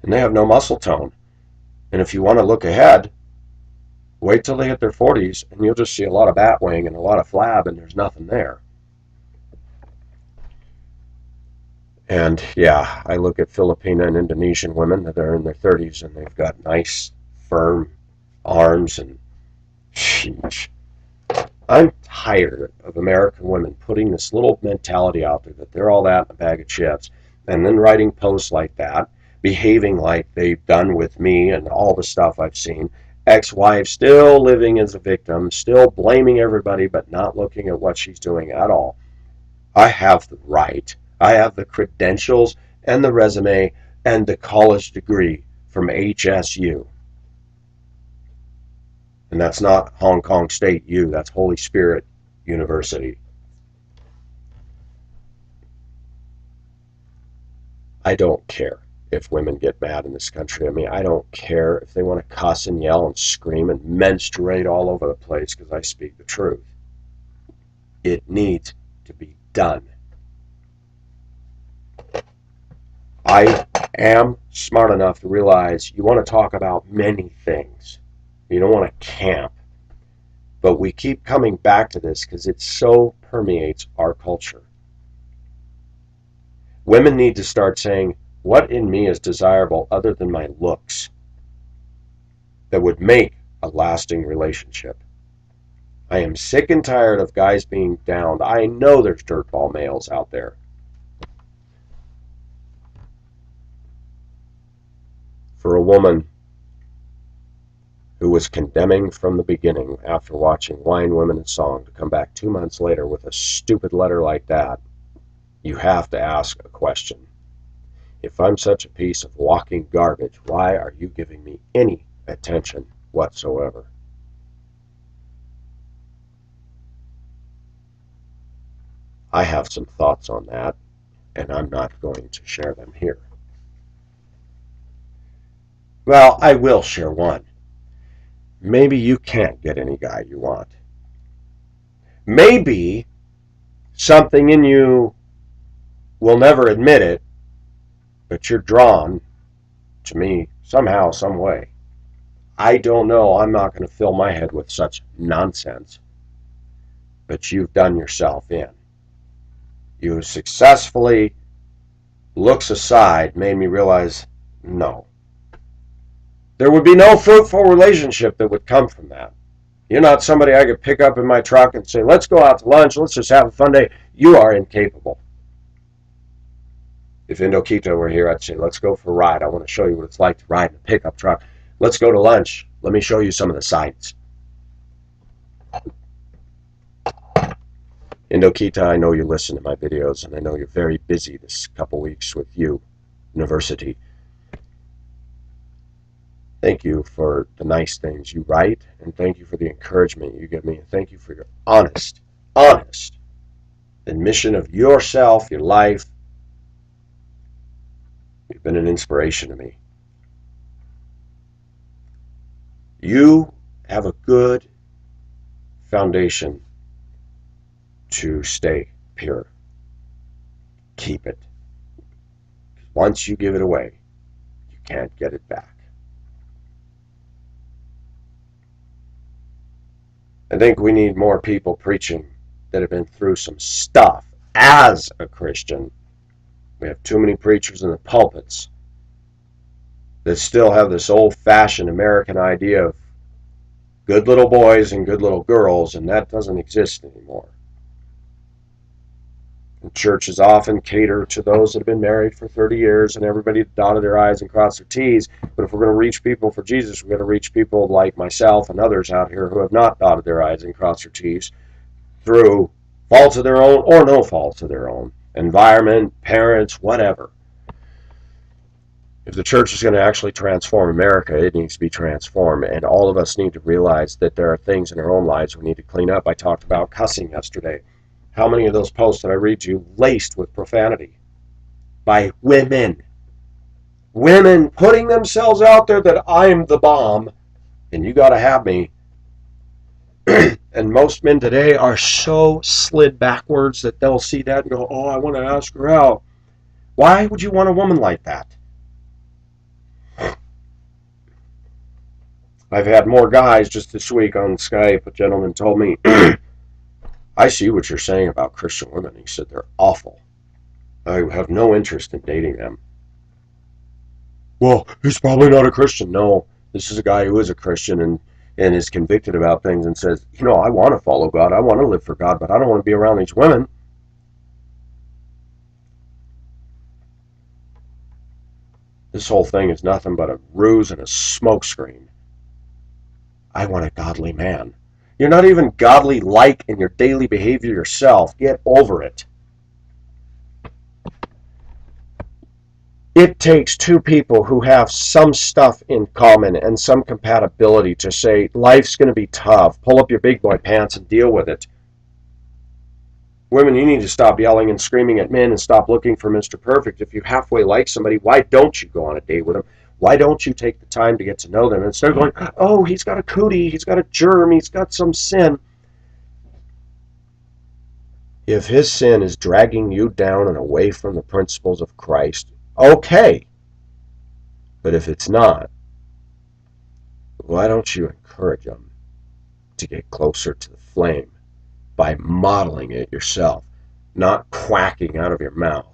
and they have no muscle tone. And if you want to look ahead, wait till they hit their 40s, and you'll just see a lot of bat wing and a lot of flab, and there's nothing there. And yeah, I look at Filipino and Indonesian women that are in their 30s, and they've got nice, firm arms, and sheesh. I'm tired of American women putting this little mentality out there that they're all that in a bag of chips, and then writing posts like that, behaving like they've done with me and all the stuff I've seen. Ex-wife still living as a victim, still blaming everybody, but not looking at what she's doing at all. I have the right. I have the credentials and the resume and the college degree from HSU. And that's not Hong Kong State U, that's Holy Spirit University. I don't care if women get mad in this country. I mean, I don't care if they want to cuss and yell and scream and menstruate all over the place because I speak the truth. It needs to be done. I am smart enough to realize you want to talk about many things. You don't want to camp. But we keep coming back to this because it so permeates our culture. Women need to start saying, what in me is desirable other than my looks that would make a lasting relationship? I am sick and tired of guys being downed. I know there's dirtball males out there. For a woman who was condemning from the beginning after watching Wine, Women, and Song to come back 2 months later with a stupid letter like that, you have to ask a question. If I'm such a piece of walking garbage, why are you giving me any attention whatsoever? I have some thoughts on that, and I'm not going to share them here. Well, I will share one. Maybe you can't get any guy you want. Maybe something in you will never admit it, but you're drawn to me somehow, some way. I don't know. I'm not going to fill my head with such nonsense. But you've done yourself in. You successfully, looks aside, made me realize, no. There would be no fruitful relationship that would come from that. You're not somebody I could pick up in my truck and say, let's go out to lunch, let's just have a fun day. You are incapable. If Indokita were here, I'd say, let's go for a ride. I want to show you what it's like to ride in a pickup truck. Let's go to lunch. Let me show you some of the sights. Indokita, I know you listen to my videos, and I know you're very busy this couple weeks with university. Thank you for the nice things you write, and thank you for the encouragement you give me, and thank you for your honest admission of yourself, your life. You've been an inspiration to me. You have a good foundation to stay pure. Keep it. Once you give it away, you can't get it back. I think we need more people preaching that have been through some stuff as a Christian. We have too many preachers in the pulpits that still have this old-fashioned American idea of good little boys and good little girls, and that doesn't exist anymore. And churches often cater to those that have been married for 30 years and everybody dotted their I's and crossed their T's. But if we're going to reach people for Jesus, we've got to reach people like myself and others out here who have not dotted their I's and crossed their T's through faults of their own or no faults of their own. Environment, parents, whatever. If the church is going to actually transform America, it needs to be transformed. And all of us need to realize that there are things in our own lives we need to clean up. I talked about cussing yesterday. How many of those posts that I read to you laced with profanity by women? Women putting themselves out there that I'm the bomb and you got to have me. And most men today are so slid backwards that they'll see that and go, oh, I want to ask her out. Why would you want a woman like that? I've had more guys just this week on Skype. A gentleman told me, I see what you're saying about Christian women. He said they're awful. I have no interest in dating them. Well, he's probably not a Christian. No, this is a guy who is a Christian and is convicted about things and says, I want to follow God. I want to live for God, but I don't want to be around these women. This whole thing is nothing but a ruse and a smokescreen. I want a godly man. You're not even godly-like in your daily behavior yourself. Get over it. It takes two people who have some stuff in common and some compatibility to say, life's going to be tough. Pull up your big boy pants and deal with it. Women, you need to stop yelling and screaming at men and stop looking for Mr. Perfect. If you halfway like somebody, why don't you go on a date with them? Why don't you take the time to get to know them instead of going, oh, he's got a cootie, he's got a germ, he's got some sin. If his sin is dragging you down and away from the principles of Christ, okay. But if it's not, why don't you encourage him to get closer to the flame by modeling it yourself, not quacking out of your mouth?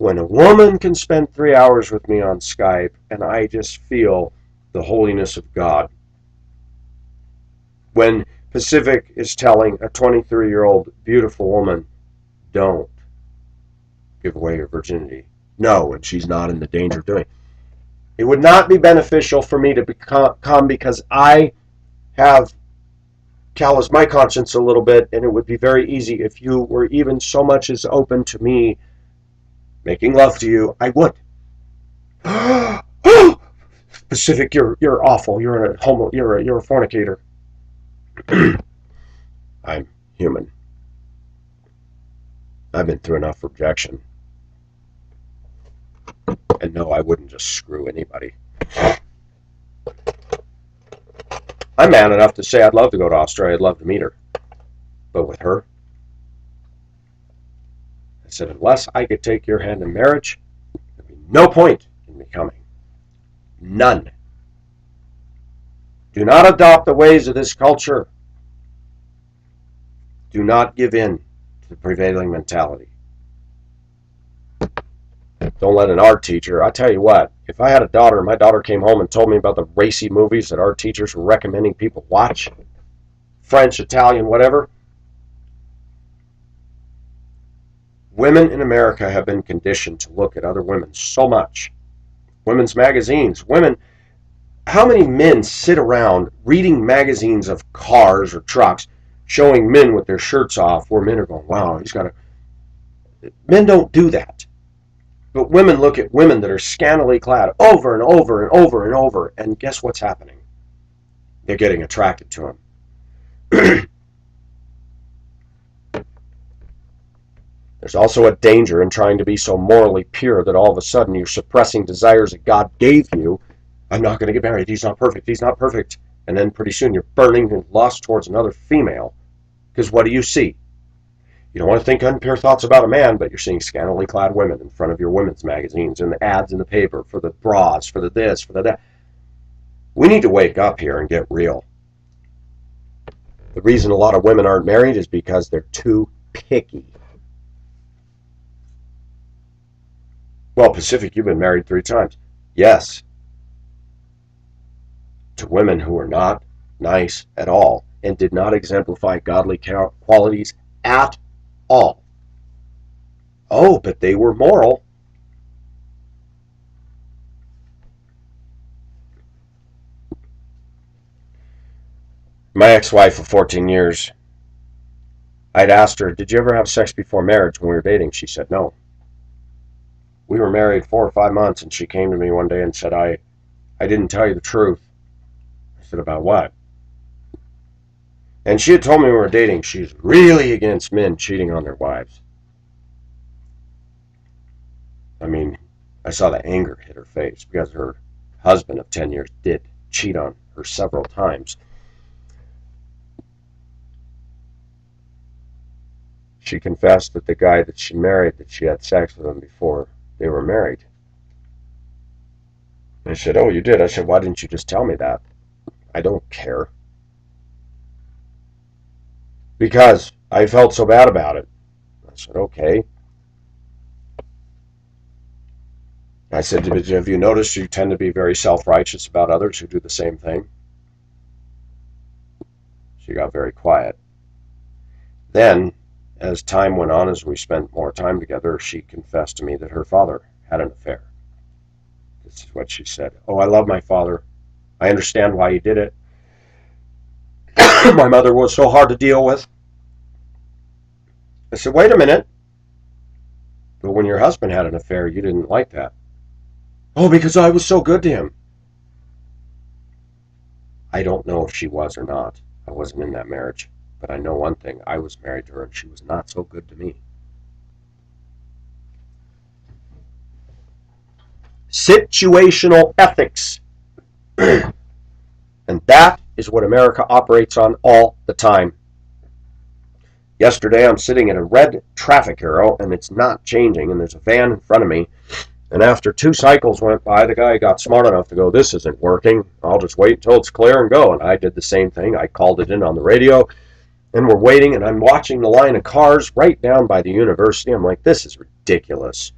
when a woman can spend 3 hours with me on Skype and I just feel the holiness of God. When Pacific is telling a 23-year-old beautiful woman, don't give away your virginity. No, and she's not in the danger of doing it. It would not be beneficial for me to become because I have calloused my conscience a little bit, and it would be very easy if you were even so much as open to me making love to you. I would. Pacific, you're awful. You're a homo. You're a fornicator. I'm human. I've been through enough rejection. And no, I wouldn't just screw anybody. I'm man enough to say I'd love to go to Australia. I'd love to meet her. But with her, I said, unless I could take your hand in marriage, there'd be no point in me coming. None. Do not adopt the ways of this culture. Do not give in to the prevailing mentality. Don't let an art teacher, I tell you what, if I had a daughter and my daughter came home and told me about the racy movies that art teachers were recommending people watch, French, Italian, whatever, women in America have been conditioned to look at other women so much. Women's magazines, women, how many men sit around reading magazines of cars or trucks showing men with their shirts off where men are going, wow, he's got a... Men don't do that. But women look at women that are scantily clad over and over and over and over, and guess what's happening? They're getting attracted to them. There's also a danger in trying to be so morally pure that all of a sudden you're suppressing desires that God gave you. I'm not going to get married. He's not perfect. He's not perfect. And then pretty soon you're burning in lust towards another female. Because what do you see? You don't want to think impure thoughts about a man, but you're seeing scantily clad women in front of your women's magazines and the ads in the paper for the bras, for the this, for the that. We need to wake up here and get real. The reason a lot of women aren't married is because they're too picky. Well, Pacific, you've been married 3 times. Yes. To women who are not nice at all and did not exemplify godly qualities at all. Oh, but they were moral. My ex-wife of 14 years, I'd asked her, did you ever have sex before marriage when we were dating? She said no. We were married 4 or 5 months, and she came to me one day and said, I didn't tell you the truth. I said, about what? And she had told me we were dating, she's really against men cheating on their wives. I mean, I saw the anger hit her face because her husband of 10 years did cheat on her several times. She confessed that the guy that she married, that she had sex with him before they were married. I said, oh, you did? I said, why didn't you just tell me that? I don't care. Because I felt so bad about it. I said, okay. I said, have you noticed you tend to be very self-righteous about others who do the same thing? She got very quiet. Then, as time went on, as we spent more time together, she confessed to me that her father had an affair. This is what she said. Oh, I love my father. I understand why he did it. My mother was so hard to deal with. I said, wait a minute. But when your husband had an affair, you didn't like that. Oh, because I was so good to him. I don't know if she was or not. I wasn't in that marriage. But I know one thing. I was married to her, and she was not so good to me. Situational ethics. And that is what America operates on all the time. Yesterday, I'm sitting at a red traffic arrow, and it's not changing, and there's a van in front of me. And after 2 cycles went by, the guy got smart enough to go, this isn't working. I'll just wait until it's clear and go. And I did the same thing. I called it in on the radio, and we're waiting, and I'm watching the line of cars right down by the university. I'm like, this is ridiculous.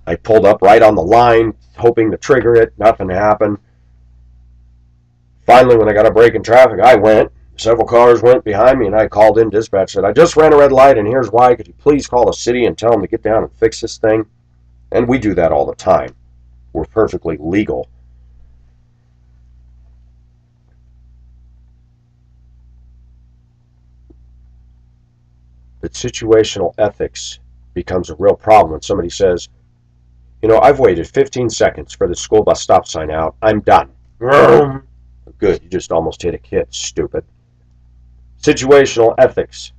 I pulled up right on the line, hoping to trigger it. Nothing happened. Finally, when I got a break in traffic, I went. Several cars went behind me, and I called in dispatch. Said, I just ran a red light, and here's why. Could you please call the city and tell them to get down and fix this thing? And we do that all the time. We're perfectly legal. But situational ethics becomes a real problem when somebody says, I've waited 15 seconds for the school bus stop sign out. I'm done. Good, you just almost hit a kid, stupid. Situational ethics.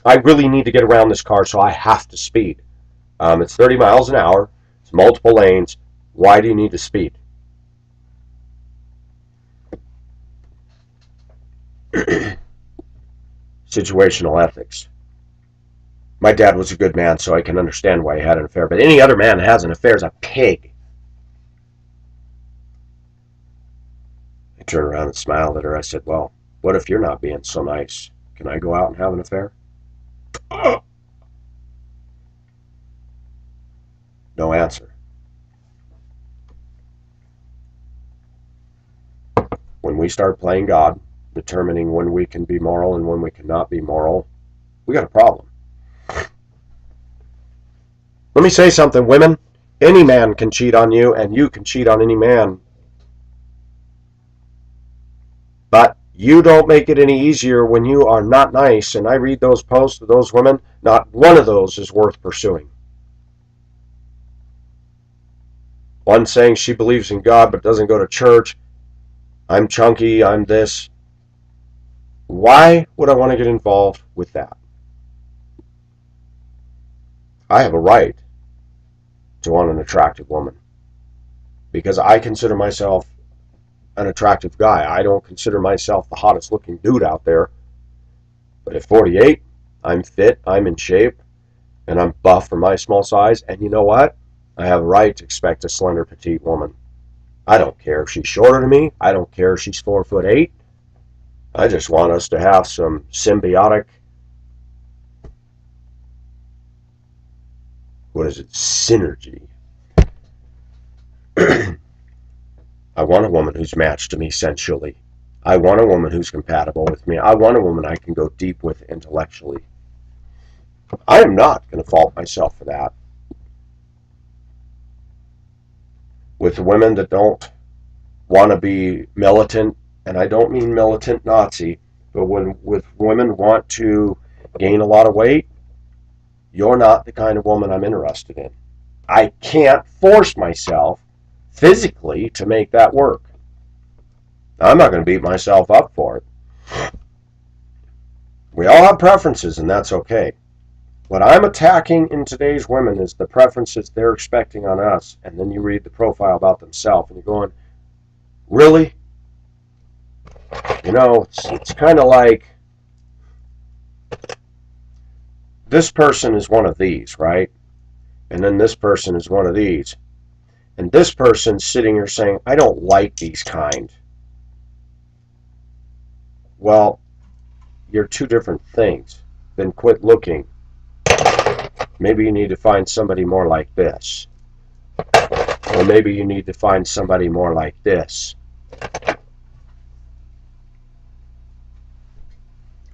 I really need to get around this car, so I have to speed. It's 30 miles an hour. It's multiple lanes. Why do you need to speed? Situational ethics. My dad was a good man, so I can understand why he had an affair. But any other man that has an affair is a pig. I turned around and smiled at her. I said, well, what if you're not being so nice? Can I go out and have an affair? No answer. When we start playing God, determining when we can be moral and when we cannot be moral, we got a problem. Let me say something, women. Any man can cheat on you, and you can cheat on any man. But you don't make it any easier when you are not nice. And I read those posts of those women. Not one of those is worth pursuing. One saying she believes in God but doesn't go to church. I'm chunky, I'm this. Why would I want to get involved with that? I have a right to want an attractive woman because I consider myself an attractive guy. I don't consider myself the hottest looking dude out there. But at 48, I'm fit, I'm in shape, and I'm buff for my small size. And you know what? I have a right to expect a slender, petite woman. I don't care if she's shorter than me. I don't care if she's 4'8". I just want us to have some symbiotic, synergy. I want a woman who's matched to me sensually. I want a woman who's compatible with me. I want a woman I can go deep with intellectually. I am not going to fault myself for that. With women that don't want to be militant, and I don't mean militant Nazi, but with women want to gain a lot of weight, you're not the kind of woman I'm interested in. I can't force myself physically to make that work. I'm not going to beat myself up for it. We all have preferences, and that's okay. What I'm attacking in today's women is the preferences they're expecting on us, and then you read the profile about themselves, and you're going, really? It's kind of like this person is one of these, right? And then this person is one of these. And this person's sitting here saying, I don't like these kind. Well, you're two different things. Then quit looking. Maybe you need to find somebody more like this. Or maybe you need to find somebody more like this.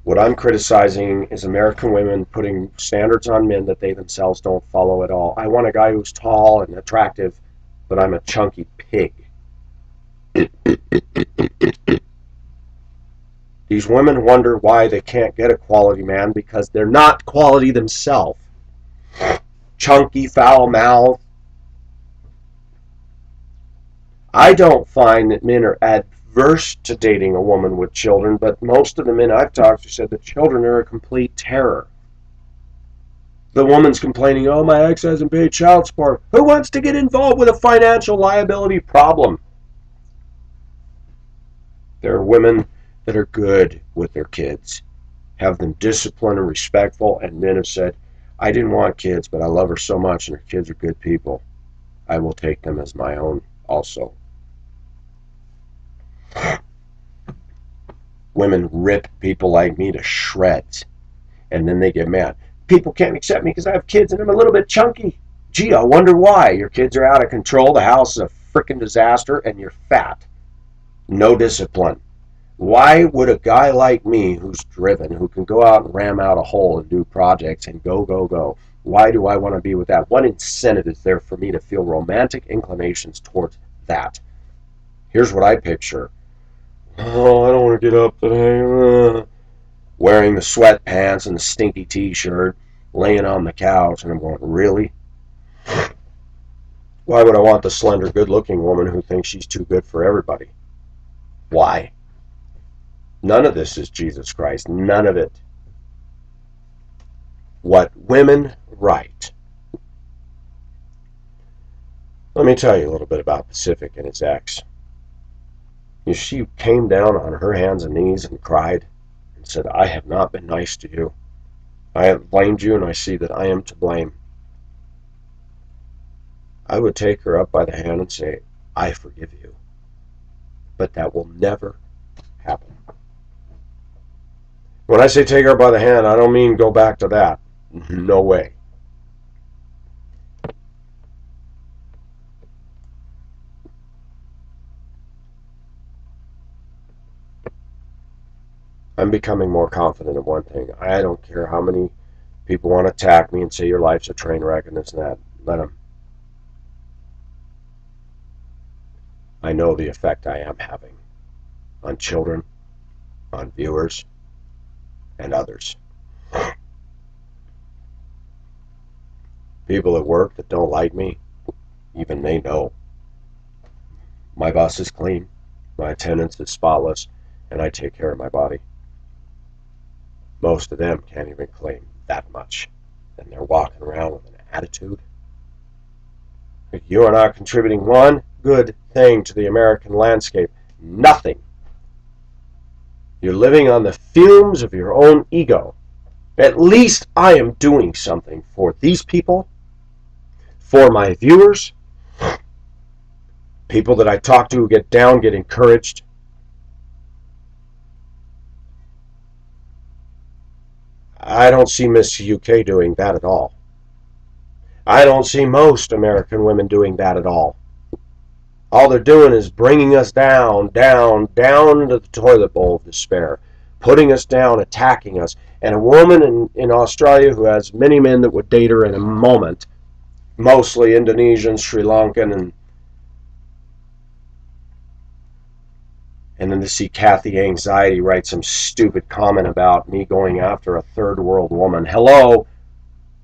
What I'm criticizing is American women putting standards on men that they themselves don't follow at all. I want a guy who's tall and attractive, but I'm a chunky pig. These women wonder why they can't get a quality man because they're not quality themselves. Chunky, foul mouth. I don't find that men are adverse to dating a woman with children, but most of the men I've talked to said the children are a complete terror. The woman's complaining, oh, my ex hasn't paid child support. Who wants to get involved with a financial liability problem? There are women that are good with their kids, have them disciplined and respectful, and men have said, I didn't want kids, but I love her so much, and her kids are good people. I will take them as my own also. Women rip people like me to shreds, and then they get mad. people can't accept me because I have kids and I'm a little bit chunky. Gee, I wonder why. Your kids are out of control, the house is a freaking disaster, and you're fat. No discipline. Why would a guy like me who's driven, who can go out and ram out a hole and do projects and go, go, go, why do I want to be with that? What incentive is there for me to feel romantic inclinations towards that? Here's what I picture. Oh, I don't want to get up today. Wearing the sweatpants and the stinky t-shirt, laying on the couch, and I'm going, really? Why would I want the slender, good-looking woman who thinks she's too good for everybody? Why? None of this is Jesus Christ. None of it. What women write. Let me tell you a little bit about Pacific and his ex. She came down on her hands and knees and cried and said, I have not been nice to you. I have blamed you, and I see that I am to blame. I would take her up by the hand and say, I forgive you. But that will never happen. When I say take her by the hand, I don't mean go back to that. No way. I'm becoming more confident of one thing. I don't care how many people want to attack me and say your life's a train wreck and this and that. Let them. I know the effect I am having on children, on viewers, and others. People at work that don't like me, even they know. My bus is clean, my attendance is spotless, and I take care of my body. Most of them can't even claim that much, and they're walking around with an attitude. You are not contributing one good thing to the American landscape. Nothing. You're living on the fumes of your own ego. At least I am doing something for these people, for my viewers, people that I talk to who get down, get encouraged. I don't see Miss UK doing that at all. I don't see most American women doing that at all. All they're doing is bringing us down, down, down into the toilet bowl of despair, putting us down, attacking us. And a woman in Australia who has many men that would date her in a moment, mostly Indonesian, Sri Lankan, and then to see Kathy Anxiety write some stupid comment about me going after a third world woman. Hello?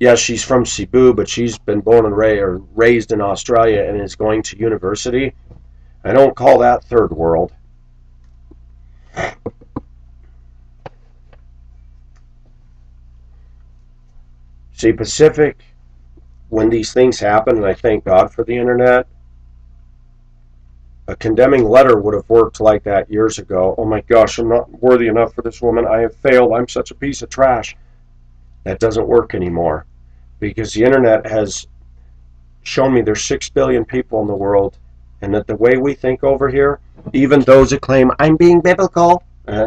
Yes, she's from Cebu, but she's been born and raised in Australia and is going to university. I don't call that third world. See, Pacific, when these things happen, and I thank God for the internet, a condemning letter would have worked like that years ago. Oh my gosh, I'm not worthy enough for this woman. I have failed. I'm such a piece of trash. That doesn't work anymore because the internet has shown me there's 6 billion people in the world, and that the way we think over here, even those that claim I'm being biblical,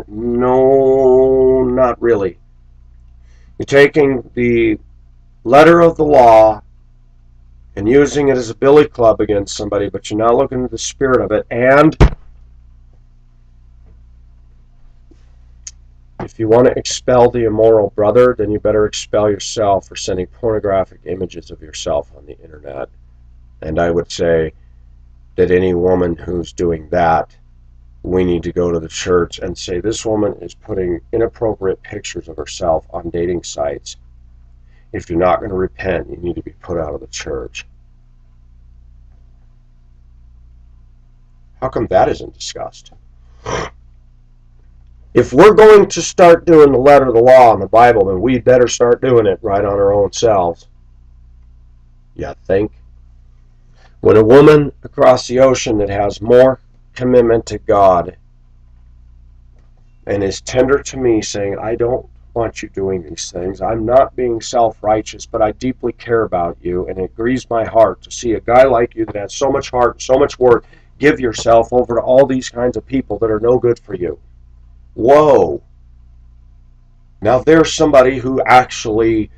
no, not really. You're taking the letter of the law and using it as a billy club against somebody, but you're not looking at the spirit of it. And if you want to expel the immoral brother, then you better expel yourself for sending pornographic images of yourself on the internet. And I would say that any woman who's doing that, we need to go to the church and say, this woman is putting inappropriate pictures of herself on dating sites. If you're not going to repent, you need to be put out of the church. How come that isn't discussed? If we're going to start doing the letter of the law in the Bible, then we better start doing it right on our own selves. You think? When a woman across the ocean that has more commitment to God and is tender to me, saying, I don't want you doing these things. I'm not being self-righteous, but I deeply care about you, and it grieves my heart to see a guy like you that has so much heart, so much work, give yourself over to all these kinds of people that are no good for you. Whoa. Now there's somebody who actually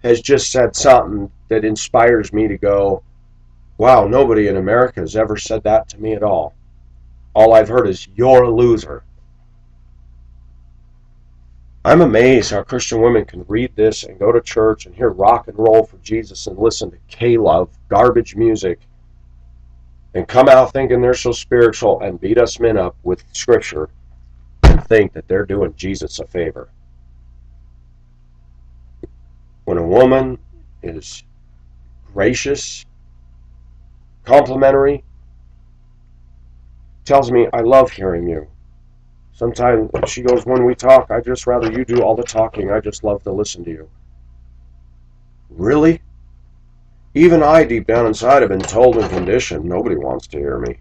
has just said something that inspires me to go, wow, nobody in America has ever said that to me at all. All I've heard is, you're a loser. I'm amazed how Christian women can read this and go to church and hear rock and roll for Jesus and listen to K-Love, garbage music, and come out thinking they're so spiritual and beat us men up with scripture and think that they're doing Jesus a favor. When a woman is gracious, complimentary, tells me, I love hearing you. Sometimes she goes, when we talk, I'd just rather you do all the talking. I just love to listen to you. Really? Even I, deep down inside, have been told and conditioned, nobody wants to hear me.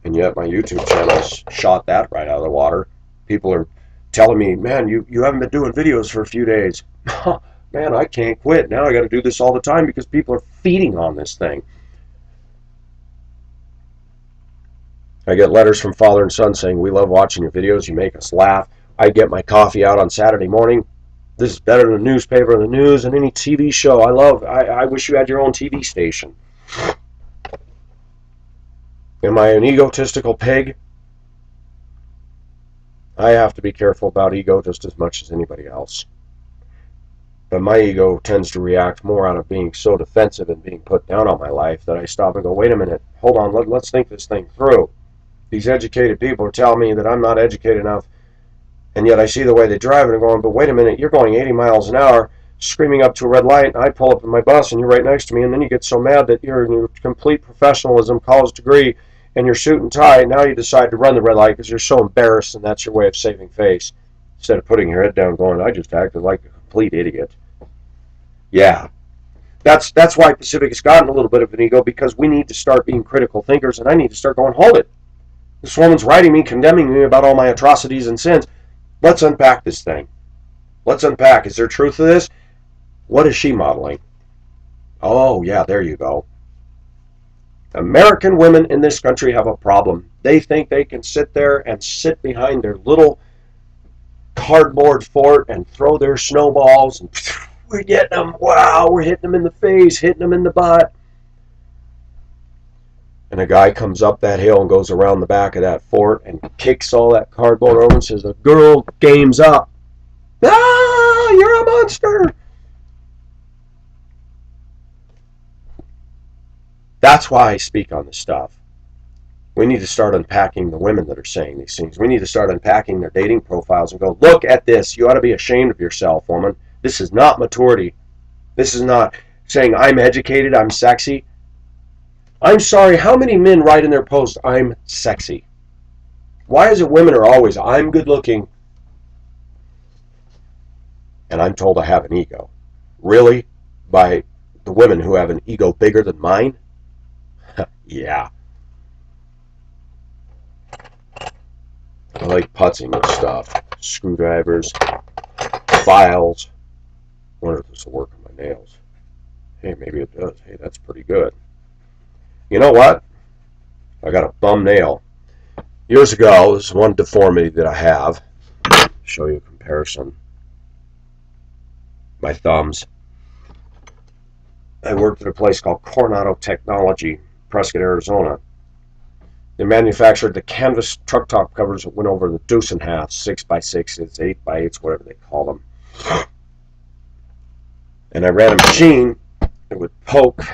And yet my YouTube channel's shot that right out of the water. People are telling me, man, you haven't been doing videos for a few days. Man, I can't quit. Now I got to do this all the time because people are feeding on this thing. I get letters from father and son saying, we love watching your videos. You make us laugh. I get my coffee out on Saturday morning. This is better than the newspaper and the news and any TV show. I wish you had your own TV station. Am I an egotistical pig? I have to be careful about ego just as much as anybody else. But my ego tends to react more out of being so defensive and being put down on my life that I stop and go, wait a minute, hold on, let's think this thing through. These educated people are telling me that I'm not educated enough, and yet I see the way they drive and I'm going, but wait a minute, you're going 80 miles an hour, screaming up to a red light, and I pull up in my bus and you're right next to me, and then you get so mad that you're in your complete professionalism, college degree, and your suit and tie, and now you decide to run the red light because you're so embarrassed, and that's your way of saving face. Instead of putting your head down going, I just acted like a complete idiot. Yeah. That's why Pacific has gotten a little bit of an ego, because we need to start being critical thinkers, and I need to start going, hold it. This woman's writing me, condemning me about all my atrocities and sins. Let's unpack this thing. Let's unpack. Is there truth to this? What is she modeling? Oh, yeah, there you go. American women in this country have a problem. They think they can sit there and sit behind their little cardboard fort and throw their snowballs, and we're getting them. Wow, we're hitting them in the face, hitting them in the butt. And a guy comes up that hill and goes around the back of that fort and kicks all that cardboard over and says, the girl game's up. Ah, you're a monster. That's why I speak on this stuff. We need to start unpacking the women that are saying these things. We need to start unpacking their dating profiles and go, look at this. You ought to be ashamed of yourself, woman. This is not maturity. This is not saying, I'm educated, I'm sexy. I'm sorry, how many men write in their posts, I'm sexy? Why is it women are always, I'm good looking, and I'm told I have an ego? Really? By the women who have an ego bigger than mine? Yeah. I like putzing with stuff. Screwdrivers, files. I wonder if this will work on my nails. Hey, maybe it does. Hey, that's pretty good. You know what? I got a thumbnail. Years ago, this is one deformity that I have. I'll show you a comparison. My thumbs. I worked at a place called Coronado Technology, Prescott, Arizona. They manufactured the canvas truck top covers that went over the deuce and half, 6x6s, 8x8s, whatever they call them. And I ran a machine that would poke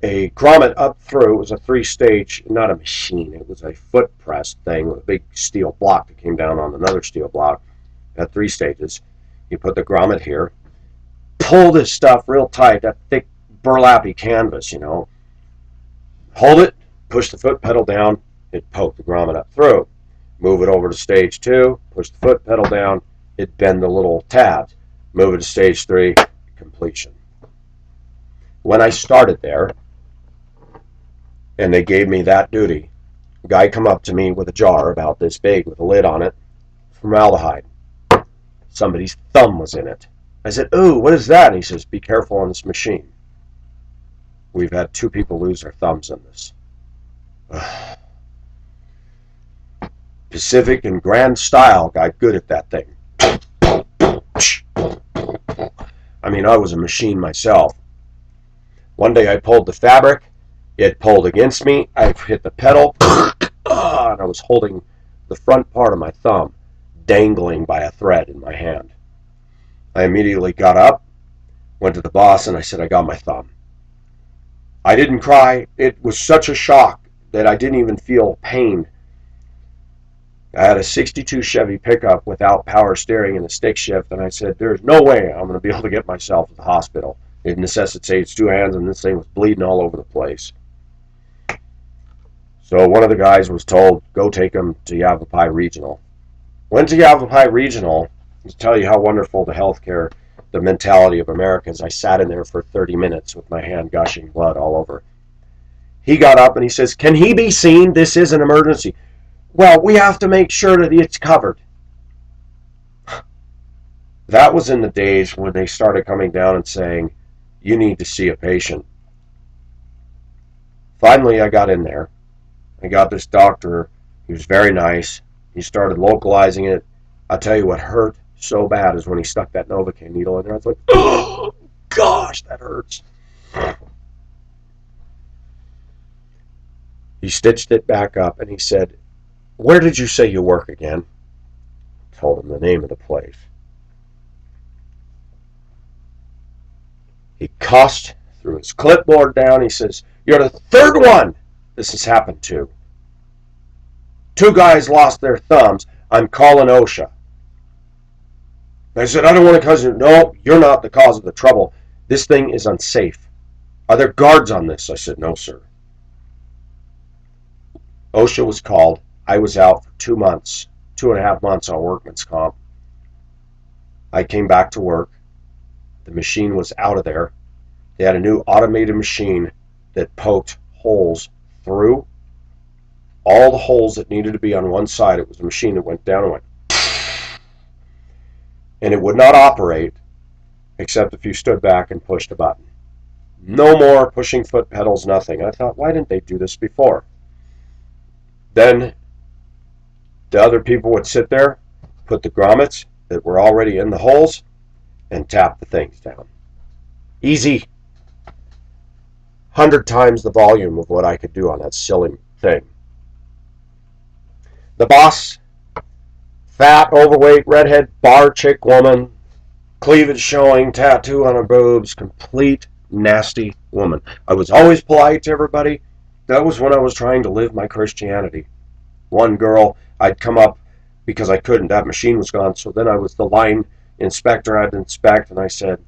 a grommet up through. It was a 3-stage, not a machine, it was a foot press thing with a big steel block that came down on another steel block. It had 3 stages. You put the grommet here, pull this stuff real tight, that thick burlappy canvas, you know. Hold it, push the foot pedal down, it poked the grommet up through. Move it over to stage 2, push the foot pedal down, it bend the little tabs. Move it to stage 3, completion. When I started there, and they gave me that duty, a guy come up to me with a jar about this big with a lid on it, formaldehyde. Somebody's thumb was in it. I said, ooh, what is that? And he says, be careful on this machine. We've had 2 people lose their thumbs in this. Pacific and Grand Style got good at that thing. I mean, I was a machine myself. One day I pulled the fabric. It pulled against me. I hit the pedal, and I was holding the front part of my thumb dangling by a thread in my hand. I immediately got up, went to the boss, and I said, I got my thumb. I didn't cry. It was such a shock that I didn't even feel pain. I had a 62 Chevy pickup without power steering and a stick shift, and I said, there's no way I'm going to be able to get myself to the hospital. It necessitates two hands, and this thing was bleeding all over the place. So one of the guys was told, go take him to Yavapai Regional. Went to Yavapai Regional to tell you how wonderful the healthcare, the mentality of America is. I sat in there for 30 minutes with my hand gushing blood all over. He got up and he says, can he be seen? This is an emergency. Well, we have to make sure that it's covered. That was in the days when they started coming down and saying, you need to see a patient. Finally, I got in there. I got this doctor. He was very nice. He started localizing it. I'll tell you what hurt so bad is when he stuck that Novocaine needle in there. I was like, oh, gosh, that hurts. He stitched it back up and he said, where did you say you work again? I told him the name of the place. He cussed, threw his clipboard down. He says, you're the third one this has happened to. Two guys lost their thumbs. I'm calling OSHA. I said, I don't want to cause you. No, you're not the cause of the trouble. This thing is unsafe. Are there guards on this? I said, no, sir. OSHA was called. I was out for 2 months, 2.5 months on workman's comp. I came back to work. The machine was out of there. They had a new automated machine that poked holes through all the holes that needed to be on one side. It was a machine that went down and went, and it would not operate except if you stood back and pushed a button. No more pushing foot pedals, nothing. I thought, why didn't they do this before? Then the other people would sit there, put the grommets that were already in the holes, and tap the things down. Easy. 100 times the volume of what I could do on that silly thing. The boss, fat, overweight, redhead, bar chick woman, cleavage showing, tattoo on her boobs, complete nasty woman. I was always polite to everybody. That was when I was trying to live my Christianity. One girl, I'd come up because I couldn't. That machine was gone. So then I was the line inspector. I'd inspect, and I said,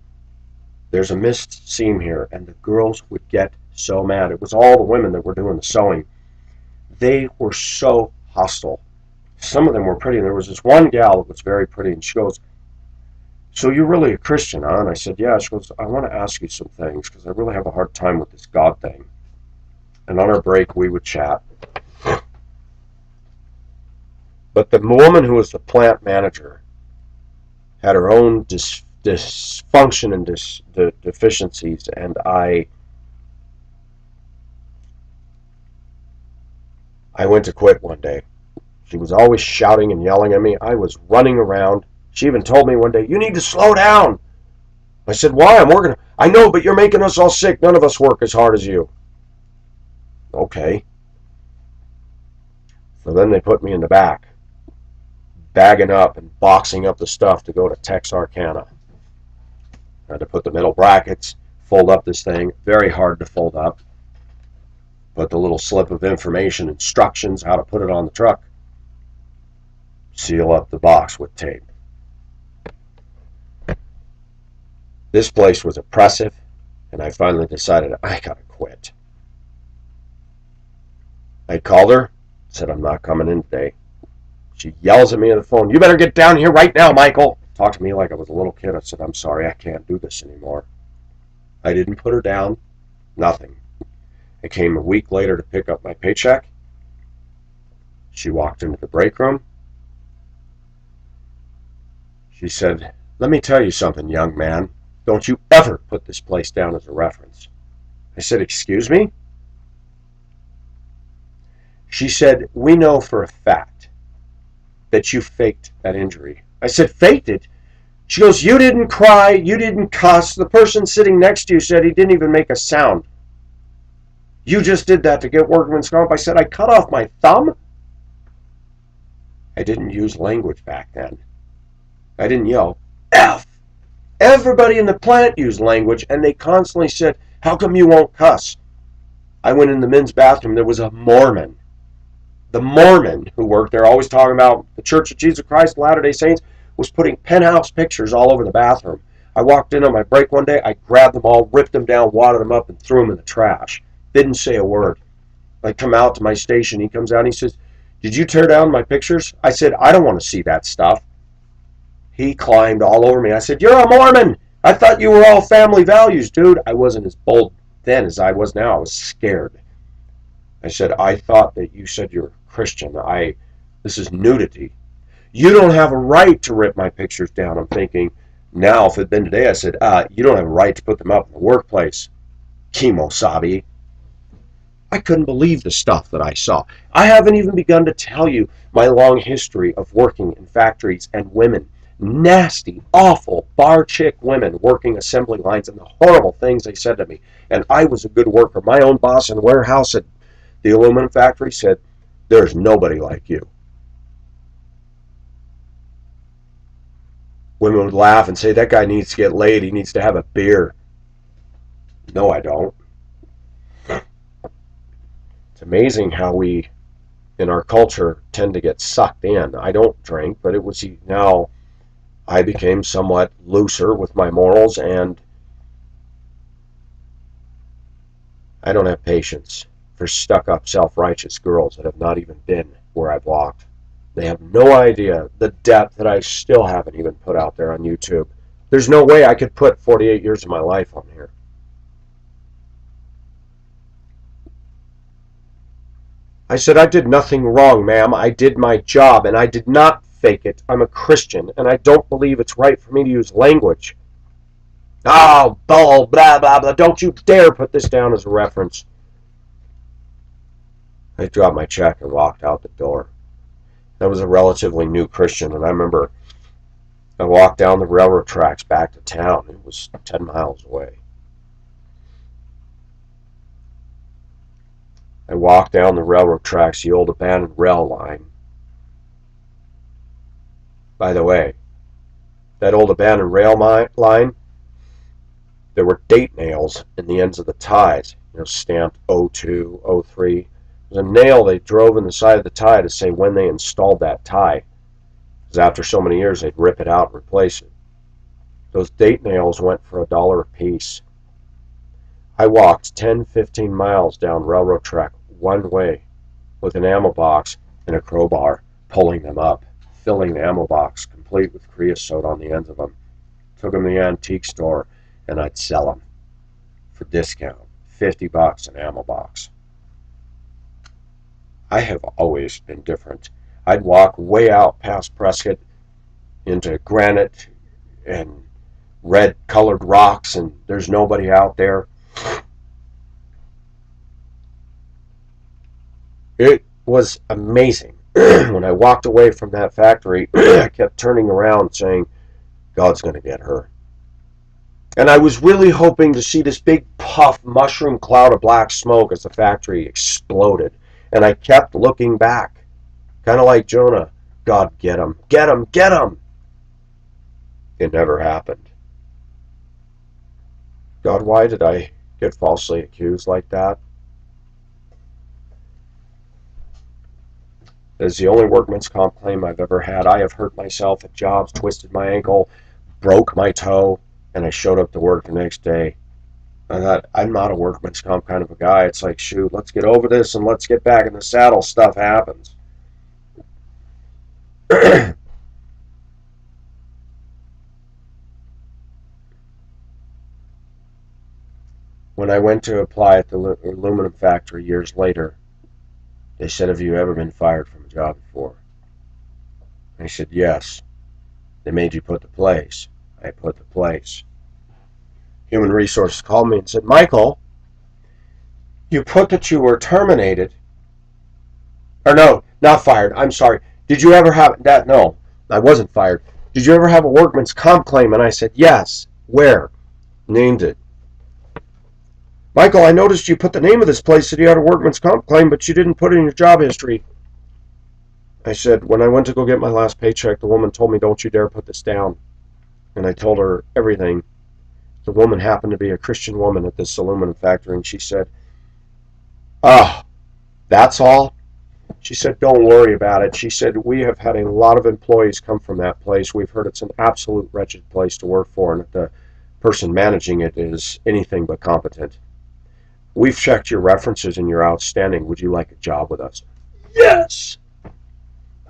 there's a missed seam here. And the girls would get so mad. It was all the women that were doing the sewing. They were so hostile. Some of them were pretty. And there was this one gal that was very pretty, and she goes, so you're really a Christian, huh? And I said, yeah. She goes, I want to ask you some things because I really have a hard time with this God thing. And on our break, we would chat. But the woman who was the plant manager had her own dysfunction and deficiencies, and I went to quit one day. She was always shouting and yelling at me. I was running around. She even told me one day, you need to slow down. I said, why? I'm working. I know, but you're making us all sick. None of us work as hard as you. Okay. So then they put me in the back, bagging up and boxing up the stuff to go to Texarkana. I had to put the middle brackets, fold up this thing. Very hard to fold up. Put the little slip of information, instructions, how to put it on the truck. Seal up the box with tape. This place was oppressive, and I finally decided I gotta quit. I called her, said I'm not coming in today. She yells at me on the phone, you better get down here right now, Michael. Talked to me like I was a little kid. I said, I'm sorry, I can't do this anymore. I didn't put her down, nothing. I came a week later to pick up my paycheck. She walked into the break room. She said, let me tell you something, young man. Don't you ever put this place down as a reference. I said, excuse me? She said, we know for a fact that you faked that injury. I said, faked it? She goes, you didn't cry, you didn't cuss. The person sitting next to you said he didn't even make a sound. You just did that to get workman's comp. I said, I cut off my thumb? I didn't use language back then. I didn't yell, F. Everybody in the plant used language, and they constantly said, how come you won't cuss? I went in the men's bathroom. There was a Mormon. The Mormon who worked there, always talking about the Church of Jesus Christ, Latter-day Saints, was putting penthouse pictures all over the bathroom. I walked in on my break one day. I grabbed them all, ripped them down, wadded them up, and threw them in the trash. Didn't say a word. I come out to my station. He comes out and he says, did you tear down my pictures? I said, I don't want to see that stuff. He climbed all over me. I said, you're a Mormon. I thought you were all family values, dude. I wasn't as bold then as I was now. I was scared. I said, I thought that you said you're a Christian. This is nudity. You don't have a right to rip my pictures down. I'm thinking, now if it had been today, I said, you don't have a right to put them up in the workplace. Kimosabi. I couldn't believe the stuff that I saw. I haven't even begun to tell you my long history of working in factories and women. Nasty, awful, bar chick women working assembly lines and the horrible things they said to me. And I was a good worker. My own boss in the warehouse at the aluminum factory said, there's nobody like you. Women would laugh and say, that guy needs to get laid. He needs to have a beer. No, I don't. It's amazing how we, in our culture, tend to get sucked in. I don't drink, but it was now I became somewhat looser with my morals, and I don't have patience for stuck-up, self-righteous girls that have not even been where I've walked. They have no idea the depth that I still haven't even put out there on YouTube. There's no way I could put 48 years of my life on here. I said, I did nothing wrong, ma'am. I did my job, and I did not fake it. I'm a Christian, and I don't believe it's right for me to use language. Oh, bull, blah, blah, blah. Don't you dare put this down as a reference. I dropped my check and walked out the door. I was a relatively new Christian, and I remember I walked down the railroad tracks back to town. It was 10 miles away. I walked down the railroad tracks, the old abandoned rail line. By the way, that old abandoned rail line, there were date nails in the ends of the ties, stamped 02, 03. There's a nail they drove in the side of the tie to say when they installed that tie. Because after so many years, they'd rip it out and replace it. Those date nails went for $1 a piece. I walked 10, 15 miles down railroad track one way with an ammo box and a crowbar, pulling them up, filling the ammo box complete with creosote on the ends of them. Took them to the antique store, and I'd sell them for discount, $50 an ammo box. I have always been different. I'd walk way out past Prescott into granite and red-colored rocks, and there's nobody out there. It was amazing. When I walked away from that factory, I kept turning around saying, God's going to get her. And I was really hoping to see this big puff mushroom cloud of black smoke as the factory exploded. And I kept looking back, kind of like Jonah. God, get him, get him, get him. It never happened. God, why did I get falsely accused like that? That is the only workman's comp claim I've ever had. I have hurt myself at jobs, twisted my ankle, broke my toe, and I showed up to work the next day. I thought, I'm not a workman's comp kind of a guy. It's like, shoot, let's get over this and let's get back in the saddle. Stuff happens. When I went to apply at the aluminum factory years later, they said, have you ever been fired from a job before? I said, yes. They made you put the place. I put the place. Human Resources called me and said, Michael, you put that you were terminated. Or no, not fired. I'm sorry. Did you ever have that? No, I wasn't fired. Did you ever have a workman's comp claim? And I said, yes. Where? Named it. Michael, I noticed you put the name of this place that you had a workman's comp claim, but you didn't put it in your job history. I said, when I went to go get my last paycheck, the woman told me, don't you dare put this down. And I told her everything. The woman happened to be a Christian woman at this aluminum factory, and she said, oh, that's all? She said, don't worry about it. She said, we have had a lot of employees come from that place. We've heard it's an absolute wretched place to work for, and that the person managing it is anything but competent. We've checked your references and you're outstanding. Would you like a job with us? Yes!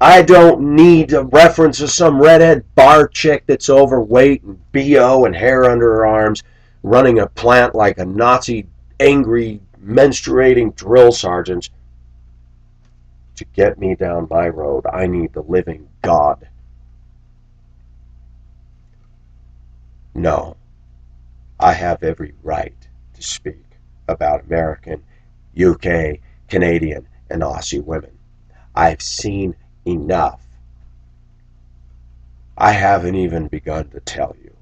I don't need a reference of some redhead bar chick that's overweight and BO and hair under her arms, running a plant like a Nazi angry menstruating drill sergeant. To get me down my road, I need the living God. No, I have every right to speak about American, UK, Canadian, and Aussie women. I've seen enough. I haven't even begun to tell you.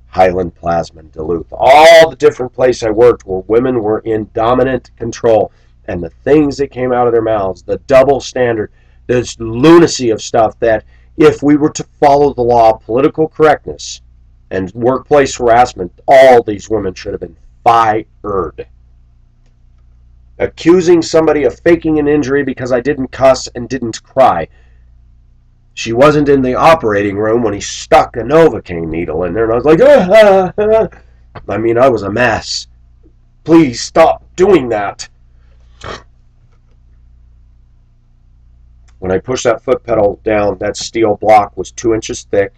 Highland Plasma, Duluth, all the different places I worked where women were in dominant control, and the things that came out of their mouths, the double standard, this lunacy of stuff that if we were to follow the law of political correctness and workplace harassment, all these women should have been fired. Accusing somebody of faking an injury because I didn't cuss and didn't cry. She wasn't in the operating room when he stuck a Novocaine needle in there, and I was like, I mean, I was a mess. Please stop doing that. When I pushed that foot pedal down, that steel block was 2 inches thick,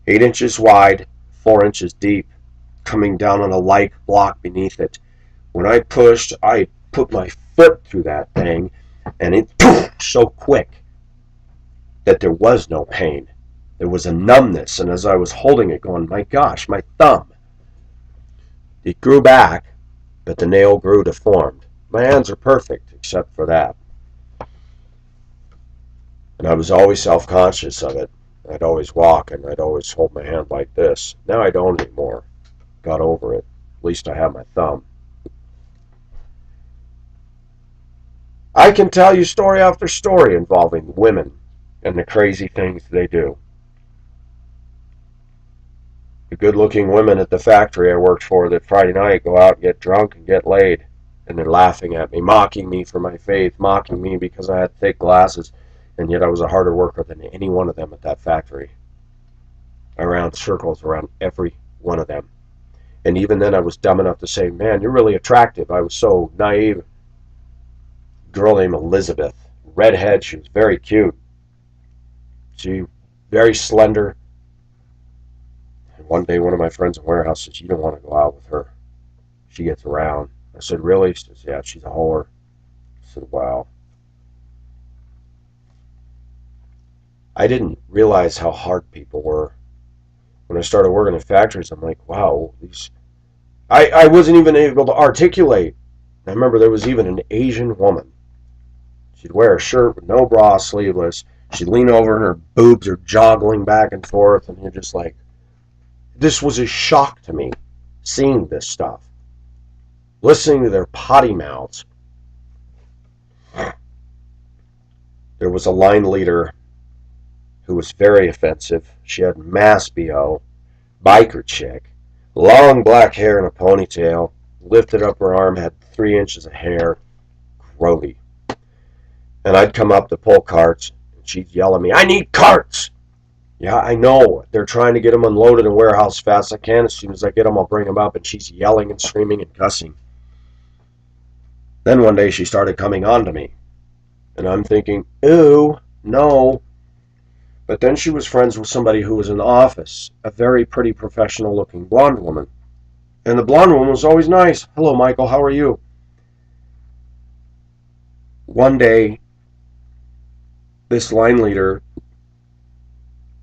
8 inches wide, 4 inches deep, coming down on a light block beneath it. When I pushed, I put my foot through that thing, and it so quick that there was no pain. There was a numbness, and as I was holding it going, my gosh, my thumb. It grew back, but the nail grew deformed. My hands are perfect, except for that. And I was always self-conscious of it. I'd always walk, and I'd always hold my hand like this. Now I don't anymore. Got over it. At least I have my thumb. I can tell you story after story involving women and the crazy things they do. The good-looking women at the factory I worked for that Friday night go out and get drunk and get laid. And they're laughing at me, mocking me for my faith, mocking me because I had thick glasses, and yet I was a harder worker than any one of them at that factory. I ran circles around every one of them. And even then I was dumb enough to say, man, you're really attractive. I was so naive. A girl named Elizabeth, redhead, she was very cute. She very slender. And one day one of my friends in the warehouse says, you don't want to go out with her. She gets around. I said, really? She says, yeah, she's a whore. I said, wow. I didn't realize how hard people were. When I started working in factories, I'm like, wow, these. I wasn't even able to articulate. I remember there was even an Asian woman. She'd wear a shirt with no bra, sleeveless. She'd lean over and her boobs are joggling back and forth, and you're just like, this was a shock to me, seeing this stuff. Listening to their potty mouths. There was a line leader who was very offensive. She had mass BO, biker chick, long black hair in a ponytail, lifted up her arm, had 3 inches of hair, grody. And I'd come up to pull carts, and she'd yell at me, I need carts! Yeah, I know. They're trying to get them unloaded in warehouse as fast as I can. As soon as I get them, I'll bring them up. And she's yelling and screaming and cussing. Then one day she started coming on to me. And I'm thinking, ew, no. But then she was friends with somebody who was in the office, a very pretty professional looking blonde woman. And the blonde woman was always nice. Hello, Michael, how are you? One day, this line leader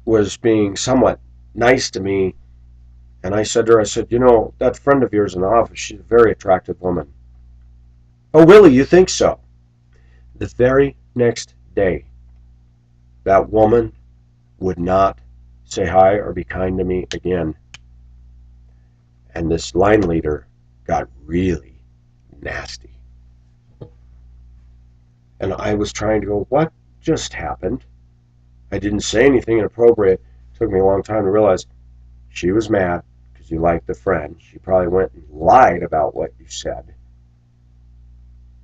was being somewhat nice to me, and I said to her, I said, you know, that friend of yours in the office, she's a very attractive woman. Oh, really? You think so? The very next day, that woman would not say hi or be kind to me again. And this line leader got really nasty. And I was trying to go, what just happened? I didn't say anything inappropriate. It took me a long time to realize she was mad because you liked the friend. She probably went and lied about what you said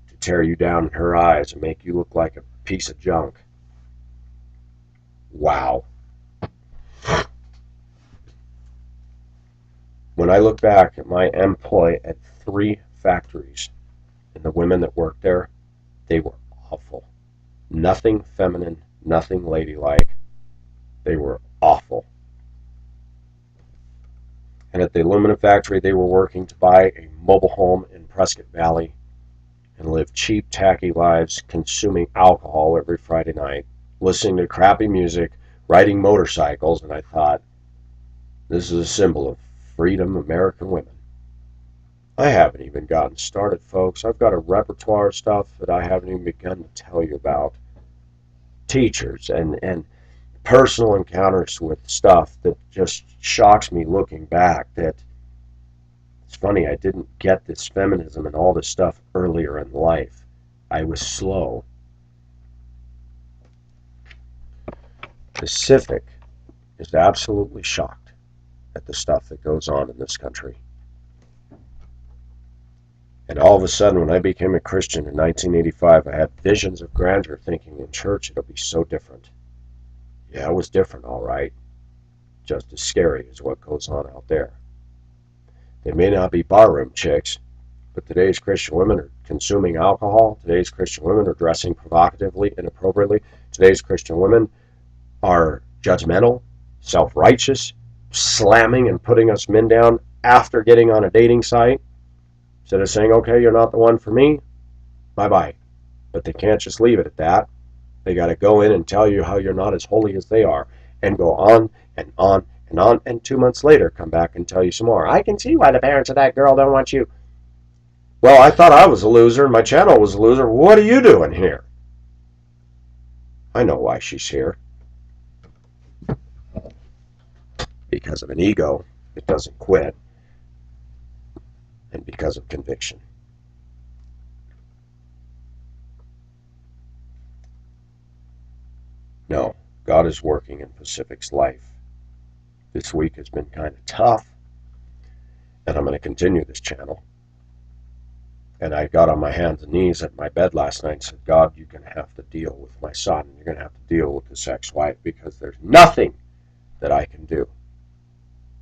to tear you down in her eyes and make you look like a piece of junk. Wow. When I look back at my employ at 3 factories and the women that worked there, they were awful. Nothing feminine, nothing ladylike. They were awful. And at the aluminum factory, they were working to buy a mobile home in Prescott Valley and live cheap, tacky lives, consuming alcohol every Friday night, listening to crappy music, riding motorcycles, and I thought, this is a symbol of freedom, American women. I haven't even gotten started, folks. I've got a repertoire of stuff that I haven't even begun to tell you about. Teachers and personal encounters with stuff that just shocks me looking back. That it's funny, I didn't get this feminism and all this stuff earlier in life. I was slow. Pacific is absolutely shocked at the stuff that goes on in this country. And all of a sudden, when I became a Christian in 1985, I had visions of grandeur, thinking in church it'll be so different. Yeah, it was different, all right. Just as scary as what goes on out there. They may not be barroom chicks, but today's Christian women are consuming alcohol. Today's Christian women are dressing provocatively, inappropriately. Today's Christian women are judgmental, self-righteous, slamming and putting us men down after getting on a dating site. Instead of saying, okay, you're not the one for me, bye-bye. But they can't just leave it at that. They got to go in and tell you how you're not as holy as they are, and go on and on and on, and 2 months later come back and tell you some more. I can see why the parents of that girl don't want you. Well, I thought I was a loser, and my channel was a loser. What are you doing here? I know why she's here. Because of an ego that doesn't quit, and because of conviction. No, God is working in Pacific's life. This week has been kind of tough, and I'm going to continue this channel. And I got on my hands and knees at my bed last night and said, God, you're going to have to deal with my son. You're going to have to deal with this ex-wife, because there's nothing that I can do.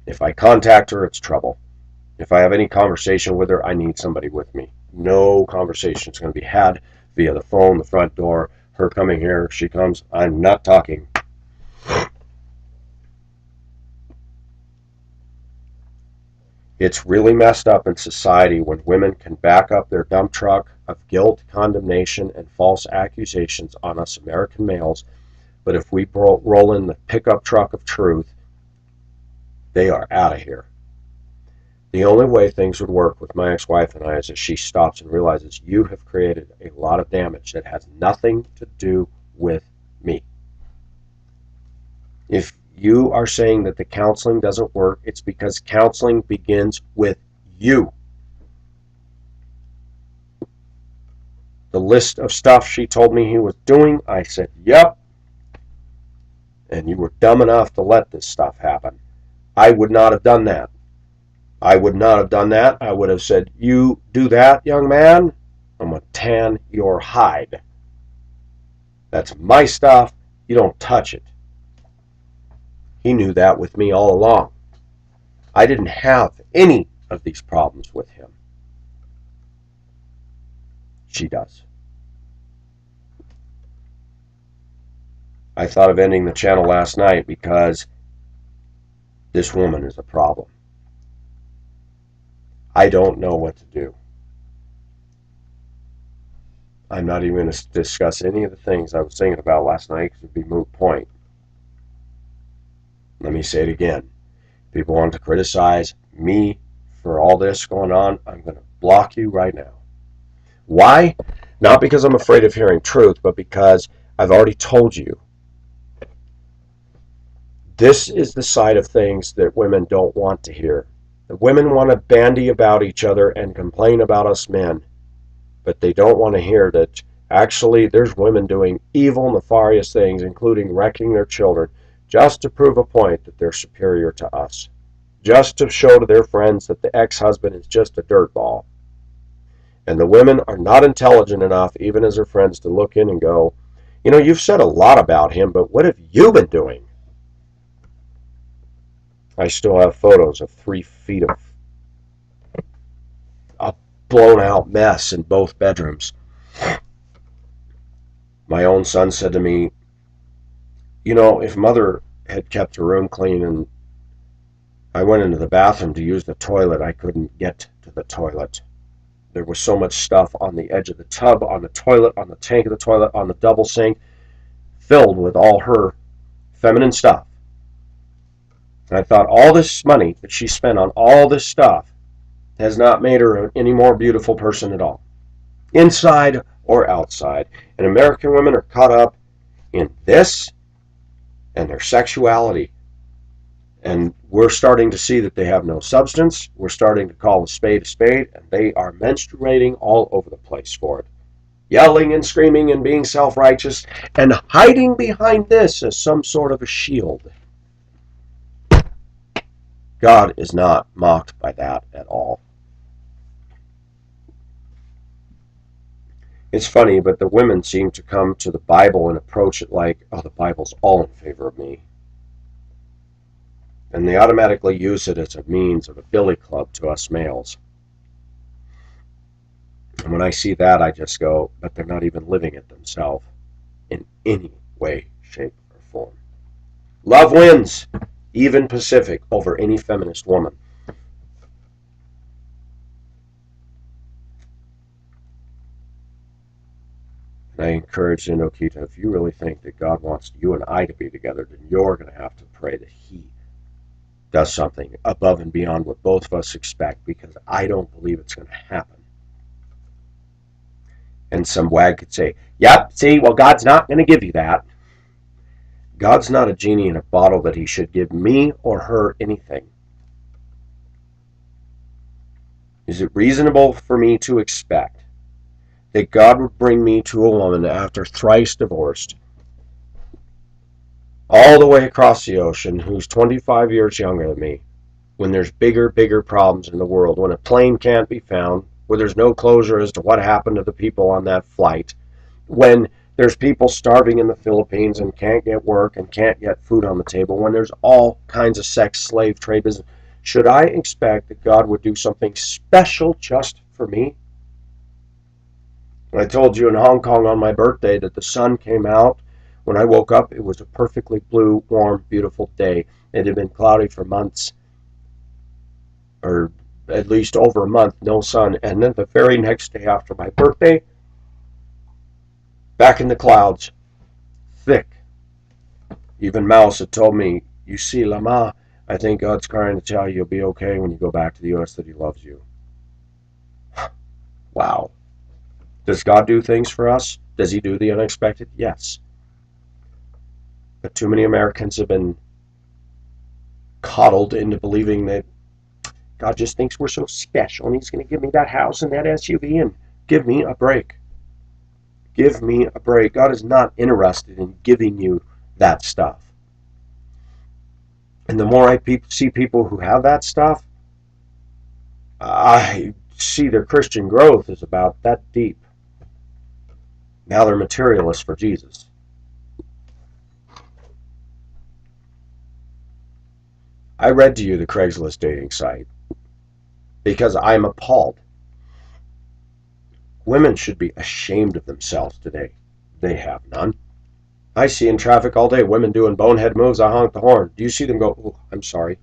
If I contact her, it's trouble. If I have any conversation with her, I need somebody with me. No conversation is going to be had via the phone, the front door, her coming here, she comes. I'm not talking. It's really messed up in society when women can back up their dump truck of guilt, condemnation, and false accusations on us American males, but if we roll in the pickup truck of truth, they are out of here. The only way things would work with my ex-wife and I is if she stops and realizes you have created a lot of damage that has nothing to do with me. If you are saying that the counseling doesn't work, it's because counseling begins with you. The list of stuff she told me he was doing, I said, yep. And you were dumb enough to let this stuff happen. I would not have done that. I would not have done that. I would have said, you do that, young man, I'm going to tan your hide. That's my stuff. You don't touch it. He knew that with me all along. I didn't have any of these problems with him. She does. I thought of ending the channel last night because this woman is a problem. I don't know what to do. I'm not even going to discuss any of the things I was thinking about last night because it would be moot point. Let me say it again. People want to criticize me for all this going on. I'm going to block you right now. Why? Not because I'm afraid of hearing truth, but because I've already told you. This is the side of things that women don't want to hear. The women want to bandy about each other and complain about us men, but they don't want to hear that actually there's women doing evil, nefarious things, including wrecking their children, just to prove a point that they're superior to us, just to show to their friends that the ex-husband is just a dirtball. And the women are not intelligent enough, even as their friends, to look in and go, you know, you've said a lot about him, but what have you been doing? I still have photos of 3 feet of a blown out mess in both bedrooms. My own son said to me, you know, if mother had kept her room clean and I went into the bathroom to use the toilet, I couldn't get to the toilet. There was so much stuff on the edge of the tub, on the toilet, on the tank of the toilet, on the double sink, filled with all her feminine stuff. And I thought all this money that she spent on all this stuff has not made her any more beautiful person at all, inside or outside. And American women are caught up in this and their sexuality. And we're starting to see that they have no substance. We're starting to call a spade, and they are menstruating all over the place for it. Yelling and screaming and being self-righteous and hiding behind this as some sort of a shield. God is not mocked by that at all. It's funny, but the women seem to come to the Bible and approach it like, oh, the Bible's all in favor of me. And they automatically use it as a means of a billy club to us males. And when I see that, I just go, but they're not even living it themselves in any way, shape, or form. Love wins, even Pacific, over any feminist woman. And I encourage Indokita, if you really think that God wants you and I to be together, then you're going to have to pray that He does something above and beyond what both of us expect, because I don't believe it's going to happen. And some wag could say, yep, see, well, God's not going to give you that. God's not a genie in a bottle that He should give me or her anything. Is it reasonable for me to expect that God would bring me to a woman after thrice divorced, all the way across the ocean, who's 25 years younger than me, when there's bigger problems in the world, when a plane can't be found, where there's no closure as to what happened to the people on that flight, when there's people starving in the Philippines and can't get work and can't get food on the table, when there's all kinds of sex slave trade business? Should I expect that God would do something special just for me? I told you in Hong Kong on my birthday that the sun came out. When I woke up, it was a perfectly blue, warm, beautiful day. It had been cloudy for months, or at least over a month, no sun. And then the very next day after my birthday, back in the clouds, thick. Even Mouse had told me, you see, Lama, I think God's trying to tell you you'll be okay when you go back to the U.S., that He loves you. Wow. Does God do things for us? Does He do the unexpected? Yes. But too many Americans have been coddled into believing that God just thinks we're so special and He's going to give me that house and that SUV, and give me a break. Give me a break. God is not interested in giving you that stuff. And the more I see people who have that stuff, I see their Christian growth is about that deep. Now they're materialists for Jesus. I read to you the Craigslist dating site because I'm appalled. Women should be ashamed of themselves today. They have none. I see in traffic all day women doing bonehead moves. I honk the horn. Do you see them go, oh, I'm sorry?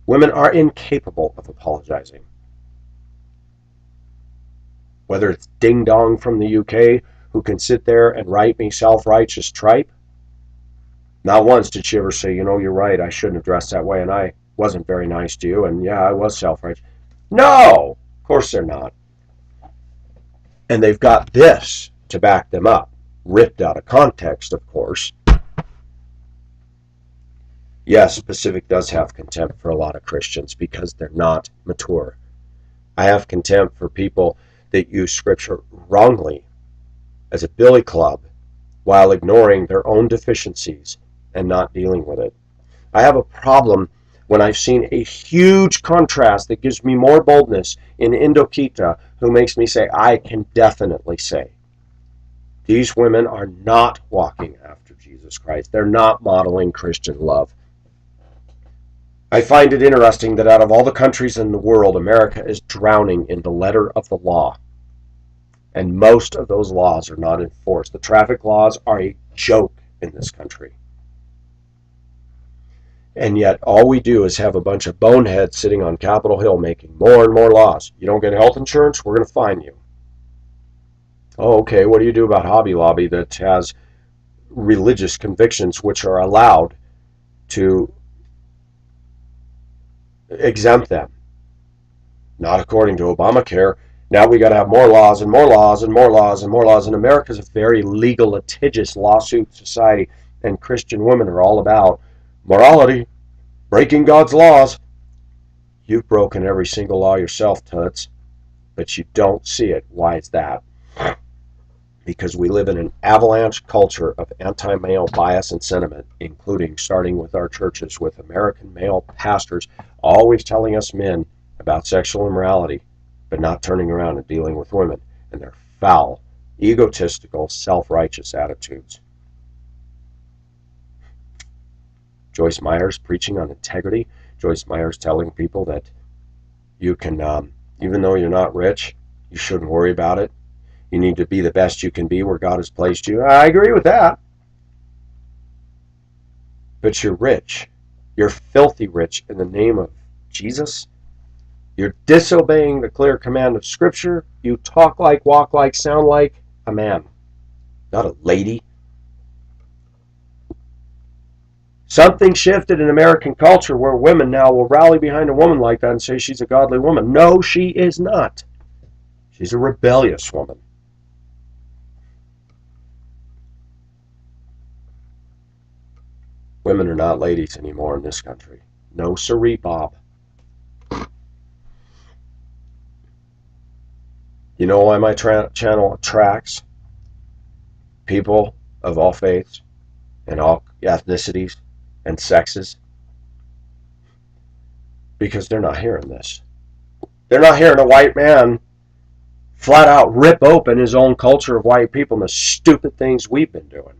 Women are incapable of apologizing. Whether it's Ding Dong from the UK, who can sit there and write me self-righteous tripe. Not once did she ever say, you know, you're right, I shouldn't have dressed that way, and I wasn't very nice to you, and yeah, I was self-righteous. No! Of course they're not. And they've got this to back them up. Ripped out of context, of course. Yes, Pacific does have contempt for a lot of Christians because they're not mature. I have contempt for people that use Scripture wrongly as a billy club while ignoring their own deficiencies and not dealing with it. I have a problem when I've seen a huge contrast that gives me more boldness in Indokita, who makes me say, I can definitely say, these women are not walking after Jesus Christ. They're not modeling Christian love. I find it interesting that out of all the countries in the world, America is drowning in the letter of the law. And most of those laws are not enforced. The traffic laws are a joke in this country. And yet all we do is have a bunch of boneheads sitting on Capitol Hill making more and more laws. You don't get health insurance, we're going to fine you. Oh, okay, what do you do about Hobby Lobby that has religious convictions which are allowed to exempt them? Not according to Obamacare. Now we got to have more laws and more laws and more laws and more laws. And America's a very legal, litigious lawsuit society, and Christian women are all about morality, breaking God's laws. You've broken every single law yourself, Toots, but you don't see it. Why is that? Because we live in an avalanche culture of anti-male bias and sentiment, including starting with our churches, with American male pastors always telling us men about sexual immorality, but not turning around and dealing with women and their foul, egotistical, self-righteous attitudes. Joyce Meyer's preaching on integrity. Joyce Meyer's telling people that you can, even though you're not rich, you shouldn't worry about it. You need to be the best you can be where God has placed you. I agree with that. But you're rich. You're filthy rich in the name of Jesus. You're disobeying the clear command of Scripture. You talk like, walk like, sound like a man, not a lady. Something shifted in American culture where women now will rally behind a woman like that and say she's a godly woman. No, she is not. She's a rebellious woman. Women are not ladies anymore in this country. No siree, Bob. You know why my channel attracts people of all faiths and all ethnicities and sexes? Because they're not hearing this. They're not hearing a white man flat out rip open his own culture of white people and the stupid things we've been doing.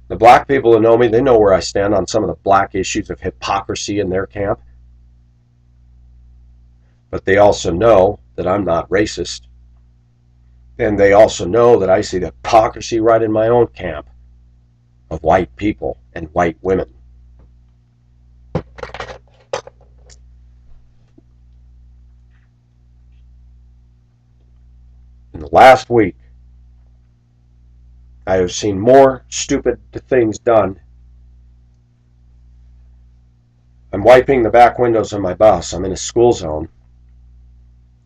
The black people who know me, they know where I stand on some of the black issues of hypocrisy in their camp. But they also know that I'm not racist. And they also know that I see the hypocrisy right in my own camp of white people and white women. In the last week, I have seen more stupid things done. I'm wiping the back windows of my bus. I'm in a school zone.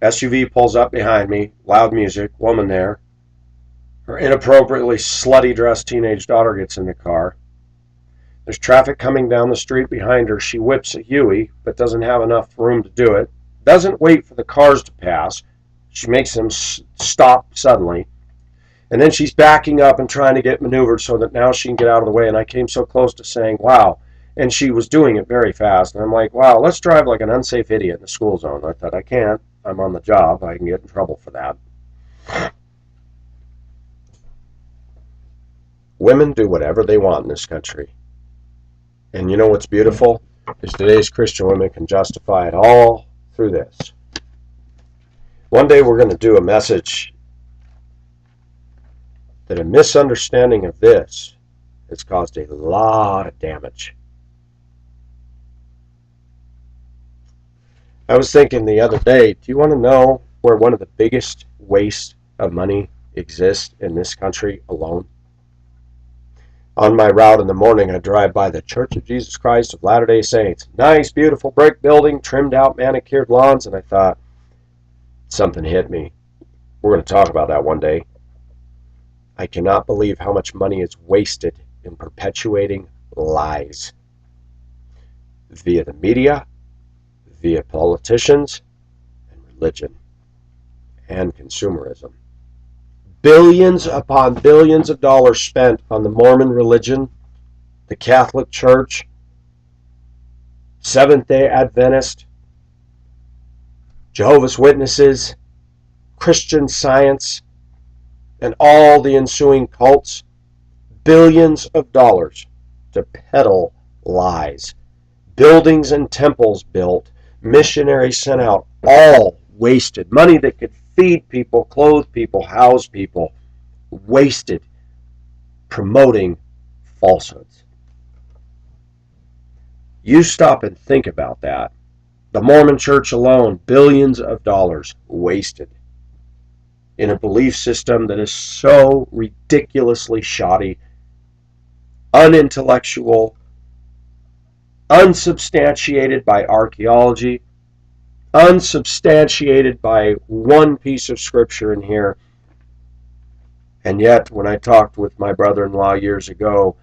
SUV pulls up behind me, loud music, woman there. Her inappropriately slutty dressed teenage daughter gets in the car. There's traffic coming down the street behind her. She whips a Huey, but doesn't have enough room to do it. Doesn't wait for the cars to pass. She makes them stop suddenly. And then she's backing up and trying to get maneuvered so that now she can get out of the way. And I came so close to saying, wow. And she was doing it very fast. And I'm like, wow, let's drive like an unsafe idiot in the school zone. I thought, I can't. I'm on the job. I can get in trouble for that. Women do whatever they want in this country. And you know what's beautiful? Is today's Christian women can justify it all through this. One day we're going to do a message that a misunderstanding of this has caused a lot of damage. I was thinking the other day, do you want to know where one of the biggest wastes of money exists in this country alone? On my route in the morning, I drive by the Church of Jesus Christ of Latter-day Saints. Nice, beautiful brick building, trimmed out, manicured lawns, and I thought, something hit me. We're going to talk about that one day. I cannot believe how much money is wasted in perpetuating lies via the media, via politicians, and religion, and consumerism. Billions upon billions of dollars spent on the Mormon religion, the Catholic Church, Seventh-day Adventist, Jehovah's Witnesses, Christian Science, and all the ensuing cults. Billions of dollars to peddle lies. Buildings and temples built, missionaries sent out, all wasted. Money that could feed people, clothe people, house people, wasted promoting falsehoods. You stop and think about that. The Mormon Church alone, billions of dollars wasted in a belief system that is so ridiculously shoddy, unintellectual, unsubstantiated by archaeology, unsubstantiated by one piece of scripture in here. And yet, when I talked with my brother-in-law years ago,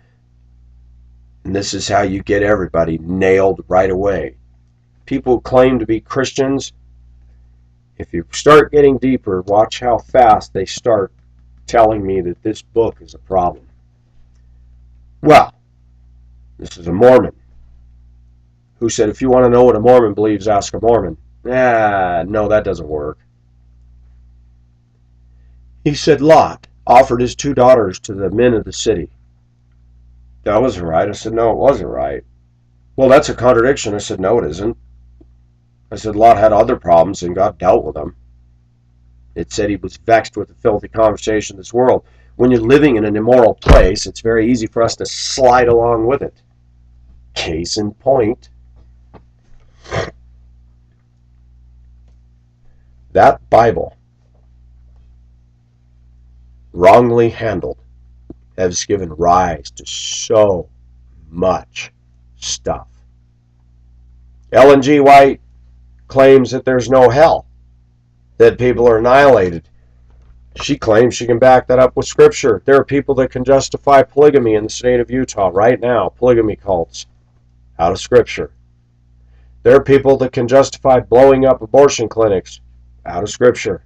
and this is how you get everybody nailed right away. People who claim to be Christians, if you start getting deeper, watch how fast they start telling me that this book is a problem. Well, this is a Mormon who said, if you want to know what a Mormon believes, ask a Mormon. No, that doesn't work. He said Lot offered his 2 daughters to the men of the city. That wasn't right. I said, no, it wasn't right. Well, that's a contradiction. I said, no, it isn't. I said, Lot had other problems and God dealt with them. It said he was vexed with the filthy conversation of this world. When you're living in an immoral place, it's very easy for us to slide along with it. Case in point, that Bible, wrongly handled, has given rise to so much stuff. Ellen G. White claims that there's no hell, that people are annihilated. She claims she can back that up with scripture. There are people that can justify polygamy in the state of Utah right now, polygamy cults, out of scripture. There are people that can justify blowing up abortion clinics, out of scripture.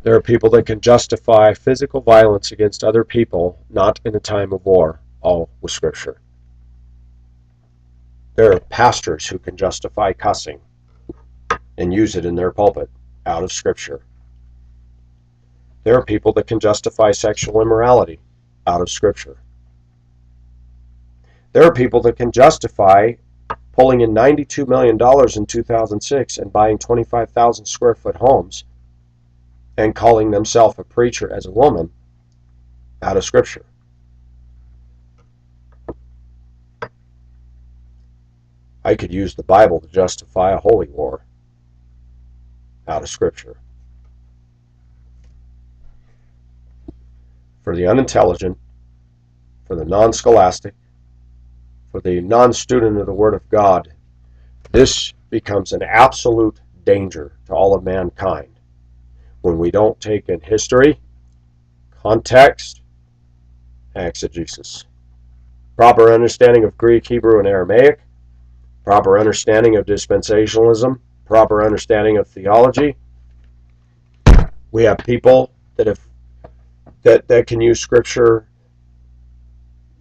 There are people that can justify physical violence against other people, not in a time of war, all with scripture. There are pastors who can justify cussing and use it in their pulpit, out of scripture. There are people that can justify sexual immorality, out of scripture. There are people that can justify pulling in $92 million in 2006 and buying 25,000 square foot homes and calling themselves a preacher as a woman, out of scripture. I could use the Bible to justify a holy war, out of scripture. For the unintelligent, for the non-scholastic, for the non-student of the Word of God, this becomes an absolute danger to all of mankind when we don't take in history, context, exegesis, proper understanding of Greek, Hebrew, and Aramaic, proper understanding of dispensationalism, proper understanding of theology. We have people that can use scripture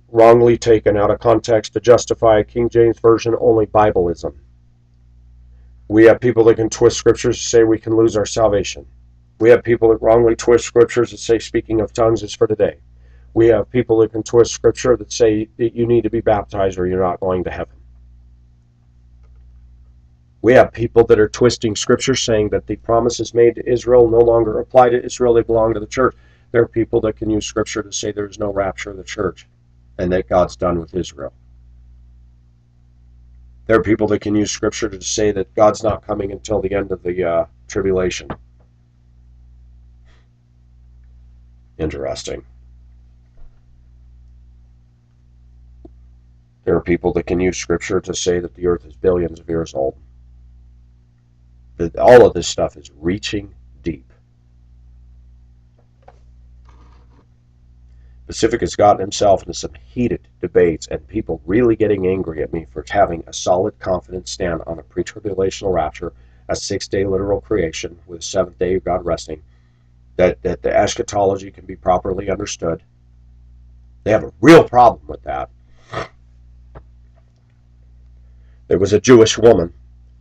wrongly taken out of context to justify King James Version only Bibleism. We have people that can twist scriptures to say we can lose our salvation. We have people that wrongly twist scriptures that say speaking of tongues is for today. We have people that can twist scripture that say that you need to be baptized or you're not going to heaven. We have people that are twisting scripture saying that the promises made to Israel no longer apply to Israel, they belong to the church. There are people that can use scripture to say there's no rapture of the church and that God's done with Israel. There are people that can use scripture to say that God's not coming until the end of the tribulation. Interesting. There are people that can use scripture to say that the earth is billions of years old. All of this stuff is reaching deep. Pacific has gotten himself into some heated debates and people really getting angry at me for having a solid, confident stand on a pre-tribulational rapture, a 6-day literal creation with a 7th day of God resting, that the eschatology can be properly understood. They have a real problem with that. There was a Jewish woman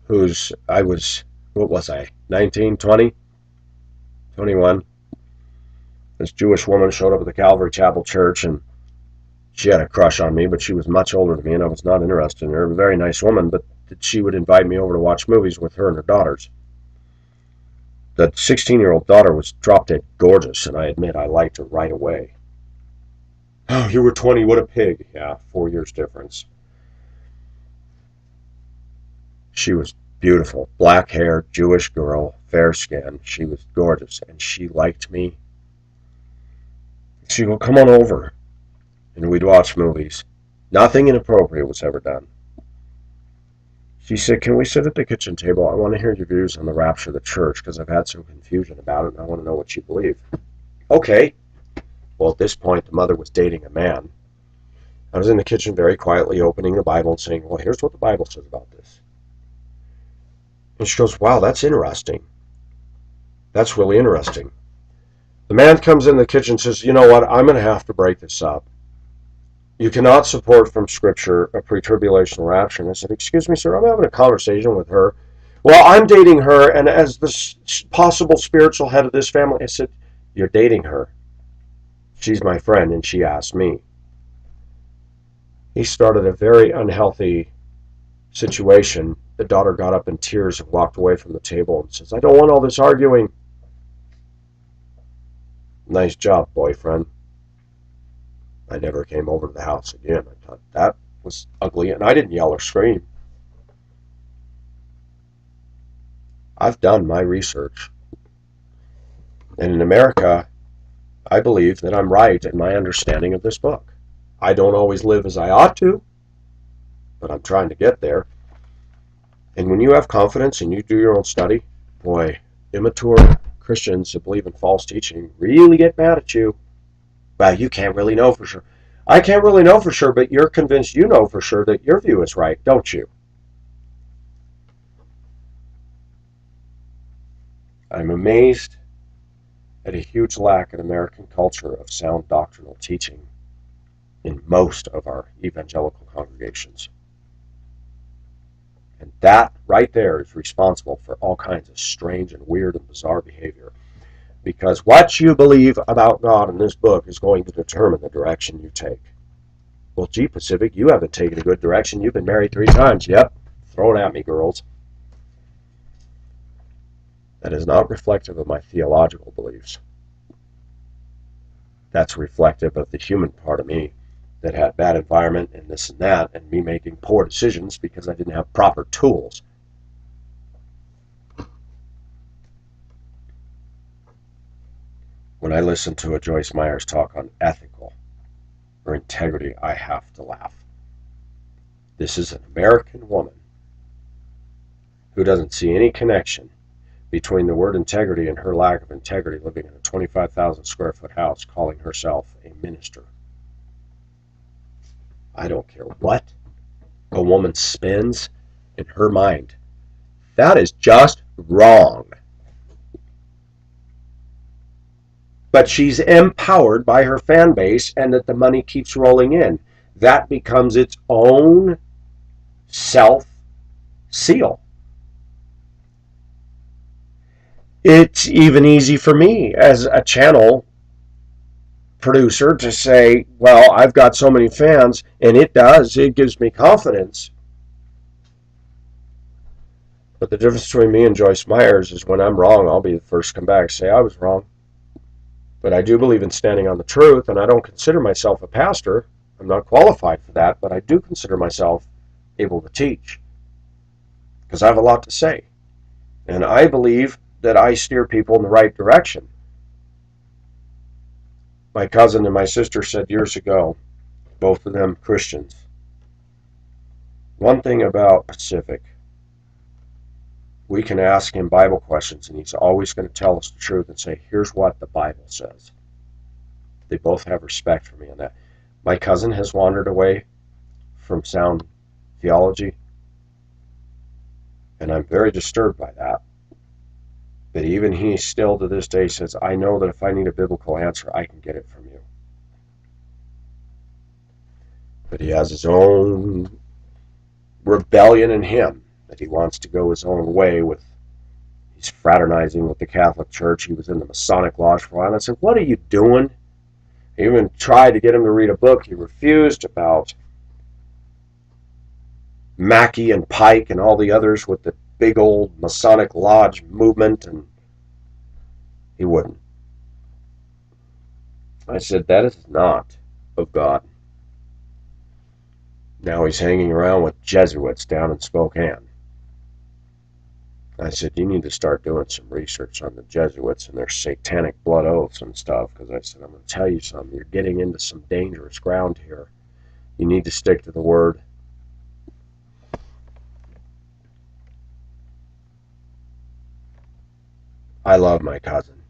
what was I, 19, 20, 21. This Jewish woman showed up at the Calvary Chapel Church, and she had a crush on me, but she was much older than me, and I was not interested in her. A very nice woman, but she would invite me over to watch movies with her and her daughters. The 16-year-old daughter was drop-dead gorgeous, and I admit I liked her right away. Oh, you were 20, what a pig. Yeah, 4 years difference. She was beautiful, black hair, Jewish girl, fair skin. She was gorgeous, and she liked me. She'd go, come on over, and we'd watch movies. Nothing inappropriate was ever done. She said, can we sit at the kitchen table? I want to hear your views on the rapture of the church because I've had some confusion about it and I want to know what you believe. Okay. Well, at this point, the mother was dating a man. I was in the kitchen very quietly opening the Bible and saying, well, here's what the Bible says about this. And she goes, wow, that's interesting. That's really interesting. The man comes in the kitchen and says, you know what, I'm going to have to break this up. You cannot support from Scripture a pre-tribulational rapture. And I said, excuse me, sir, I'm having a conversation with her. Well, I'm dating her, and as the possible spiritual head of this family, I said, you're dating her. She's my friend, and she asked me. He started a very unhealthy situation. The daughter got up in tears and walked away from the table and says, I don't want all this arguing. Nice job, boyfriend. I never came over to the house again. I thought that was ugly, and I didn't yell or scream. I've done my research. And in America, I believe that I'm right in my understanding of this book. I don't always live as I ought to, but I'm trying to get there. And when you have confidence and you do your own study, boy, immature Christians that believe in false teaching really get mad at you. Well, you can't really know for sure. I can't really know for sure, but you're convinced you know for sure that your view is right, don't you? I'm amazed at a huge lack in American culture of sound doctrinal teaching in most of our evangelical congregations. And that right there is responsible for all kinds of strange and weird and bizarre behavior. Because what you believe about God in this book is going to determine the direction you take. Well, gee, Pacific, you haven't taken a good direction. You've been married 3 times. Yep, throw it at me, girls. That is not reflective of my theological beliefs. That's reflective of the human part of me that had bad environment and this and that, and me making poor decisions because I didn't have proper tools. When I listen to a Joyce Meyer's talk on ethical or integrity, I have to laugh. This is an American woman who doesn't see any connection between the word integrity and her lack of integrity, living in a 25,000 square foot house calling herself a minister. I don't care what a woman spins in her mind. That is just wrong. But she's empowered by her fan base and that the money keeps rolling in. That becomes its own self-seal. It's even easy for me as a channel producer to say, well, I've got so many fans, and it gives me confidence. But the difference between me and Joyce Myers is when I'm wrong, I'll be the first to come back and say I was wrong. But I do believe in standing on the truth, and I don't consider myself a pastor. I'm not qualified for that, but I do consider myself able to teach because I have a lot to say. And I believe that I steer people in the right direction. My cousin and my sister said years ago, both of them Christians, one thing about Pacific, we can ask him Bible questions and he's always going to tell us the truth and say, here's what the Bible says. They both have respect for me on that. My cousin has wandered away from sound theology, and I'm very disturbed by that. But even he still to this day says, I know that if I need a biblical answer, I can get it from you. But he has his own rebellion in him, that he wants to go his own way with. He's fraternizing with the Catholic Church. He was in the Masonic Lodge for a while. And I said, what are you doing? I even tried to get him to read a book. He refused, about Mackey and Pike and all the others with the big old Masonic Lodge movement, and he wouldn't. I said, that is not of God. Now he's hanging around with Jesuits down in Spokane. I said, you need to start doing some research on the Jesuits and their satanic blood oaths and stuff, because I said, I'm going to tell you something. You're getting into some dangerous ground here. You need to stick to the Word. I love my cousin,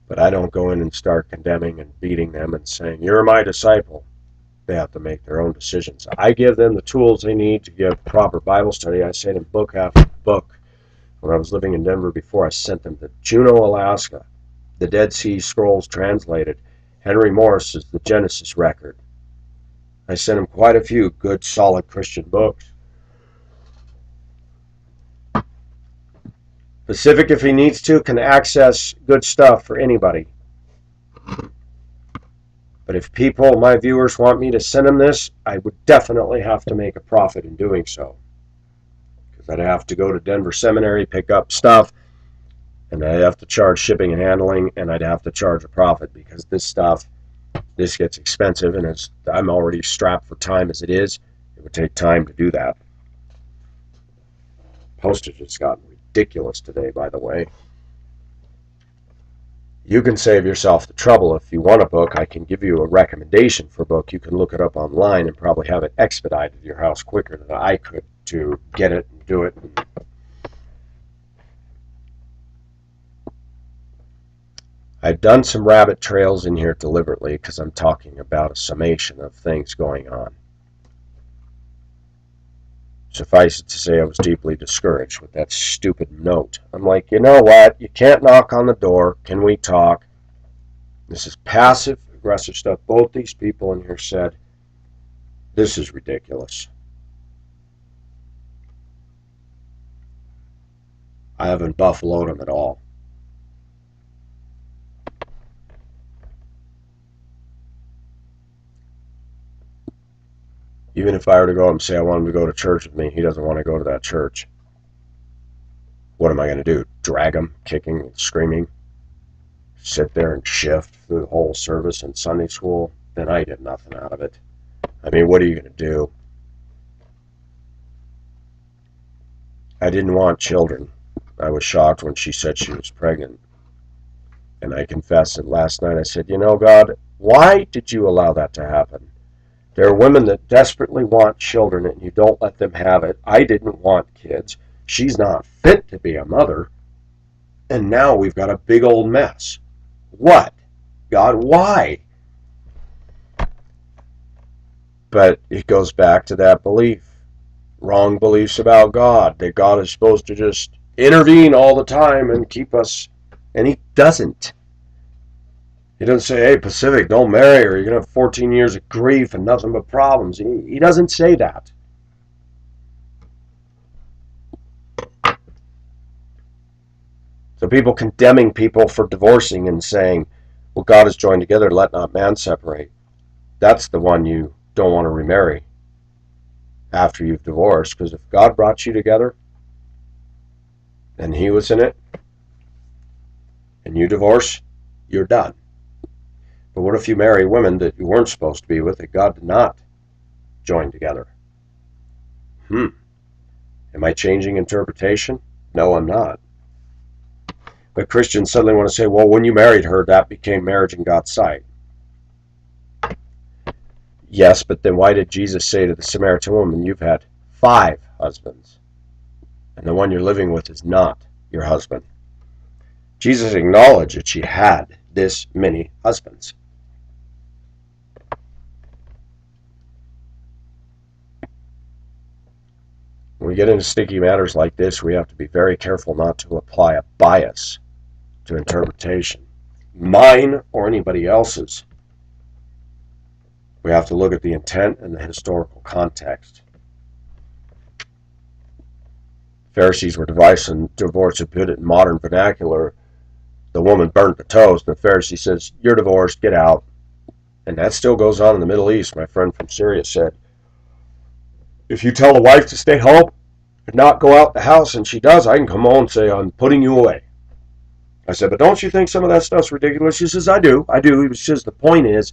but I don't go in and start condemning and beating them and saying, you're my disciple. They have to make their own decisions. I give them the tools they need to give proper Bible study. I say in book after book. When I was living in Denver before, I sent them to Juneau, Alaska, the Dead Sea Scrolls translated. Henry Morris is the Genesis record. I sent them quite a few good, solid Christian books. Pacific, if he needs to, can access good stuff for anybody. But if people, my viewers, want me to send them this, I would definitely have to make a profit in doing so. Because I'd have to go to Denver Seminary, pick up stuff, and I'd have to charge shipping and handling, and I'd have to charge a profit, because this stuff, this gets expensive, and I'm already strapped for time as it is. It would take time to do that. Postage has gotten ridiculous today, by the way. You can save yourself the trouble. If you want a book, I can give you a recommendation for a book. You can look it up online and probably have it expedited to your house quicker than I could to get it and do it. I've done some rabbit trails in here deliberately because I'm talking about a summation of things going on. Suffice it to say, I was deeply discouraged with that stupid note. I'm like, you know what? You can't knock on the door. Can we talk? This is passive aggressive stuff. Both these people in here said, this is ridiculous. I haven't buffaloed them at all. Even if I were to go up and say I want him to go to church with me, he doesn't want to go to that church. What am I going to do? Drag him, kicking and screaming? Sit there and shift through the whole service in Sunday school? Then I get nothing out of it. I mean, what are you going to do? I didn't want children. I was shocked when she said she was pregnant. And I confessed it last night. I said, you know, God, why did you allow that to happen? There are women that desperately want children and you don't let them have it. I didn't want kids. She's not fit to be a mother. And now we've got a big old mess. What? God, why? But it goes back to that belief. Wrong beliefs about God. That God is supposed to just intervene all the time and keep us. And he doesn't. He doesn't say, hey, Pacific, don't marry her. You're going to have 14 years of grief and nothing but problems. He doesn't say that. So people condemning people for divorcing and saying, well, God is joined together, let not man separate. That's the one you don't want to remarry after you've divorced. Because if God brought you together and he was in it and you divorce, you're done. But what if you marry women that you weren't supposed to be with, that God did not join together? Am I changing interpretation? No, I'm not. But Christians suddenly want to say, well, when you married her, that became marriage in God's sight. Yes, but then why did Jesus say to the Samaritan woman, you've had 5 husbands, and the one you're living with is not your husband? Jesus acknowledged that she had this many husbands. When we get into sticky matters like this, we have to be very careful not to apply a bias to interpretation, mine or anybody else's. We have to look at the intent and the historical context. Pharisees were devising divorce to put it in modern vernacular. The woman burnt the toast, and the Pharisee says, "You're divorced, get out." And that still goes on in the Middle East. My friend from Syria said, if you tell the wife to stay home and not go out the house, and she does, I can come home and say, I'm putting you away. I said, but don't you think some of that stuff's ridiculous? She says, I do. It was just, the point is,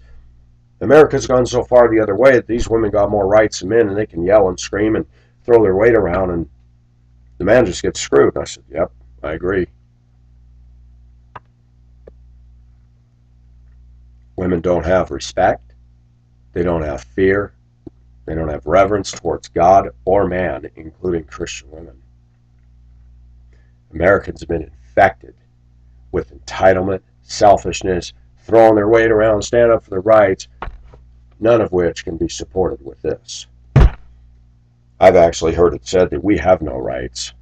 America's gone so far the other way that these women got more rights than men, and they can yell and scream and throw their weight around, and the man just gets screwed. And I said, yep, I agree. Women don't have respect. They don't have fear. They don't have reverence towards God or man, including Christian women. Americans have been infected with entitlement, selfishness, throwing their weight around, stand up for their rights, none of which can be supported with this. I've actually heard it said that we have no rights.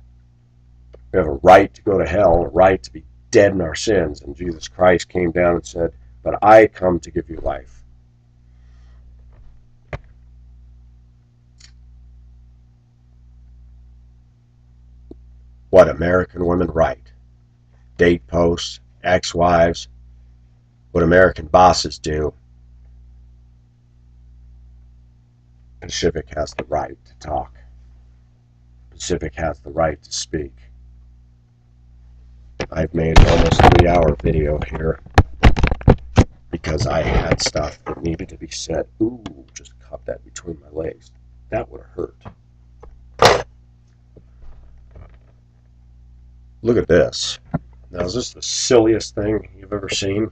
We have a right to go to hell, a right to be dead in our sins, and Jesus Christ came down and said, but I come to give you life. What American women write, date posts, ex-wives, what American bosses do, Pacific has the right to talk. Pacific has the right to speak. I've made almost a 3-hour video here because I had stuff that needed to be said. Ooh, just caught that between my legs. That would have hurt. Look at this. Now, is this the silliest thing you've ever seen?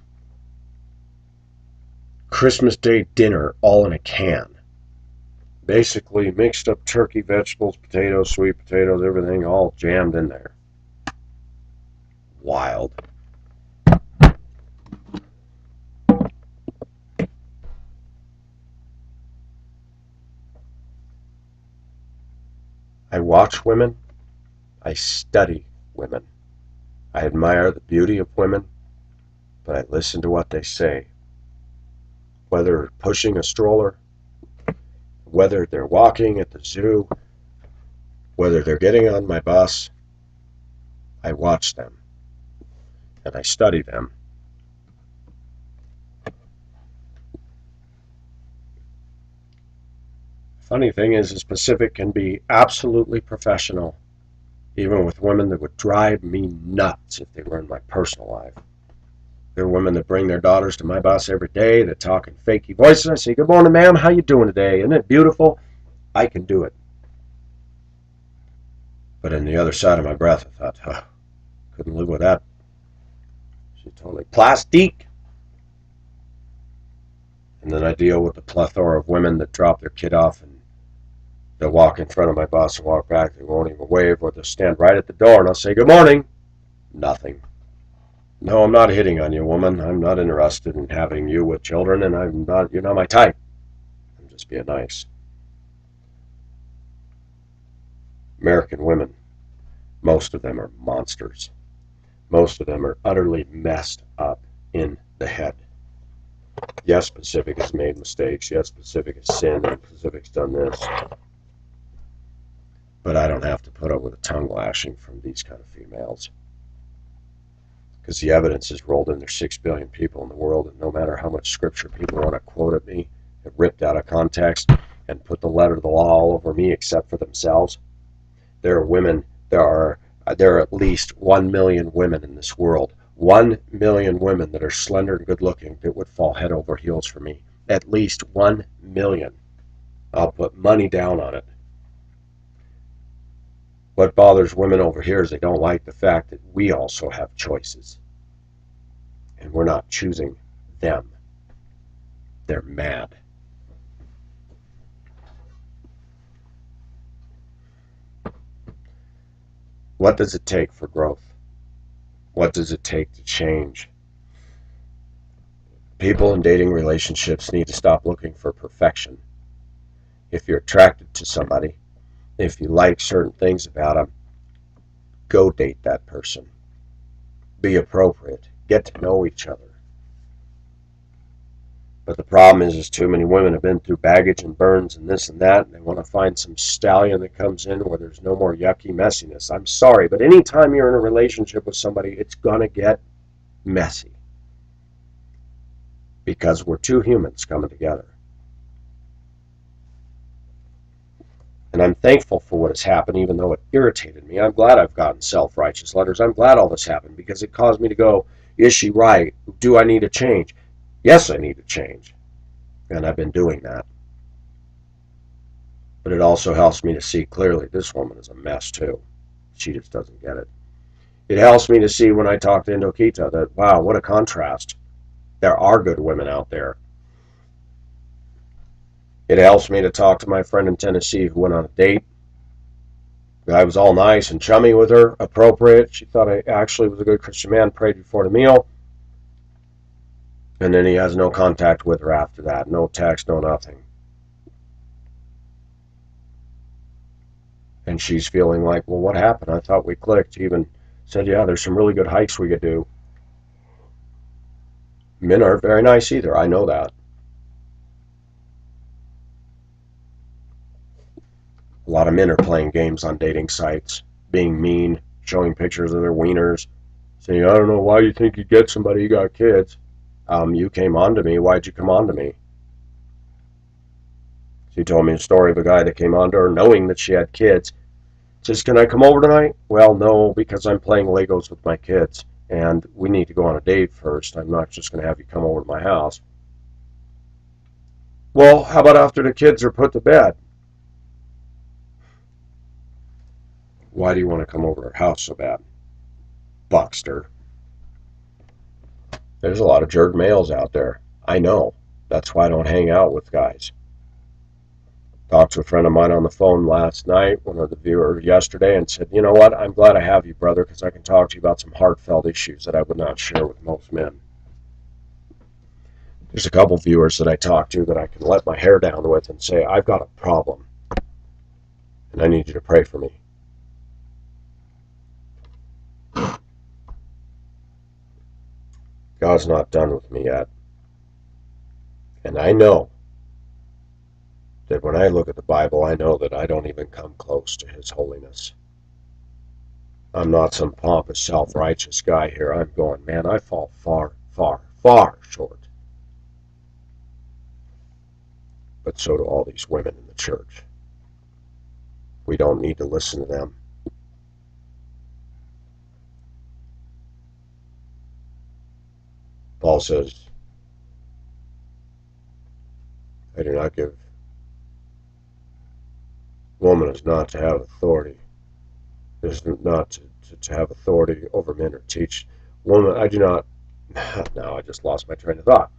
Christmas Day dinner, all in a can. Basically mixed up turkey, vegetables, potatoes, sweet potatoes, everything all jammed in there. Wild. I watch women. I study women. I admire the beauty of women, but I listen to what they say. Whether pushing a stroller, whether they're walking at the zoo, whether they're getting on my bus, I watch them and I study them. Funny thing is Pacific can be absolutely professional, even with women that would drive me nuts if they were in my personal life. There are women that bring their daughters to my bus every day that talk in fakey voices. I say, good morning, ma'am. How you doing today? Isn't it beautiful? I can do it. But in the other side of my breath, I thought, oh, couldn't live with that. She told me, plastique. And then I deal with the plethora of women that drop their kid off and they'll walk in front of my bus and walk back. They won't even wave, or they'll stand right at the door and I'll say, good morning. Nothing. No, I'm not hitting on you, woman. I'm not interested in having you with children, and you're not my type. I'm just being nice. American women, most of them are monsters. Most of them are utterly messed up in the head. Yes, Pacific has made mistakes. Yes, Pacific has sinned, and Pacific's done this. But I don't have to put up with a tongue lashing from these kind of females. Because the evidence is rolled in. There's 6 billion people in the world, and no matter how much scripture people want to quote at me, get ripped out of context and put the letter of the law all over me except for themselves. There are at least 1 million women in this world. 1 million women that are slender and good looking that would fall head over heels for me. At least 1 million. I'll put money down on it. What bothers women over here is they don't like the fact that we also have choices. And we're not choosing them. They're mad. What does it take for growth? What does it take to change? People in dating relationships need to stop looking for perfection. If you're attracted to somebody, if you like certain things about them, go date that person. Be appropriate. Get to know each other. But the problem is too many women have been through baggage and burns and this and that, and they want to find some stallion that comes in where there's no more yucky messiness. I'm sorry, but anytime you're in a relationship with somebody, it's going to get messy because we're two humans coming together. And I'm thankful for what has happened, even though it irritated me. I'm glad I've gotten self-righteous letters. I'm glad all this happened because it caused me to go, is she right? Do I need to change? Yes, I need to change. And I've been doing that. But it also helps me to see clearly this woman is a mess too. She just doesn't get it. It helps me to see when I talk to Indokita that, wow, what a contrast. There are good women out there. It helps me to talk to my friend in Tennessee who went on a date. The guy was all nice and chummy with her, appropriate. She thought I actually was a good Christian man, prayed before the meal. And then he has no contact with her after that. No text, no nothing. And she's feeling like, well, what happened? I thought we clicked. He even said, yeah, there's some really good hikes we could do. Men aren't very nice either. I know that. A lot of men are playing games on dating sites, being mean, showing pictures of their wieners, saying, I don't know why you think you get somebody, you got kids. You came on to me. Why'd you come on to me? She told me a story of a guy that came on to her knowing that she had kids. Says, can I come over tonight? Well, no, because I'm playing Legos with my kids, and we need to go on a date first. I'm not just going to have you come over to my house. Well, how about after the kids are put to bed? Why do you want to come over to her house so bad? Buckster. There's a lot of jerk males out there. I know. That's why I don't hang out with guys. Talked to a friend of mine on the phone last night, one of the viewers yesterday, and said, you know what, I'm glad I have you, brother, because I can talk to you about some heartfelt issues that I would not share with most men. There's a couple viewers that I talk to that I can let my hair down with and say, I've got a problem, and I need you to pray for me. God's not done with me yet. And I know that when I look at the Bible, I know that I don't even come close to His holiness. I'm not some pompous, self-righteous guy here. I'm going, man, I fall far, far, far short. But so do all these women in the church. We don't need to listen to them. Paul says, I do not give woman is not to have authority. Is not to have authority over men or teach. Woman, I do not. Now I just lost my train of thought.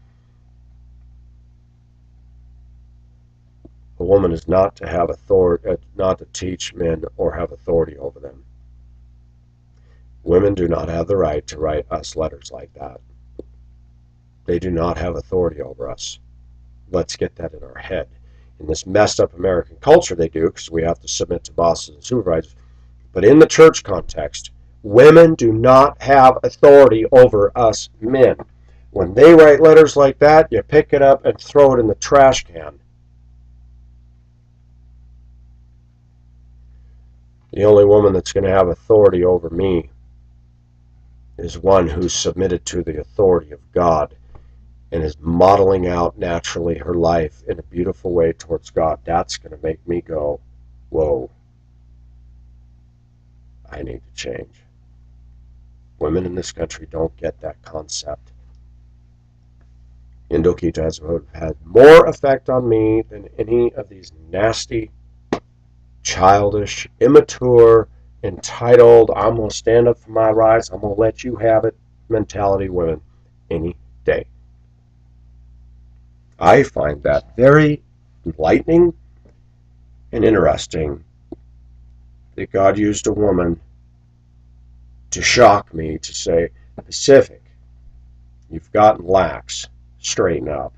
A woman is not to have authority, not to teach men or have authority over them. Women do not have the right to write us letters like that. They do not have authority over us. Let's get that in our head. In this messed up American culture, they do, because we have to submit to bosses and supervisors. But in the church context, women do not have authority over us men. When they write letters like that, you pick it up and throw it in the trash can. The only woman that's going to have authority over me is one who's submitted to the authority of God and is modeling out naturally her life in a beautiful way towards God. That's going to make me go, whoa, I need to change. Women in this country don't get that concept. Indokita has had more effect on me than any of these nasty, childish, immature, entitled, I'm going to stand up for my rights, I'm going to let you have it mentality women any day. I find that very enlightening and interesting that God used a woman to shock me to say, Pacific, you've gotten lax. straighten up.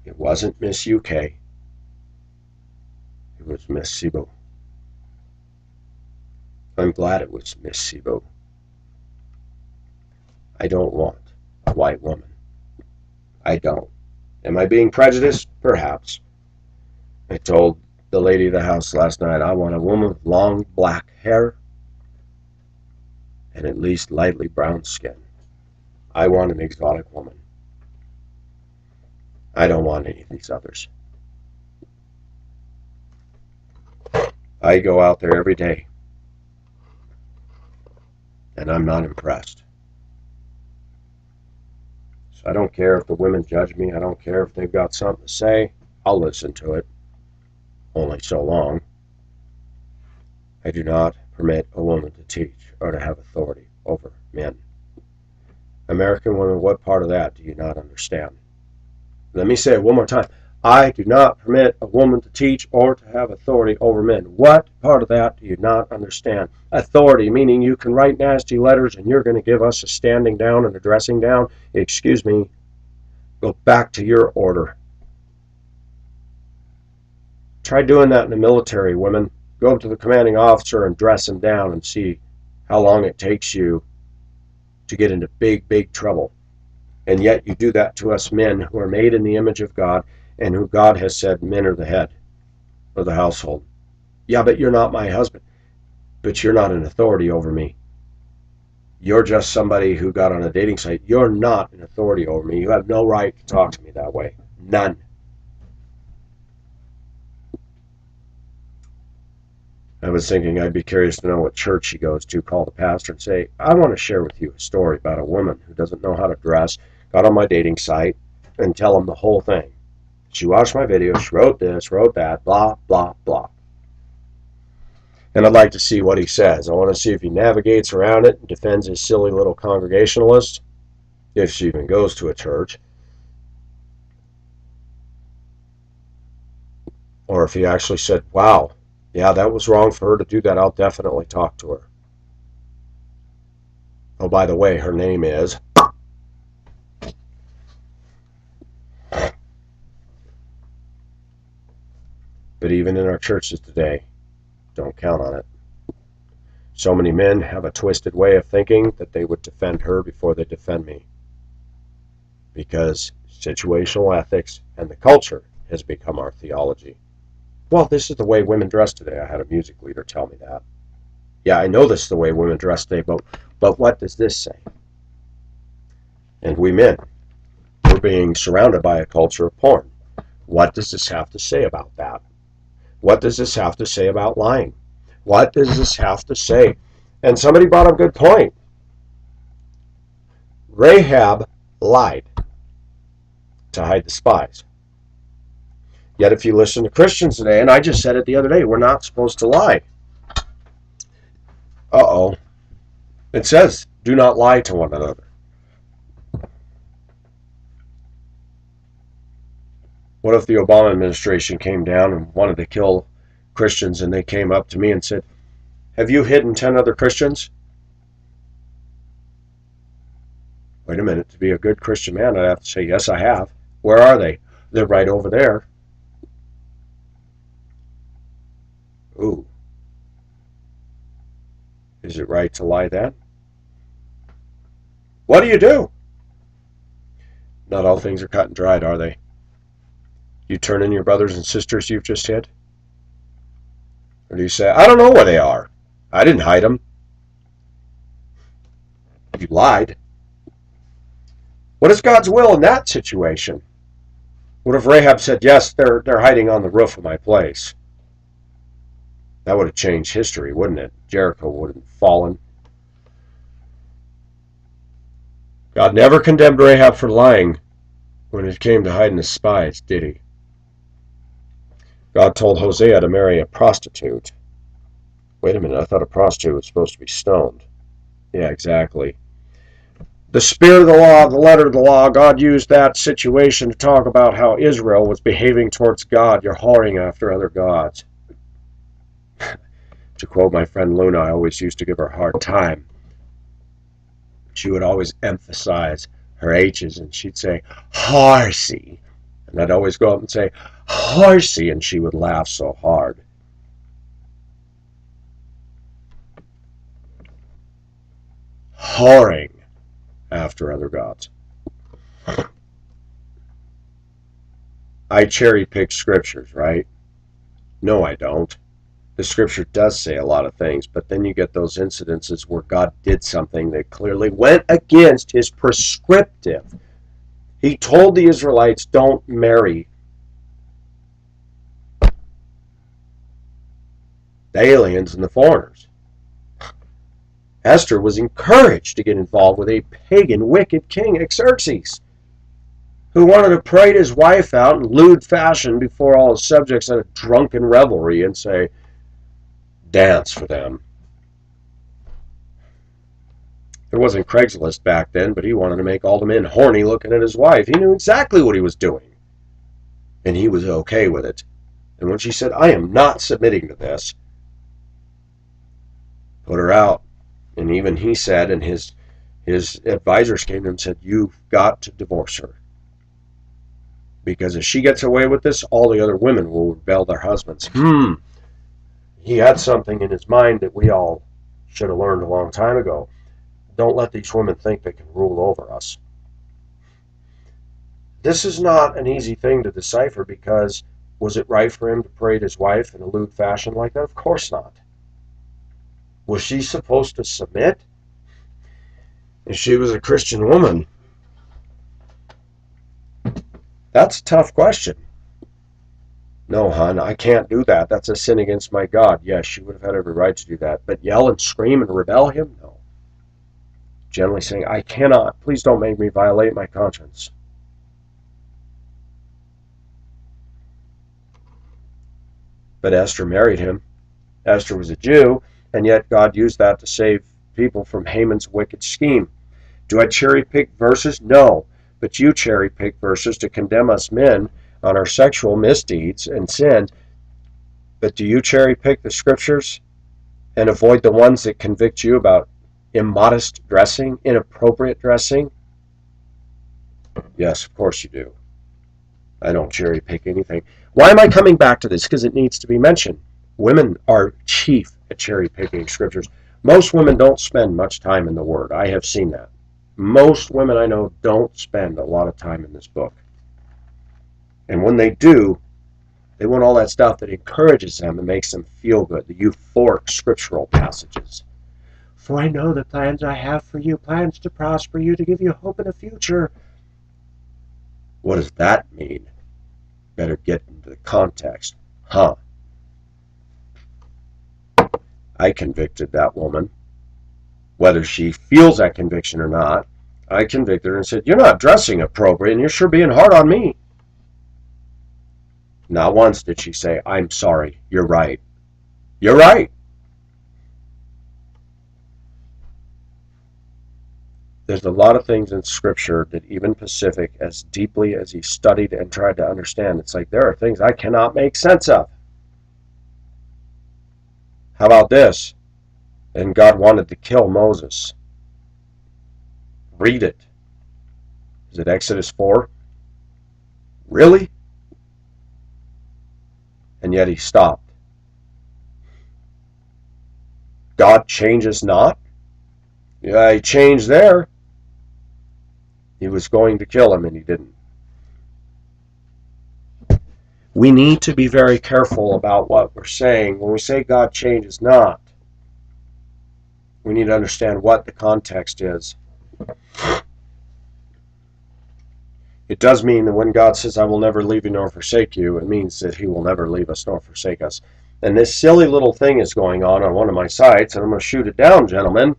It wasn't Miss UK. It was Miss Cebu. I'm glad it was Miss Cebu. I don't want a white woman. I don't. Am I being prejudiced? Perhaps. I told the lady of the house last night, I want a woman with long black hair and at least lightly brown skin. I want an exotic woman. I don't want any of these others. I go out there every day, and I'm not impressed. So I don't care if the women judge me. I don't care if they've got something to say. I'll listen to it. Only so long. I do not permit a woman to teach or to have authority over men. American women, what part of that do you not understand? Let me say it one more time. I do not permit a woman to teach or to have authority over men. What part of that do you not understand? Authority, meaning you can write nasty letters and you're going to give us a standing down and a dressing down. Excuse me. Go back to your order. Try doing that in the military, women. Go up to the commanding officer and dress him down and see how long it takes you to get into big, big trouble. And yet you do that to us men who are made in the image of God and who God has said men are the head of the household. Yeah, but you're not my husband. But you're not an authority over me. You're just somebody who got on a dating site. You're not an authority over me. You have no right to talk to me that way. None. I was thinking I'd be curious to know what church she goes to, call the pastor and say, I want to share with you a story about a woman who doesn't know how to dress, got on my dating site, and tell him the whole thing. She watched my video, she wrote this, wrote that, blah, blah, blah. And I'd like to see what he says. I want to see if he navigates around it and defends his silly little Congregationalist, if she even goes to a church, or if he actually said, wow, yeah, that was wrong for her to do that. I'll definitely talk to her. Oh, by the way, her name is... But even in our churches today, don't count on it. So many men have a twisted way of thinking that they would defend her before they defend me. Because situational ethics and the culture has become our theology. Well, this is the way women dress today. I had a music leader tell me that. Yeah, I know this is the way women dress today, but what does this say? And we men, we're being surrounded by a culture of porn. What does this have to say about that? What does this have to say about lying? What does this have to say? And somebody brought up a good point. Rahab lied to hide the spies. Yet if you listen to Christians today, and I just said it the other day, we're not supposed to lie. Uh-oh. It says, do not lie to one another. What if the Obama administration came down and wanted to kill Christians and they came up to me and said, have you hidden 10 other Christians? Wait a minute, to be a good Christian man, I'd have to say, yes, I have. Where are they? They're right over there. Ooh. Is it right to lie then? What do? Not all things are cut and dried, are they? You turn in your brothers and sisters you've just hid? Or do you say, I don't know where they are. I didn't hide them. You lied. What is God's will in that situation? What if Rahab said, yes, they're hiding on the roof of my place? That would have changed history, wouldn't it? Jericho would have fallen. God never condemned Rahab for lying when it came to hiding his spies, did he? God told Hosea to marry a prostitute. Wait a minute, I thought a prostitute was supposed to be stoned. Yeah, exactly. The spirit of the law, the letter of the law, God used that situation to talk about how Israel was behaving towards God. You're whoring after other gods. To quote my friend Luna, I always used to give her a hard time. She would always emphasize her H's, and she'd say, horsey. And I'd always go up and say, horsey, and she would laugh so hard. Whoring after other gods. I cherry pick scriptures, right? No, I don't. The scripture does say a lot of things, but then you get those incidences where God did something that clearly went against his prescriptive. He told the Israelites, don't marry the aliens and the foreigners. Esther was encouraged to get involved with a pagan, wicked king, Xerxes, who wanted to parade his wife out in lewd fashion before all his subjects at a drunken revelry and say, dance for them. There wasn't Craigslist back then, but he wanted to make all the men horny looking at his wife. He knew exactly what he was doing, and he was okay with it. And when she said, I am not submitting to this, put her out. And even he said, and his advisors came to him and said, you've got to divorce her. Because if she gets away with this, all the other women will rebel their husbands. He had something in his mind that we all should have learned a long time ago. Don't let these women think they can rule over us. This is not an easy thing to decipher, because was it right for him to parade his wife in a lewd fashion like that? Of course not. Was she supposed to submit? If she was a Christian woman, that's a tough question. No, hon, I can't do that. That's a sin against my God. Yes, she would have had every right to do that. But yell and scream and rebel him? No. Generally saying, I cannot. Please don't make me violate my conscience. But Esther married him. Esther was a Jew, and yet God used that to save people from Haman's wicked scheme. Do I cherry pick verses? No. But you cherry pick verses to condemn us men on our sexual misdeeds and sins. But do you cherry pick the scriptures and avoid the ones that convict you about immodest dressing, inappropriate dressing? Yes, of course you do. I don't cherry pick anything. Why am I coming back to this? Because it needs to be mentioned. Women are chief at cherry picking scriptures. Most women don't spend much time in the Word. I have seen that. Most women I know don't spend a lot of time in this book. And when they do, they want all that stuff that encourages them and makes them feel good, the euphoric scriptural passages. For I know the plans I have for you, plans to prosper you, to give you hope in the future. What does that mean? Better get into the context. I convicted that woman. Whether she feels that conviction or not, I convicted her and said, you're not dressing appropriate and you're sure being hard on me. Not once did she say, I'm sorry, you're right. You're right. There's a lot of things in Scripture that even Pacific, as deeply as he studied and tried to understand, it's like there are things I cannot make sense of. How about this? And God wanted to kill Moses. Read it. Is it Exodus 4? Really? And yet he stopped. God changes not? Yeah, he changed there. He was going to kill him and he didn't. We need to be very careful about what we're saying. When we say God changes not, we need to understand what the context is. It does mean that when God says, I will never leave you nor forsake you, it means that he will never leave us nor forsake us. And this silly little thing is going on one of my sites, and I'm going to shoot it down, gentlemen,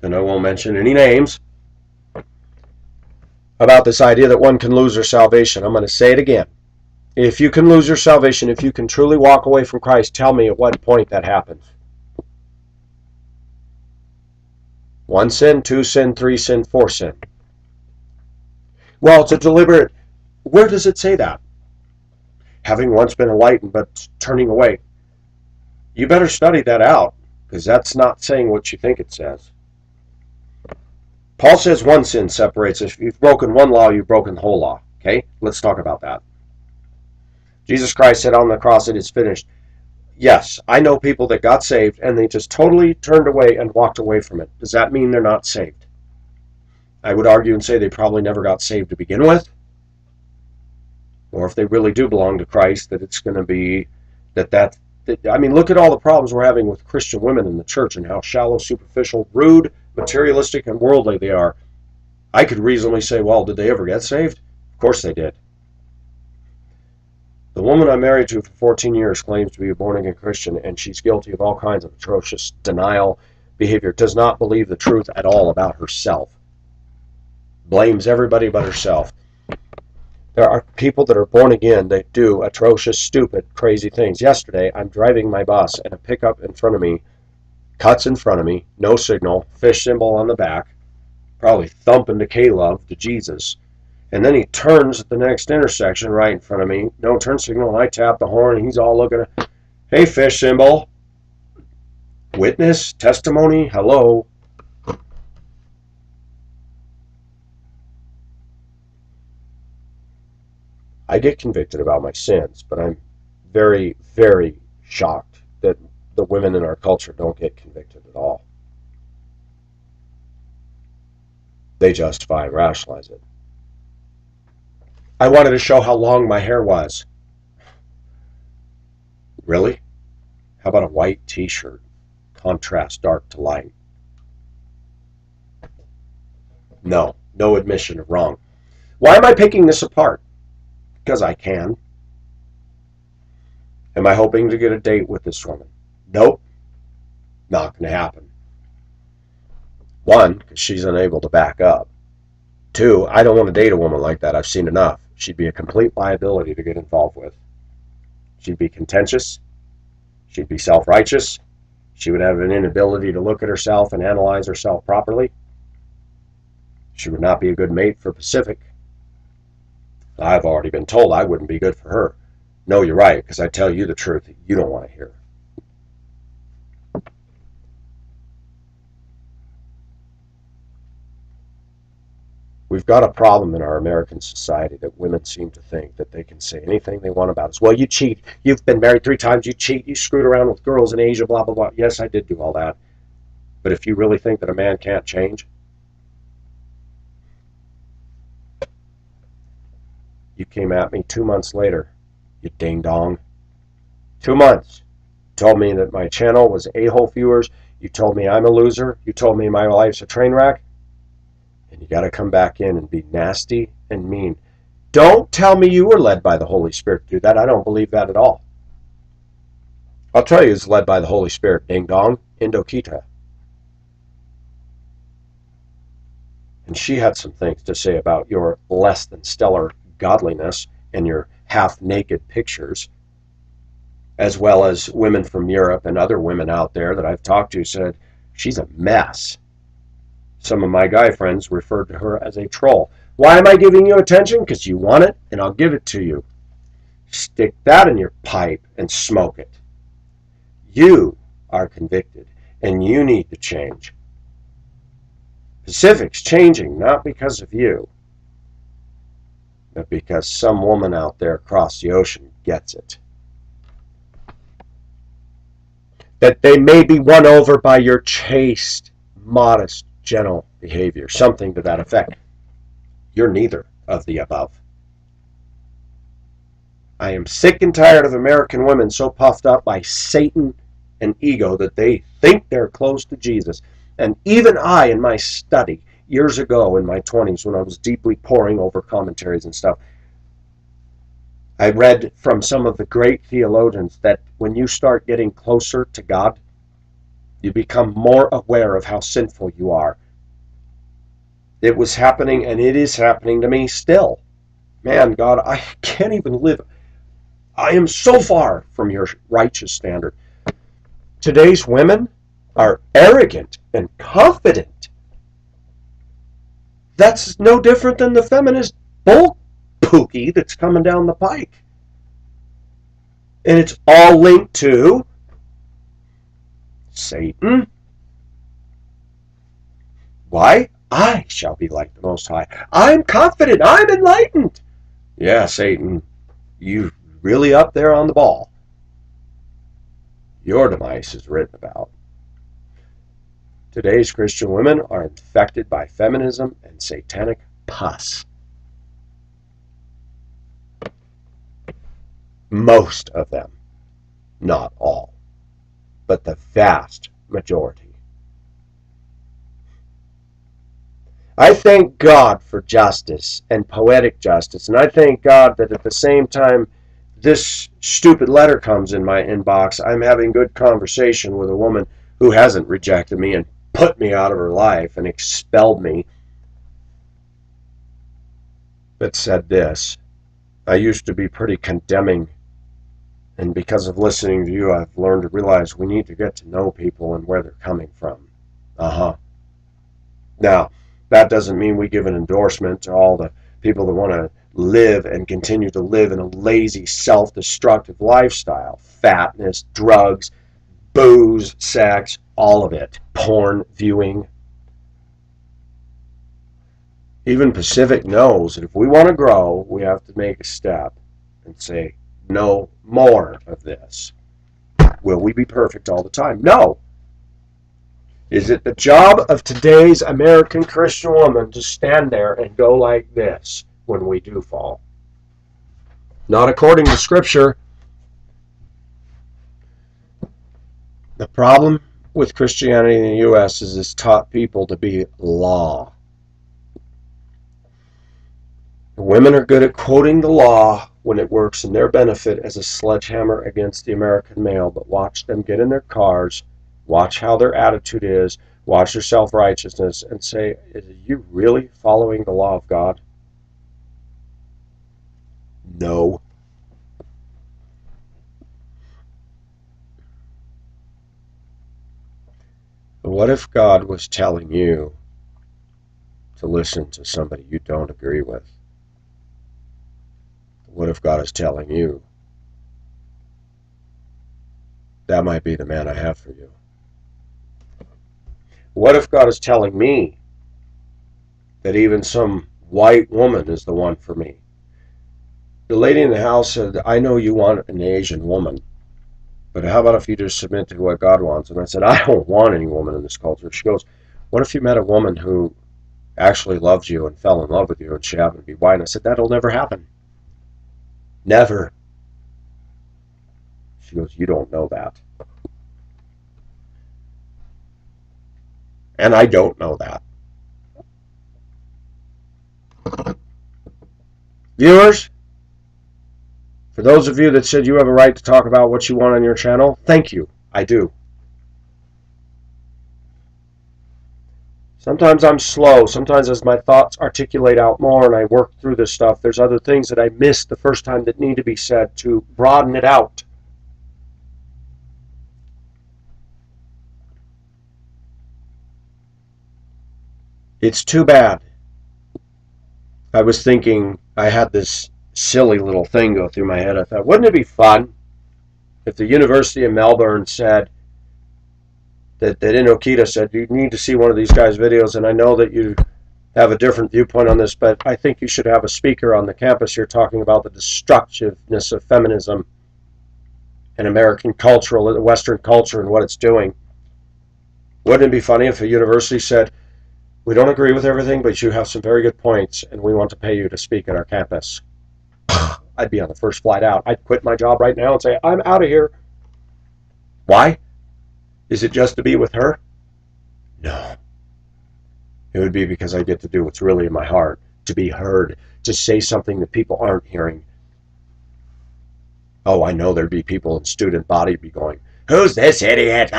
and I won't mention any names, about this idea that one can lose their salvation. I'm going to say it again. If you can lose your salvation, if you can truly walk away from Christ, tell me at what point that happens. 1 sin, 2 sin, 3 sin, 4 sin. Well, it's a deliberate. Where does it say that? Having once been enlightened, but turning away. You better study that out, because that's not saying what you think it says. Paul says one sin separates us. If you've broken one law, you've broken the whole law. Okay? Let's talk about that. Jesus Christ said on the cross, it is finished. Yes, I know people that got saved and they just totally turned away and walked away from it. Does that mean they're not saved? I would argue and say they probably never got saved to begin with. Or if they really do belong to Christ, that it's going to be that I mean, look at all the problems we're having with Christian women in the church and how shallow, superficial, rude, materialistic, and worldly they are. I could reasonably say, well, did they ever get saved? Of course they did. The woman I'm married to for 14 years claims to be a born-again Christian, and she's guilty of all kinds of atrocious denial behavior, does not believe the truth at all about herself. Blames everybody but herself. There are people that are born again that do atrocious, stupid, crazy things. Yesterday, I'm driving my bus, and a pickup in front of me cuts in front of me, no signal, fish symbol on the back, probably thumping to K-Love, to Jesus. And then he turns at the next intersection right in front of me, no turn signal, and I tap the horn, and he's all looking at, hey, fish symbol, witness, testimony, hello. I get convicted about my sins, but I'm very, very shocked that the women in our culture don't get convicted at all. They justify and rationalize it. I wanted to show how long my hair was. Really? How about a white t-shirt? Contrast dark to light. No admission of wrong. Why am I picking this apart? Because I can. Am I hoping to get a date with this woman? Nope. Not going to happen. One, because she's unable to back up. Two, I don't want to date a woman like that. I've seen enough. She'd be a complete liability to get involved with. She'd be contentious. She'd be self-righteous. She would have an inability to look at herself and analyze herself properly. She would not be a good mate for Pacific. I've already been told I wouldn't be good for her. No, you're right, because I tell you the truth that you don't want to hear. We've got a problem in our American society that women seem to think that they can say anything they want about us. Well, you cheat. You've been married 3 times. You cheat. You screwed around with girls in Asia, blah, blah, blah. Yes, I did do all that. But if you really think that a man can't change, you came at me 2 months later, you ding-dong. 2 months. Told me that my channel was a-hole viewers. You told me I'm a loser. You told me my life's a train wreck. And you got to come back in and be nasty and mean. Don't tell me you were led by the Holy Spirit to do that. I don't believe that at all. I'll tell you who's led by the Holy Spirit. Ding dong, Indokita. And she had some things to say about your less than stellar godliness and your half-naked pictures, as well as women from Europe and other women out there that I've talked to said, she's a mess. Some of my guy friends referred to her as a troll. Why am I giving you attention? Because you want it, and I'll give it to you. Stick that in your pipe and smoke it. You are convicted, and you need to change. Pacific's changing, not because of you, but because some woman out there across the ocean gets it. That they may be won over by your chaste, modest, gentle behavior, something to that effect. You're neither of the above. I am sick and tired of American women so puffed up by Satan and ego that they think they're close to Jesus. And even I, in my study years ago in my 20s, when I was deeply poring over commentaries and stuff, I read from some of the great theologians that when you start getting closer to God, you become more aware of how sinful you are. It was happening, and it is happening to me still. Man, God, I can't even live. I am so far from your righteous standard. Today's women are arrogant and confident. That's no different than the feminist bull pookie that's coming down the pike. And it's all linked to Satan. Why? I shall be like the Most High. I'm confident. I'm enlightened. Yeah, Satan, you really up there on the ball. Your demise is written about. Today's Christian women are infected by feminism and satanic pus. Most of them, not all, but the vast majority. I thank God for justice and poetic justice, and I thank God that at the same time this stupid letter comes in my inbox, I'm having good conversation with a woman who hasn't rejected me and put me out of her life and expelled me, but said this: I used to be pretty condemning, and because of listening to you, I've learned to realize we need to get to know people and where they're coming from. Now, that doesn't mean we give an endorsement to all the people that want to live and continue to live in a lazy, self-destructive lifestyle. Fatness, drugs, booze, sex, all of it. Porn viewing. Even Pacific knows that if we want to grow, we have to make a step and say, no more of this. Will we be perfect all the time? No. Is it the job of today's American Christian woman to stand there and go like this when we do fall? Not according to Scripture. The problem with Christianity in the U.S. is it's taught people to be law. Women are good at quoting the law when it works in their benefit as a sledgehammer against the American male, but watch them get in their cars, watch how their attitude is, watch their self-righteousness, and say, are you really following the law of God? No. But what if God was telling you to listen to somebody you don't agree with? What if God is telling you, that might be the man I have for you? What if God is telling me that even some white woman is the one for me? The lady in the house said, I know you want an Asian woman, but how about if you just submit to what God wants? And I said, I don't want any woman in this culture. She goes, what if you met a woman who actually loved you and fell in love with you and she happened to be white? And I said, that'll never happen. Never. She goes, you don't know that. And I don't know that. Viewers, for those of you that said you have a right to talk about what you want on your channel, thank you. I do. Sometimes I'm slow. Sometimes as my thoughts articulate out more and I work through this stuff, there's other things that I missed the first time that need to be said to broaden it out. It's too bad. I was thinking, I had this silly little thing go through my head. I thought, wouldn't it be fun if the University of Melbourne said, that Inokita said, you need to see one of these guys' videos, and I know that you have a different viewpoint on this, but I think you should have a speaker on the campus here talking about the destructiveness of feminism and American cultural, Western culture, and what it's doing. Wouldn't it be funny if a university said, we don't agree with everything, but you have some very good points, and we want to pay you to speak at our campus? I'd be on the first flight out. I'd quit my job right now and say, I'm out of here. Why? Is it just to be with her? No. It would be because I get to do what's really in my heart, to be heard, to say something that people aren't hearing. Oh, I know there'd be people in student body be going, who's this idiot?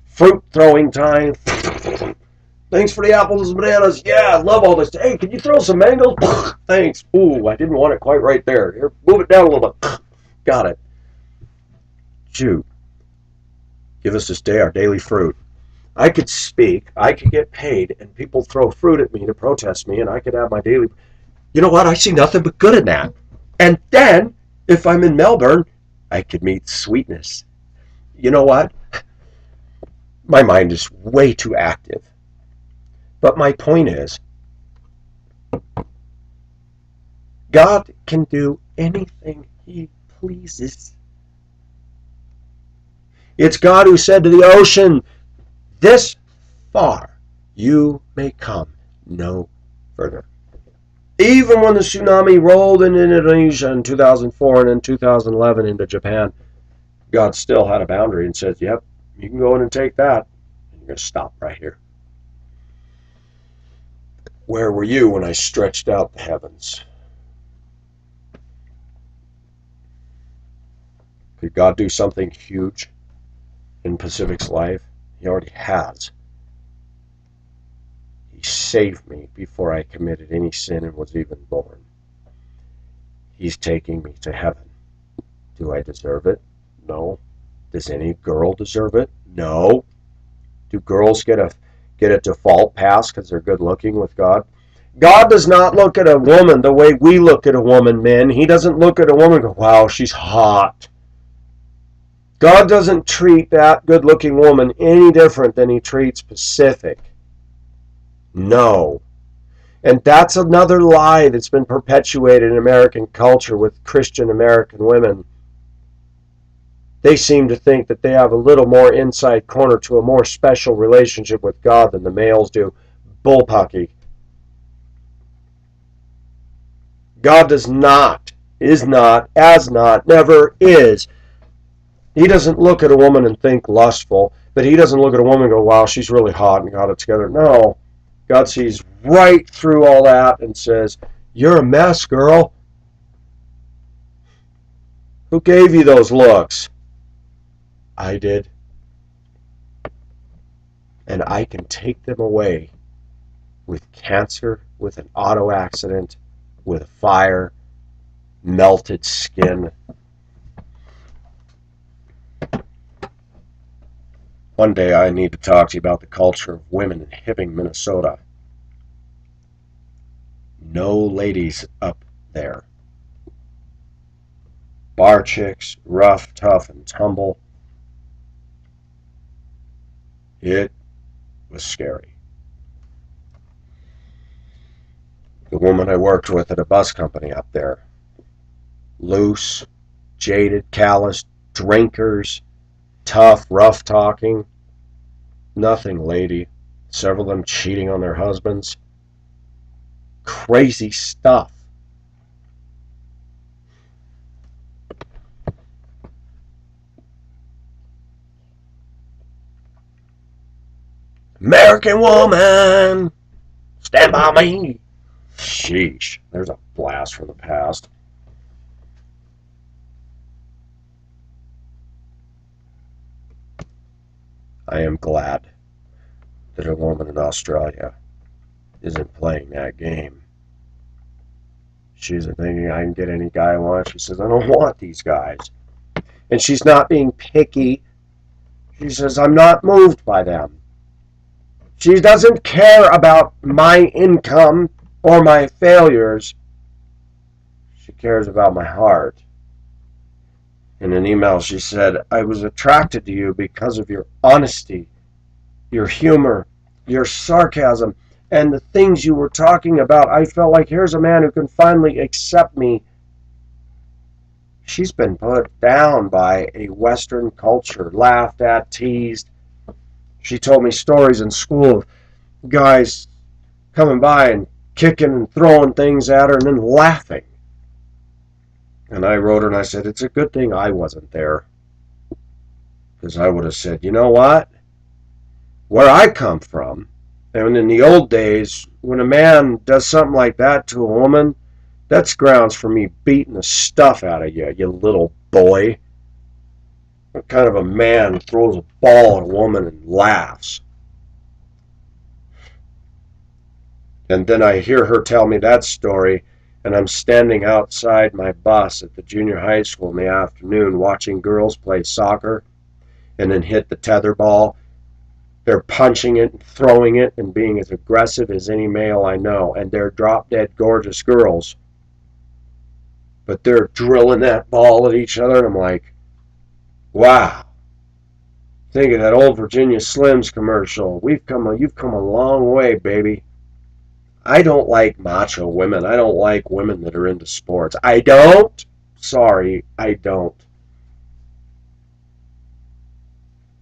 Fruit throwing time. Thanks for the apples and bananas. Yeah, I love all this. Hey, can you throw some mangoes? Thanks. Ooh, I didn't want it quite right there. Here, move it down a little bit. Got it. Shoot. Give us this day our daily fruit. I could speak, I could get paid, and people throw fruit at me to protest me, and I could have my daily... You know what? I see nothing but good in that. And then, if I'm in Melbourne, I could meet sweetness. You know what? My mind is way too active. But my point is, God can do anything he pleases. It's God who said to the ocean, this far you may come no further. Even when the tsunami rolled into Indonesia in 2004 and in 2011 into Japan, God still had a boundary and said, yep, you can go in and take that. And you're going to stop right here. Where were you when I stretched out the heavens? Could God do something huge in Pacific's life? He already has. He saved me before I committed any sin and was even born. He's taking me to heaven. Do I deserve it? No. Does any girl deserve it? No. Do girls get a default pass because they're good looking with God? God does not look at a woman the way we look at a woman, men. He doesn't look at a woman and go, wow, she's hot. God doesn't treat that good looking woman any different than he treats Pacific. No. And that's another lie that's been perpetuated in American culture with Christian American women. They seem to think that they have a little more inside corner to a more special relationship with God than the males do. Bullpucky. God does not, is not, as not, never is. He doesn't look at a woman and think lustful, but he doesn't look at a woman and go, wow, she's really hot and got it together. No. God sees right through all that and says, you're a mess, girl. Who gave you those looks? I did. And I can take them away with cancer, with an auto accident, with fire, melted skin. One day I need to talk to you about the culture of women in Hibbing, Minnesota. No ladies up there. Bar chicks, rough, tough, and tumble. It was scary. The woman I worked with at a bus company up there. Loose, jaded, calloused, drinkers, tough, rough talking. Nothing lady. Several of them cheating on their husbands. Crazy stuff. American woman, stand by me. Sheesh, there's a blast from the past. I am glad that a woman in Australia isn't playing that game. She's thinking, I can get any guy I want. She says, I don't want these guys. And she's not being picky. She says, I'm not moved by them. She doesn't care about my income or my failures. She cares about my heart. In an email, she said, I was attracted to you because of your honesty, your humor, your sarcasm, and the things you were talking about. I felt like here's a man who can finally accept me. She's been put down by a Western culture, laughed at, teased. She told me stories in school of guys coming by and kicking and throwing things at her and then laughing. And I wrote her and I said, it's a good thing I wasn't there. Because I would have said, you know what? Where I come from, and in the old days, when a man does something like that to a woman, that's grounds for me beating the stuff out of you, you little boy. What kind of a man throws a ball at a woman and laughs? And then I hear her tell me that story, and I'm standing outside my bus at the junior high school in the afternoon watching girls play soccer and then hit the tetherball. They're punching it and throwing it and being as aggressive as any male I know. And they're drop-dead gorgeous girls. But they're drilling that ball at each other, and I'm like, wow, Think of that old Virginia Slims commercial. You've come a long way, baby. I don't like macho women. I don't like women that are into sports. I don't. Sorry, I don't.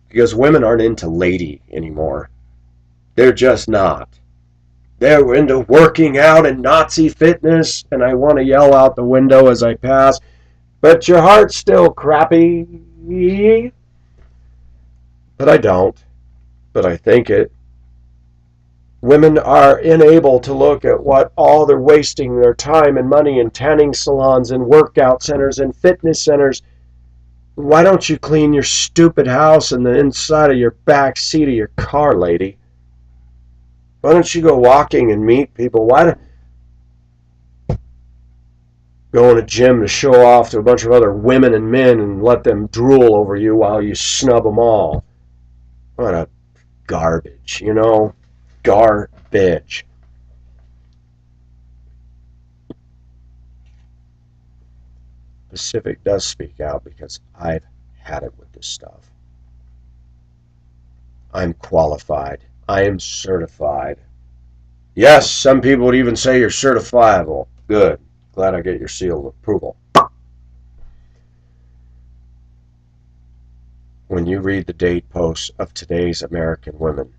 Because women aren't into lady anymore. They're just not. They're into working out and Nazi fitness, and I want to yell out the window as I pass, but your heart's still crappy. But I don't. But I think it. Women are unable to look at what all they're wasting their time and money in tanning salons and workout centers and fitness centers. Why don't you clean your stupid house and the inside of your back seat of your car, lady? Why don't you go walking and meet people? Why don't go in a gym to show off to a bunch of other women and men and let them drool over you while you snub them all? What a garbage, you know? Garbage. Pacific does speak out because I've had it with this stuff. I'm qualified. I am certified. Yes, some people would even say you're certifiable. Good. Glad I get your seal of approval. When you read the date posts of today's American women,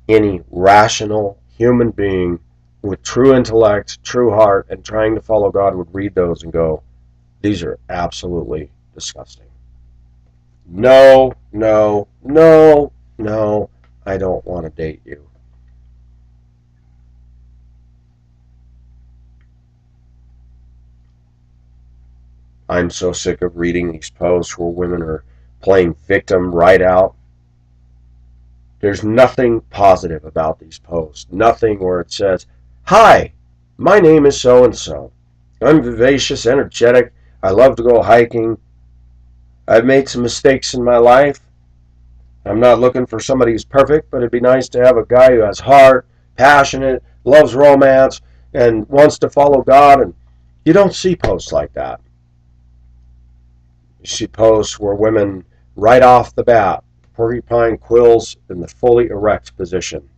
any rational human being with true intellect, true heart, and trying to follow God would read those and go, these are absolutely disgusting. No, no, no, no, I don't want to date you. I'm so sick of reading these posts where women are playing victim right out. There's nothing positive about these posts. Nothing where it says, hi, my name is so and so. I'm vivacious, energetic. I love to go hiking. I've made some mistakes in my life. I'm not looking for somebody who's perfect, but it'd be nice to have a guy who has heart, passionate, loves romance, and wants to follow God. And you don't see posts like that. You see posts where women, right off the bat, porcupine quills in the fully erect position.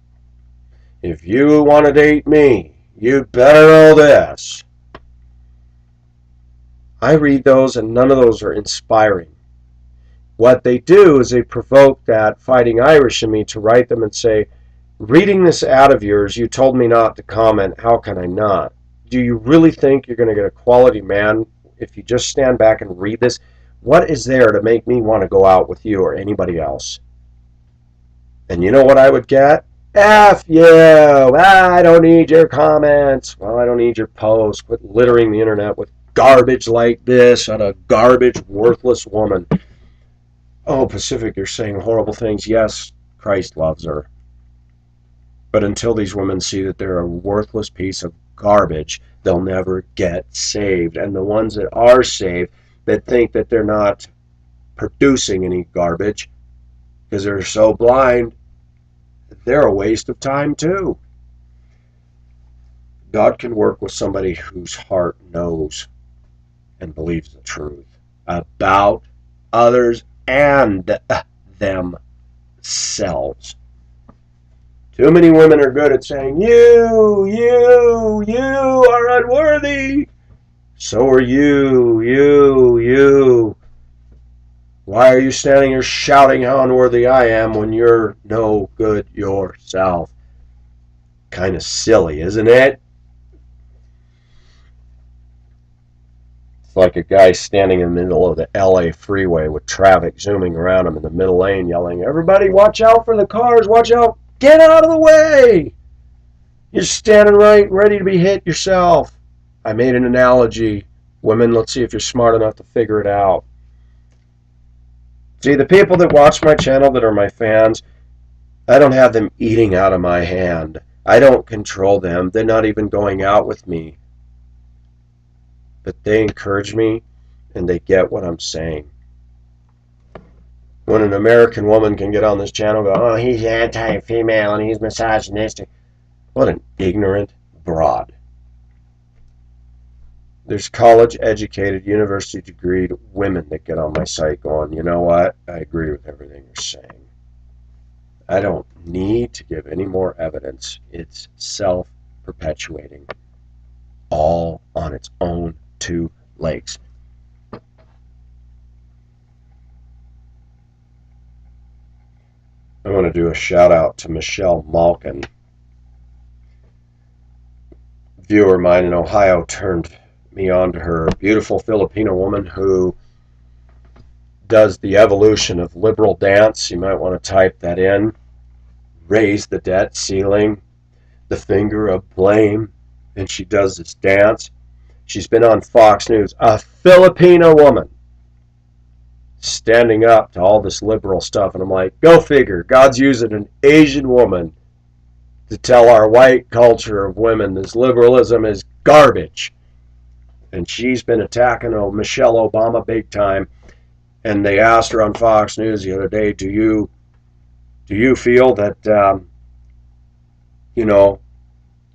If you want to date me, you better know this. I read those and none of those are inspiring. What they do is they provoke that fighting Irish in me to write them and say, reading this ad of yours, you told me not to comment. How can I not? Do you really think you're going to get a quality man if you just stand back and read this? What is there to make me want to go out with you or anybody else? And you know what I would get? F you! I don't need your comments. Well, I don't need your posts. Quit littering the internet with garbage like this on a garbage, worthless woman. Oh, Pacific, you're saying horrible things. Yes, Christ loves her. But until these women see that they're a worthless piece of garbage, they'll never get saved. And the ones that are saved, that think that they're not producing any garbage because they're so blind, they're a waste of time too. God can work with somebody whose heart knows and believes the truth about others and themselves. Too many women are good at saying, you are unworthy. So are you. Why are you standing here shouting how unworthy I am when you're no good yourself? Kind of silly, isn't it? It's like a guy standing in the middle of the LA freeway with traffic zooming around him in the middle lane yelling, everybody watch out for the cars, watch out, get out of the way. You're standing right, ready to be hit yourself. I made an analogy. Women, let's see if you're smart enough to figure it out. See, the people that watch my channel that are my fans, I don't have them eating out of my hand. I don't control them. They're not even going out with me. But they encourage me and they get what I'm saying. When an American woman can get on this channel and go, oh, he's anti-female and he's misogynistic. What an ignorant broad. There's college-educated, university-degreed women that get on my site going, you know what? I agree with everything you're saying. I don't need to give any more evidence. It's self-perpetuating, all on its own two legs. I want to do a shout out to Michelle Malkin. A viewer of mine in Ohio turned me on to her. A beautiful Filipino woman who does the evolution of liberal dance. You might want to type that in. Raise the debt ceiling, the finger of blame, and she does this dance. She's been on Fox News. A Filipino woman standing up to all this liberal stuff. And I'm like, go figure. God's using an Asian woman to tell our white culture of women this liberalism is garbage. And she's been attacking Michelle Obama big time. And they asked her on Fox News the other day, do you feel that, that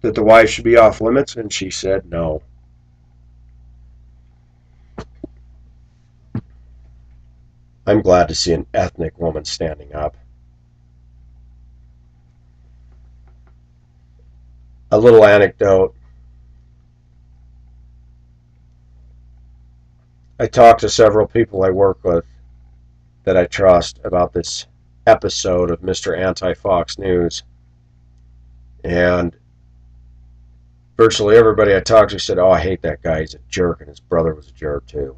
the wife should be off limits? And she said no. I'm glad to see an ethnic woman standing up. A little anecdote. I talked to several people I work with that I trust about this episode of Mr. Anti-Fox News. And virtually everybody I talked to said, oh, I hate that guy. He's a jerk, and his brother was a jerk too.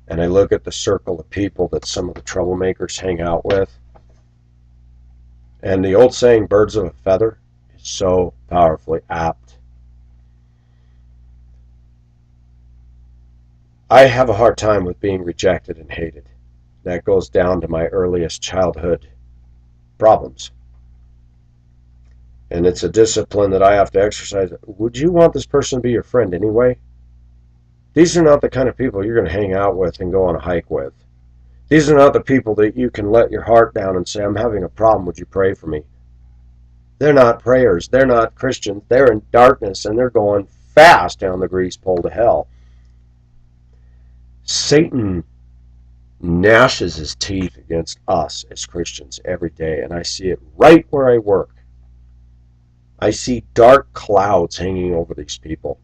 And I look at the circle of people that some of the troublemakers hang out with. And the old saying, birds of a feather, is so powerfully apt. I have a hard time with being rejected and hated. That goes down to my earliest childhood problems. And it's a discipline that I have to exercise. Would you want this person to be your friend anyway? These are not the kind of people you're going to hang out with and go on a hike with. These are not the people that you can let your heart down and say, I'm having a problem, would you pray for me? They're not prayers. They're not Christians. They're in darkness, and they're going fast down the grease pole to hell. Satan gnashes his teeth against us as Christians every day, and I see it right where I work. I see dark clouds hanging over these people.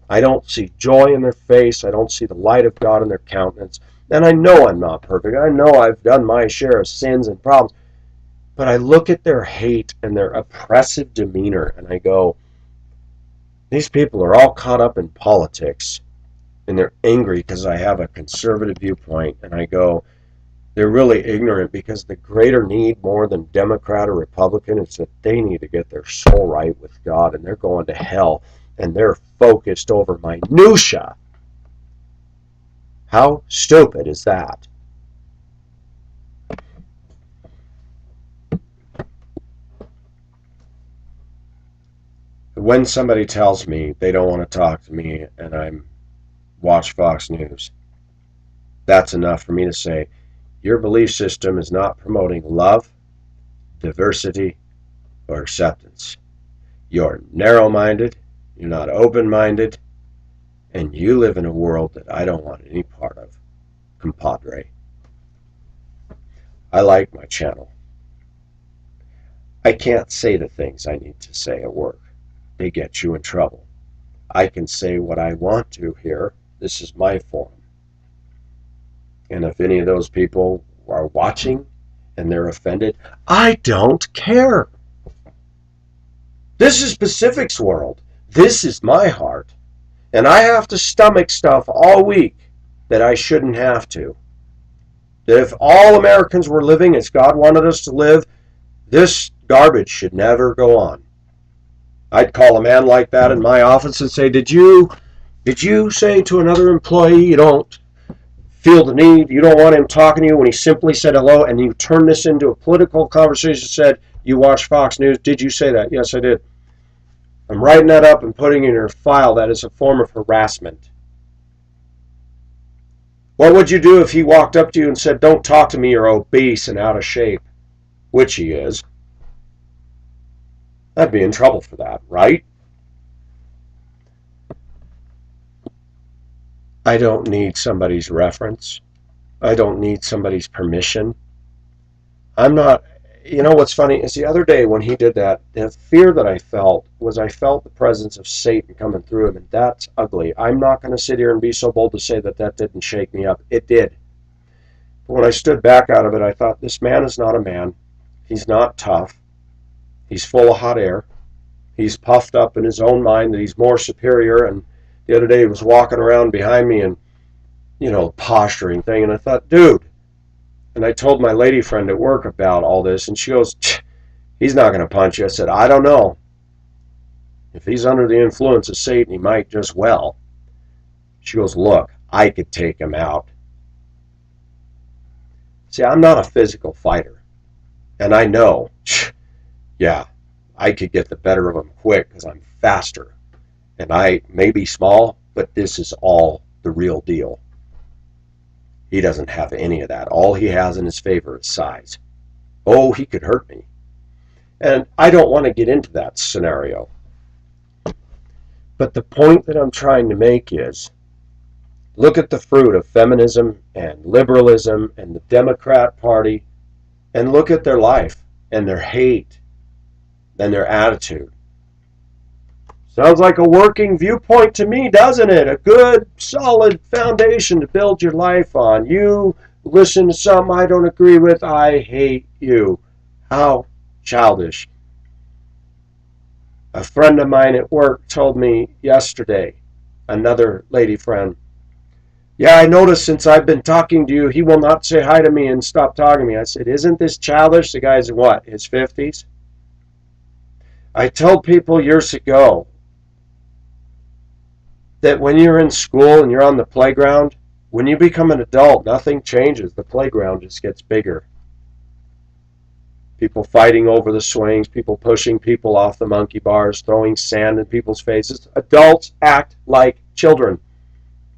I don't see joy in their face. I don't see the light of God in their countenance. And I know I'm not perfect. I know I've done my share of sins and problems. But I look at their hate and their oppressive demeanor, and I go, these people are all caught up in politics. And they're angry because I have a conservative viewpoint. And I go, they're really ignorant, because the greater need, more than Democrat or Republican, is that they need to get their soul right with God, and they're going to hell, and they're focused over minutia. How stupid is that? When somebody tells me they don't want to talk to me and I'm watch Fox News, that's enough for me to say, your belief system is not promoting love, diversity, or acceptance. You're narrow-minded, you're not open-minded, and you live in a world that I don't want any part of, compadre. I like my channel. I can't say the things I need to say at work. They get you in trouble. I can say what I want to here. This is my forum. And if any of those people are watching and they're offended, I don't care. This is Pacific's world. This is my heart. And I have to stomach stuff all week that I shouldn't have to. That if all Americans were living as God wanted us to live, this garbage should never go on. I'd call a man like that in my office and say, Did you say to another employee you don't feel the need, you don't want him talking to you when he simply said hello, and you turn this into a political conversation, said, you watch Fox News, did you say that? Yes, I did. I'm writing that up and putting in your file. That is a form of harassment. What would you do if he walked up to you and said, don't talk to me, you're obese and out of shape? Which he is. I'd be in trouble for that, right? I don't need somebody's reference. I don't need somebody's permission. I'm not, you know what's funny is the other day when he did that, the fear that I felt the presence of Satan coming through him, and that's ugly. I'm not going to sit here and be so bold to say that that didn't shake me up. It did. But when I stood back out of it, I thought, this man is not a man. He's not tough. He's full of hot air. He's puffed up in his own mind that he's more superior. And the other day he was walking around behind me and, posturing thing. And I thought, dude, and I told my lady friend at work about all this, and she goes, he's not going to punch you. I said, I don't know. If he's under the influence of Satan, he might just well. She goes, look, I could take him out. See, I'm not a physical fighter. And I know, yeah, I could get the better of him quick because I'm faster. And I may be small, but this is all the real deal. He doesn't have any of that. All he has in his favor is size. Oh, he could hurt me. And I don't want to get into that scenario. But the point that I'm trying to make is, look at the fruit of feminism and liberalism and the Democrat Party, and look at their life and their hate and their attitude. Sounds like a working viewpoint to me, doesn't it? A good, solid foundation to build your life on. You listen to something I don't agree with, I hate you. How childish. A friend of mine at work told me yesterday, another lady friend, yeah, I noticed since I've been talking to you, he will not say hi to me and stop talking to me. I said, isn't this childish? The guy's in what, his 50s? I told people years ago that when you're in school and you're on the playground, when you become an adult, nothing changes. The playground just gets bigger. People fighting over the swings, people pushing people off the monkey bars, throwing sand in people's faces. Adults act like children.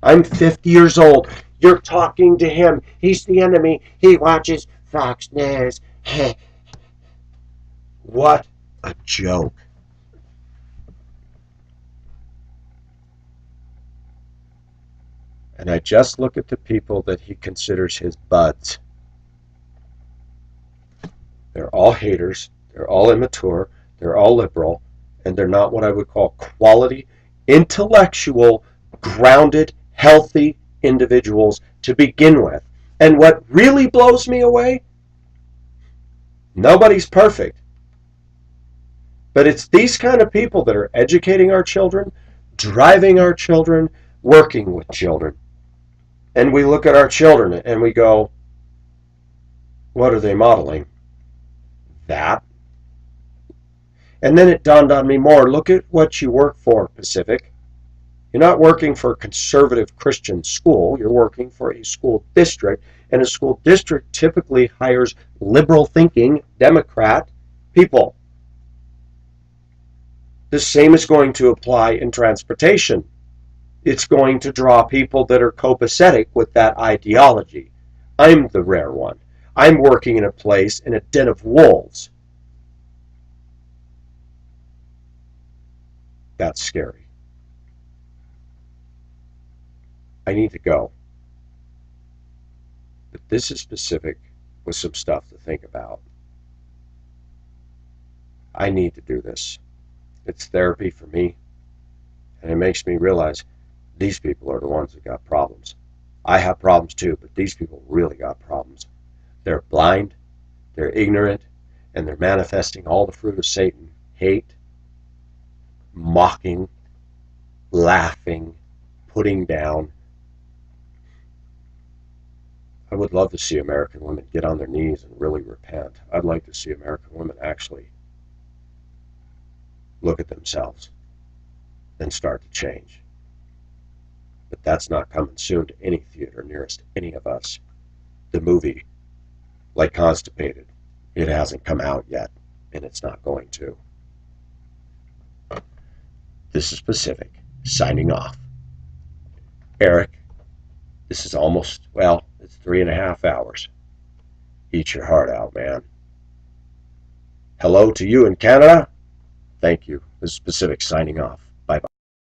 I'm 50 years old. You're talking to him. He's the enemy. He watches Fox News. What a joke. And I just look at the people that he considers his buds. They're all haters. They're all immature. They're all liberal. And they're not what I would call quality, intellectual, grounded, healthy individuals to begin with. And what really blows me away, nobody's perfect. But it's these kind of people that are educating our children, driving our children, working with children. And we look at our children and we go, what are they modeling? That. And then it dawned on me more, look at what you work for, Pacific. You're not working for a conservative Christian school. You're working for a school district. And a school district typically hires liberal thinking, Democrat people. The same is going to apply in transportation. It's going to draw people that are copacetic with that ideology. I'm the rare one. I'm working in a place in a den of wolves. That's scary. I need to go. But this is specific with some stuff to think about. I need to do this. It's therapy for me. And it makes me realize these people are the ones that got problems. I have problems too, but these people really got problems. They're blind, they're ignorant, and they're manifesting all the fruit of Satan. Hate, mocking, laughing, putting down. I would love to see American women get on their knees and really repent. I'd like to see American women actually look at themselves and start to change. But that's not coming soon to any theater nearest any of us. The movie, like Constipated, it hasn't come out yet, and it's not going to. This is Pacific, signing off. Eric, this is almost, well, it's 3.5 hours. Eat your heart out, man. Hello to you in Canada. Thank you. This is Pacific signing off.